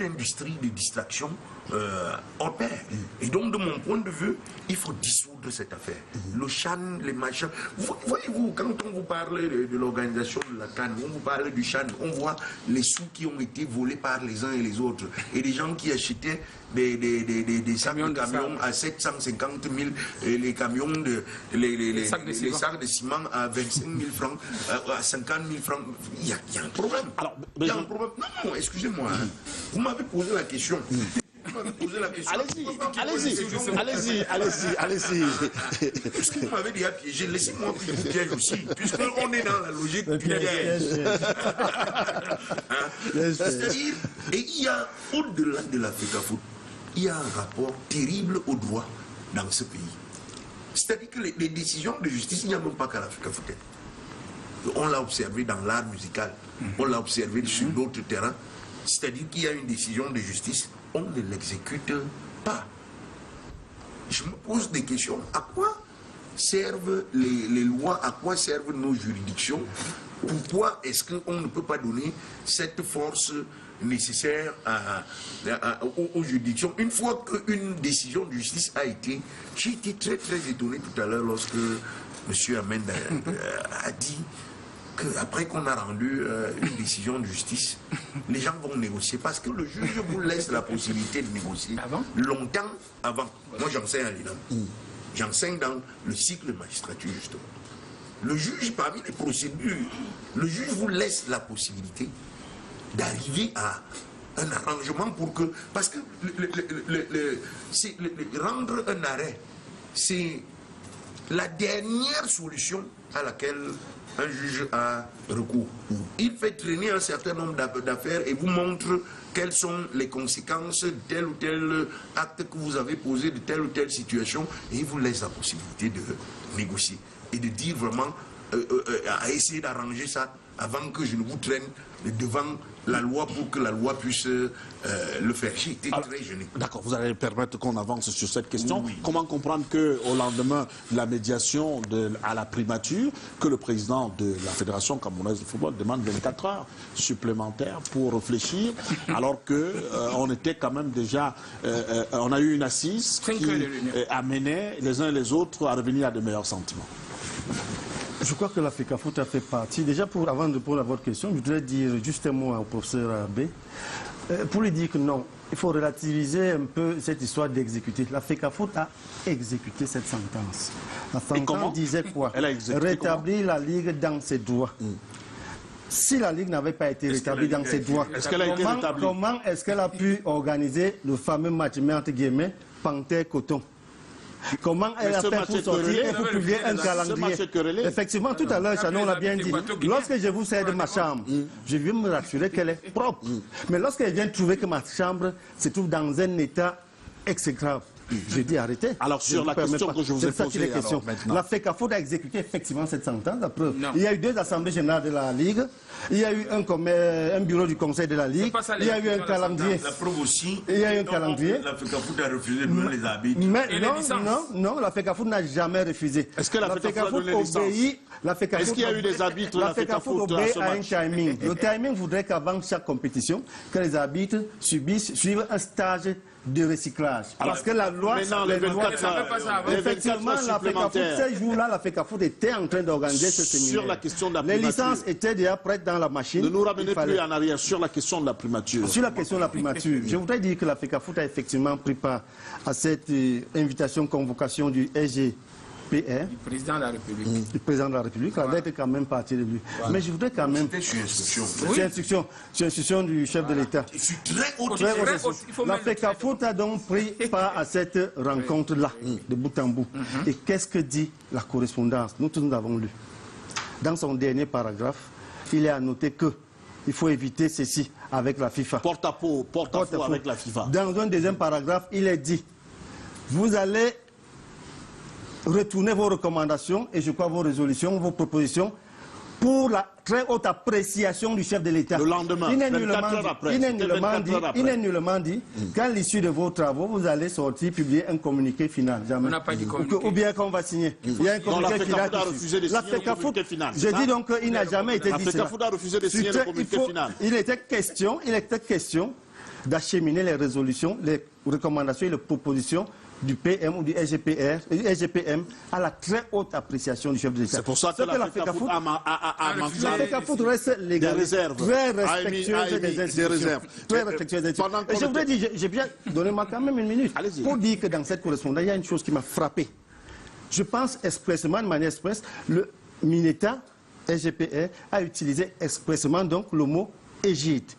S6: industrie de distraction hors pair. Et donc, de mon point de vue, il faut dissoudre cette affaire. Le CHAN, les machins. Voyez-vous, quand on vous parle de l'organisation de la CAN, on vous parle du CHAN, on voit les sous qui ont été volés par les uns et les autres. Et des gens qui achetaient des sacs de camions à 750 000, les camions, les sacs de ciment à 25 000 francs, à 50 000 francs. Il y a un problème. Alors, il y a un problème. Non, excusez-moi. Vous m'avez posé la question. Allez-y. Puisque vous m'avez déjà piégé, laissez-moi que je vous piège aussi. Puisqu'on est dans la logique du piège. C'est-à-dire, et il y a, au-delà de la FECAFOOT, il y a un rapport terrible au droit dans ce pays. C'est-à-dire que les décisions de justice, il n'y a même pas qu'à la FECAFOOT. On l'a observé dans l'art musical, on l'a observé sur d'autres terrains. C'est-à-dire qu'il y a une décision de justice, on ne l'exécute pas. Je me pose des questions. À quoi servent les lois? À quoi servent nos juridictions? Pourquoi est-ce qu'on ne peut pas donner cette force nécessaire aux juridictions? Une fois qu'une décision de justice a été... J'ai été très étonné tout à l'heure lorsque M. Ahmed a dit qu'après qu'on a rendu une décision de justice, les gens vont négocier. Parce que le juge vous laisse la possibilité de négocier longtemps avant. Moi, j'enseigne à l'INAM. J'enseigne dans le cycle de magistrature, justement. Le juge, parmi les procédures, le juge vous laisse la possibilité d'arriver à un arrangement pour que... Parce que rendre un arrêt, c'est la dernière solution à laquelle un juge a recours. Il fait traîner un certain nombre d'affaires et vous montre quelles sont les conséquences de tel ou tel acte que vous avez posé, de telle ou telle situation, et il vous laisse la possibilité de négocier et de dire vraiment, à essayer d'arranger ça avant que je ne vous traîne devant la loi pour que la loi puisse le faire. J'ai été très gêné.
S1: D'accord, vous allez permettre qu'on avance sur cette question. Oui. Comment comprendre qu'au lendemain de la médiation à la primature, que le président de la Fédération camerounaise de football demande 24 heures supplémentaires pour réfléchir, alors qu'on était quand même déjà... on a eu une assise qui amenait les uns et les autres à revenir à de meilleurs sentiments.
S11: Je crois que la FECAFOOT a fait partie. Déjà, avant de répondre à votre question, je voudrais dire juste un mot au professeur Abbé, pour lui dire que non, il faut relativiser un peu cette histoire d'exécuter. La FECAFOOT a exécuté cette sentence. La sentence disait quoi? Rétablir la Ligue dans ses droits. Si la Ligue n'avait pas été rétablie dans ses droits, comment est-ce qu'elle a pu organiser le fameux match, entre guillemets, Panthère-Coton? Comment elle a fait pour sortir et pour publier un calendrier? Effectivement, tout à l'heure, Chanon l'a bien dit. Lorsque je vous cède ma chambre, je viens me rassurer qu'elle est propre. Mais lorsqu'elle vient trouver que ma chambre se trouve dans un état exécrable, J'ai dit arrêtez.
S1: Alors sur la question que je vous ai posée,
S11: la FECAFOOT a exécuté effectivement cette sentence. La preuve. Il y a eu 2 assemblées générales de la Ligue, il y a eu un bureau du Conseil de la Ligue, il y a eu un calendrier.
S6: La preuve aussi,
S11: il y a eu un calendrier.
S6: La FECAFOOT a refusé de donner les arbitres.
S11: Mais non, la FECAFOOT n'a jamais refusé.
S1: Est-ce que la FECAFOOT a donné licence? Est-ce qu'il y a eu des arbitres?
S11: La FECAFOOT obéit à un timing. Le timing voudrait qu'avant chaque compétition, que les arbitres suivent un stage de recyclage. Parce que la loi, effectivement, la FECAFOOT, ces jours-là, la FECAFOOT était en train d'organiser ce séminaire.
S1: Sur la question de la primature.
S11: Les licences étaient déjà prêtes dans la machine.
S1: Ne nous ramenez plus en arrière sur la question de la primature.
S11: Sur la question de la primature, je voudrais dire que la FECAFOOT a effectivement pris part à cette invitation, convocation du SGPR.
S4: Du président de la République.
S11: Du président de la République, la lettre est quand même partie de lui. Ouais. Mais je voudrais quand même...
S6: C'est instruction.
S11: C'est instruction du chef de l'État.
S6: Très haute.
S11: La FECAFOOT a donc pris part à cette rencontre-là, de bout en bout. Et qu'est-ce que dit la correspondance? Nous tous nous avons lu. Dans son dernier paragraphe, il est à noter que il faut éviter ceci avec la FIFA.
S1: Porte-à-faux avec la FIFA.
S11: Dans un deuxième paragraphe, il est dit, vous allez retourner vos recommandations et je crois vos résolutions, vos propositions pour la très haute appréciation du chef de l'État.
S1: Le lendemain,
S11: il n'est nullement dit qu'à l'issue de vos travaux, vous allez sortir, publier un communiqué final. Jamais.
S4: On n'a pas dit communiqué.
S11: Ou bien qu'on va signer. Il y a un communiqué final.
S1: La FECAFOOT,
S11: je dis donc qu'il n'a jamais été dit cela.
S1: La FECAFOOT a refusé de signer le communiqué final.
S11: Il était question d'acheminer les résolutions, les recommandations et les propositions du PM ou du SGPM à la très haute appréciation du chef de l'État.
S1: C'est pour ça que la FECAFOOT a manqué.
S11: La FECAFOOT reste légaliste, très respectueuse des institutions. Très respectueuse des institutions. Et je voudrais dire, j'ai bien donné quand même une minute pour dire que dans cette correspondance, il y a une chose qui m'a frappé. Je pense expressément, de manière expresse, le Mineta, SGPR, a utilisé expressément donc le mot égide.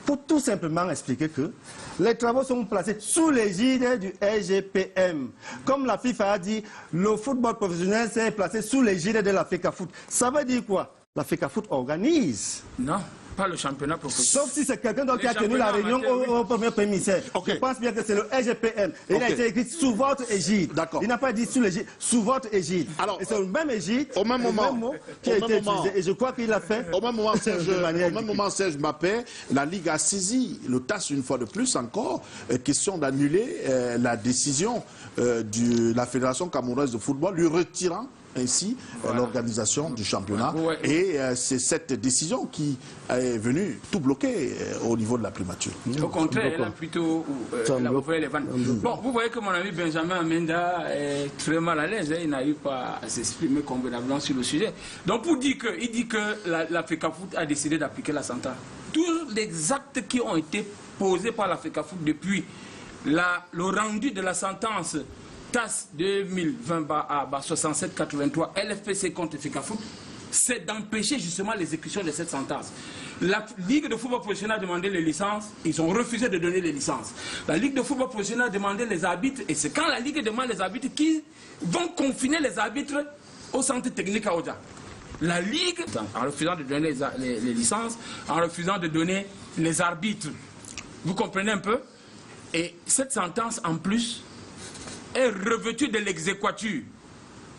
S11: Pour tout simplement expliquer que les travaux sont placés sous l'égide du SGPM. Comme la FIFA a dit, le football professionnel s'est placé sous l'égide de la FECAFOOT. Ça veut dire quoi? La FECAFOOT organise.
S4: Non, pas le championnat professionnel.
S11: Sauf si c'est quelqu'un qui a tenu la réunion au premier commissaire. Je pense bien que c'est le SGPM. Et il a été écrit sous votre égide. Il n'a pas dit sous l'égide, sous votre égide. Alors, et c'est le même égide,
S1: au même moment,
S11: qui a été utilisé. Et je crois qu'il a fait.
S1: Au même moment, Serge Mbappé, la Ligue a saisi le TAS une fois de plus encore, question d'annuler la décision de la Fédération camerounaise de football, lui retirant ainsi l'organisation du championnat. Et c'est cette décision qui est venue tout bloquer au niveau de la primature.
S4: Au contraire, elle a plutôt ouvert les vannes. Bon, vous voyez que mon ami Benjamin Amenda est très mal à l'aise. Il n'arrive pas à s'exprimer convenablement sur le sujet. Donc pour dire que, il dit que la FECAFOOT a décidé d'appliquer la sentence. Tous les actes qui ont été posés par la FECAFOOT depuis le rendu de la sentence TAS 2020-6783 LFPC contre FECAFOOT, c'est d'empêcher justement l'exécution de cette sentence. La Ligue de football professionnel a demandé les licences, ils ont refusé de donner les licences. La Ligue de football professionnel a demandé les arbitres, et c'est quand la Ligue demande les arbitres qui vont confiner les arbitres au centre technique à Oja. La Ligue, en refusant de donner les licences, en refusant de donner les arbitres, vous comprenez un peu? Et cette sentence en plus est revêtue de l'exéquatur.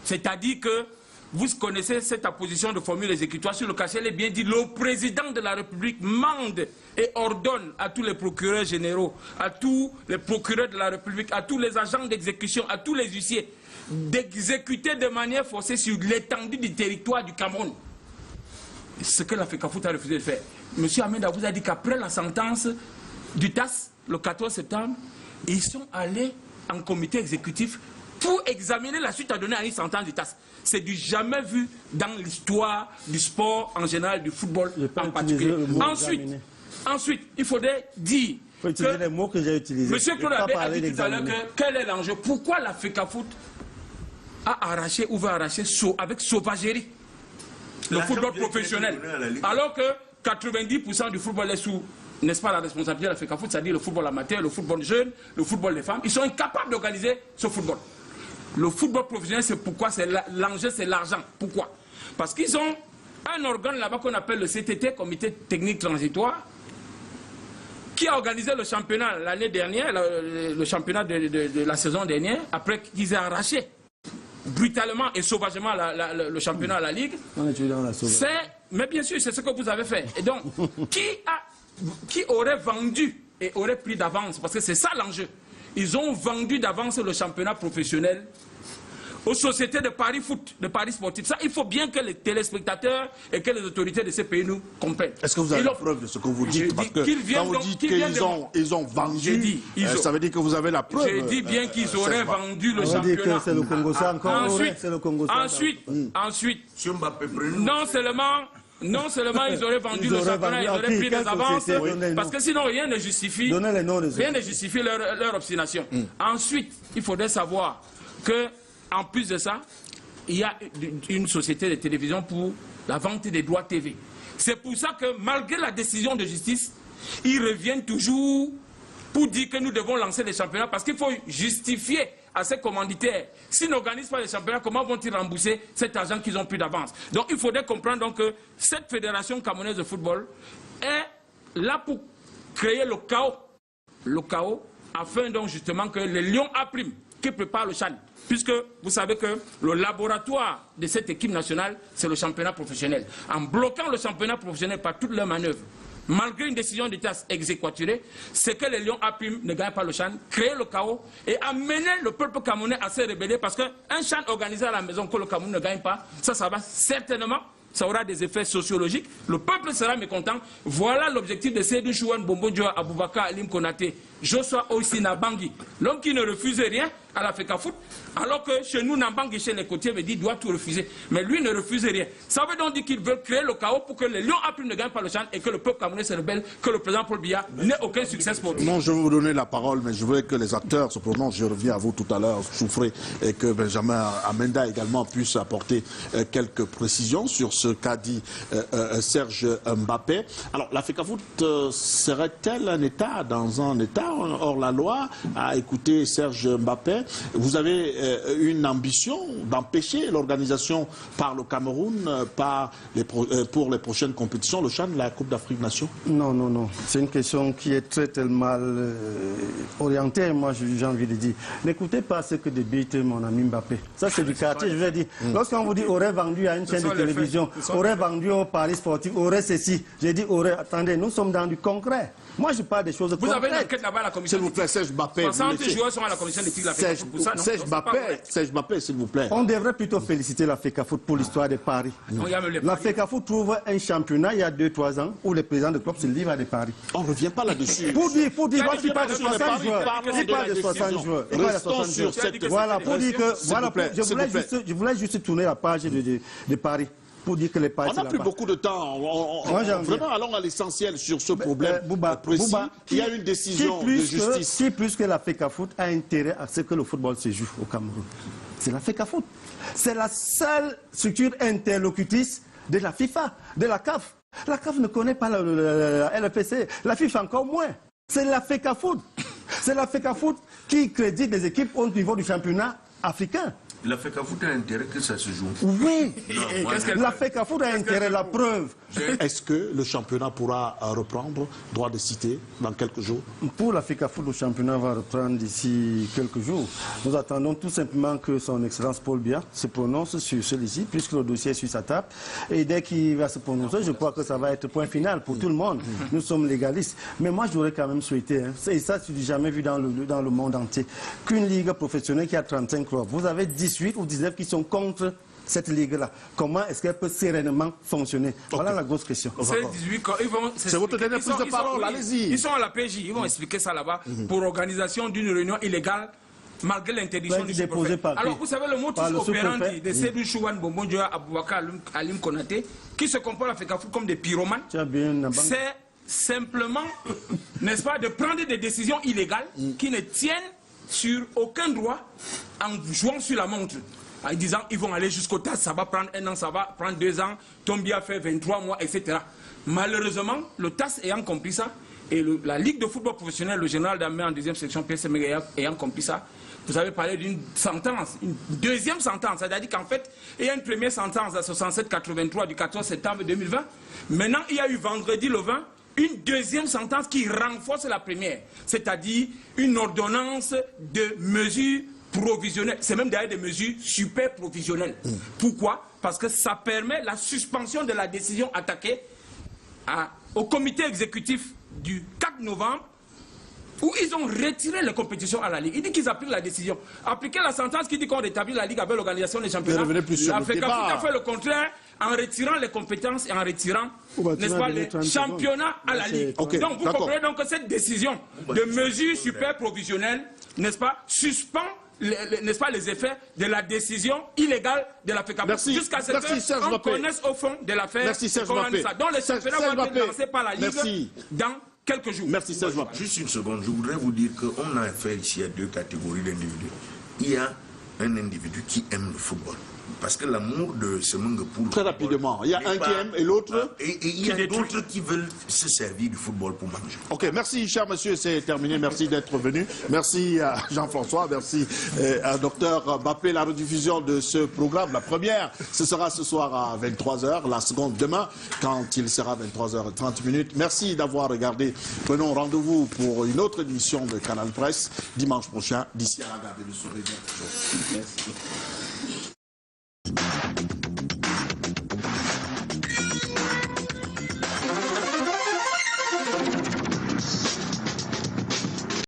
S4: C'est-à-dire que vous connaissez cette apposition de formule exécutoire sur le cachet, elle est bien dit, le président de la République mande et ordonne à tous les procureurs généraux, à tous les procureurs de la République, à tous les agents d'exécution, à tous les huissiers, d'exécuter de manière forcée sur l'étendue du territoire du Cameroun. Ce que la FECAFOOT a refusé de faire. Monsieur Amenda vous a dit qu'après la sentence du TAS, le 14 septembre, ils sont allés en comité exécutif pour examiner la suite à donner à une sentence du TAS. C'est du jamais vu dans l'histoire du sport en général, du football en particulier. Ensuite, il faudrait dire
S11: que les mots que j'ai utilisés.
S4: Monsieur Claude Abbé a dit tout à l'heure quel est l'enjeu. Pourquoi la FECAFOOT a arraché ou va arracher avec sauvagerie le football professionnel, alors que 90% du football est sous, n'est-ce pas, la responsabilité de la FECAFOOT, c'est-à-dire le football amateur, le football jeune, le football des femmes. Ils sont incapables d'organiser ce football. Le football professionnel, c'est pourquoi l'enjeu, c'est l'argent. Pourquoi? Parce qu'ils ont un organe là-bas qu'on appelle le CTT, Comité Technique Transitoire, qui a organisé le championnat l'année dernière, le championnat de la saison dernière, après qu'ils aient arraché brutalement et sauvagement le championnat à la Ligue. Mais bien sûr, c'est ce que vous avez fait. Et donc, qui aurait vendu et aurait pris d'avance, parce que c'est ça l'enjeu. Ils ont vendu d'avance le championnat professionnel aux sociétés de Paris Foot, de Paris Sportif. Ça, il faut bien que les téléspectateurs et que les autorités de ces pays nous comprennent.
S1: Est-ce que vous avez la preuve de ce que vous dites? Parce que quand vous dites qu'ils ont vendu, ça veut dire que vous avez la preuve.
S4: J'ai dit bien qu'ils auraient vendu le championnat.
S11: C'est le Congo, c'est encore
S4: ensuite, non seulement ils auraient vendu le championnat, ils auraient pris des avances, parce que sinon rien ne justifie leur obstination. Ensuite, il faudrait savoir que en plus de ça, il y a une société de télévision pour la vente des droits TV. C'est pour ça que malgré la décision de justice, ils reviennent toujours pour dire que nous devons lancer les championnats parce qu'il faut justifier à ces commanditaires. S'ils n'organisent pas les championnats, comment vont-ils rembourser cet argent qu'ils ont pris d'avance? Donc il faudrait comprendre donc, que cette fédération camerounaise de football est là pour créer le chaos afin donc justement que les Lions A' qui préparent le CHAN, puisque vous savez que le laboratoire de cette équipe nationale, c'est le championnat professionnel. En bloquant le championnat professionnel par toutes leurs manœuvres, malgré une décision de TAS exécutorée, c'est que les Lions A' ne gagnent pas le CHAN, créer le chaos et amener le peuple camerounais à se rébeller, parce qu'un CHAN organisé à la maison que le Cameroun ne gagne pas, ça va certainement, ça aura des effets sociologiques, le peuple sera mécontent. Voilà l'objectif de Seydou Chouane Bombodjo, Aboubakar Alim Konaté, Joshua Oisina Bangui, l'homme qui ne refuse rien à la FECAFOOT, alors que chez nous, Nambangui, chez les côtiers, il doit tout refuser. Mais lui ne refuse rien. Ça veut donc dire qu'il veut créer le chaos pour que les Lions A' ne gagnent pas le CHAN et que le peuple camerounais se rebelle, que le président Paul Biya n'ait aucun succès sportif.
S1: Non, je vais vous donner la parole, mais je voudrais que les acteurs se prononcent. Je reviens à vous tout à l'heure, Choufré, et que Benjamin Amenda également puisse apporter quelques précisions sur ce qu'a dit Serge Mbappé. Alors, la FECAFOOT serait-elle dans un état hors la loi à écouter Serge Mbappé? Vous avez une ambition d'empêcher l'organisation par le Cameroun pour les prochaines compétitions, le CHAN, la Coupe d'Afrique Nation?
S11: Non. C'est une question qui est très mal orientée, moi j'ai envie de dire. N'écoutez pas ce que débite mon ami Mbappé. Ça c'est du quartier, je vais dire. Lorsqu'on vous dit aurait vendu à une chaîne de télévision, aurait vendu au Paris Sportif, aurait ceci, j'ai dit aurait, attendez, nous sommes dans du concret. Moi, je parle des choses concrètes.
S4: Vous avez une enquête là-bas à la commission.
S1: S'il vous plaît, Serge Mbappé.
S4: 60 joueurs sont à la commission d'éthique de la FECAFOOT pour ça, non?
S1: Serge Mbappé, s'il vous plaît.
S11: On devrait plutôt féliciter la FECAFOOT pour l'histoire de Paris. La FECAFOOT trouve un championnat il y a 2-3 ans où les présidents de club se livrent à des paris.
S1: On ne revient pas là-dessus.
S11: Pour dire, moi je parle de 60 joueurs. Je parle de 60 joueurs.
S1: Restons sur cette...
S11: Voilà, pour dire que... Je voulais juste tourner la page de Paris. Pour dire que les partis,
S1: on n'a plus beaucoup de temps. Vraiment, allons à l'essentiel sur ce problème précis. Il y a une décision de justice.
S11: Qui plus que la FECAFOOT a intérêt à ce que le football se joue au Cameroun? C'est la FECAFOOT. C'est la seule structure interlocutrice de la FIFA, de la CAF. La CAF ne connaît pas la LFPC, la FIFA encore moins. C'est la FECAFOOT. C'est la FECAFOOT qui crédite les équipes au niveau du championnat africain.
S6: La FECAFOOT a intérêt que ça se joue.
S11: Oui, la FECAFOOT a intérêt, la preuve.
S1: Est-ce que le championnat pourra reprendre, droit de citer, dans quelques jours?
S11: Pour la FECAFOOT, le championnat va reprendre d'ici quelques jours. Nous attendons tout simplement que son Excellence Paul Biya se prononce sur celui-ci, puisque le dossier est sur sa table. Et dès qu'il va se prononcer, je crois que ça va être point final pour tout le monde. Nous sommes légalistes. Mais moi, j'aurais quand même souhaité, et ça, je n'ai jamais vu dans le monde entier, qu'une ligue professionnelle qui a 35 clubs, vous avez 18 ou 19 qui sont contre cette ligue-là. Comment est-ce qu'elle peut sérénement fonctionner? Voilà la grosse question.
S1: C'est votre dernière prise de parole, allez-y.
S4: Ils sont à la PJ, ils vont expliquer ça là-bas pour l'organisation d'une réunion illégale malgré l'interdiction du sous-préfet. Alors vous savez le modus operandi de Seydou Chouane Bombodjo, Aboubakar Alim Konaté, qui se comportent à FECAFOOT comme des pyromanes, c'est simplement, n'est-ce pas, de prendre des décisions illégales qui ne tiennent sur aucun droit en jouant sur la montre, en disant ils vont aller jusqu'au TAS, ça va prendre 1 an, ça va prendre 2 ans, Tombia fait 23 mois, etc. Malheureusement, le TAS ayant compris ça, et la Ligue de football professionnel, le général d'armée en 2e section, PSM ayant compris ça, vous avez parlé d'une sentence, une deuxième sentence, c'est-à-dire qu'en fait, il y a une première sentence à 67-83 du 14 septembre 2020. Maintenant, il y a eu vendredi le 20 une deuxième sentence qui renforce la première, c'est-à-dire une ordonnance de mesures provisionnelles. C'est même d'ailleurs des mesures super provisionnelles. Pourquoi? Parce que ça permet la suspension de la décision attaquée au comité exécutif du 4 novembre, où ils ont retiré les compétitions à la Ligue. Ils disent qu'ils appliquent la décision. Appliquer la sentence qui dit qu'on rétablit la Ligue avec l'organisation des championnats. La FECAFOOT a fait le contraire en retirant les compétences et en retirant, n'est-ce pas, les championnats à la Ligue. Donc vous comprenez donc que cette décision de mesure super provisionnelle, n'est-ce pas, suspend n'est-ce pas, les effets de la décision illégale de la FECAFOOT. Jusqu'à ce qu'on connaisse au fond de l'affaire. Donc les championnats vont être lancés par la Ligue dans quelques jours.
S6: Merci Serge. Juste une seconde, je voudrais vous dire qu'on a affaire ici à deux catégories d'individus. Il y a un individu qui aime le football. Parce que l'amour de Semengue pour...
S1: Très rapidement, il y a un qui aime et l'autre...
S6: Et il y a d'autres qui veulent se servir du football pour manger.
S1: Ok, merci cher monsieur, c'est terminé. Merci d'être venu. Merci à Jean-François, merci à Dr Bappé. La rediffusion de ce programme, la première, ce sera ce soir à 23h, la seconde demain, quand il sera 23h30. Merci d'avoir regardé. Prenons rendez-vous pour une autre édition de Canal Presse, dimanche prochain. D'ici à la garde de sourire. Merci.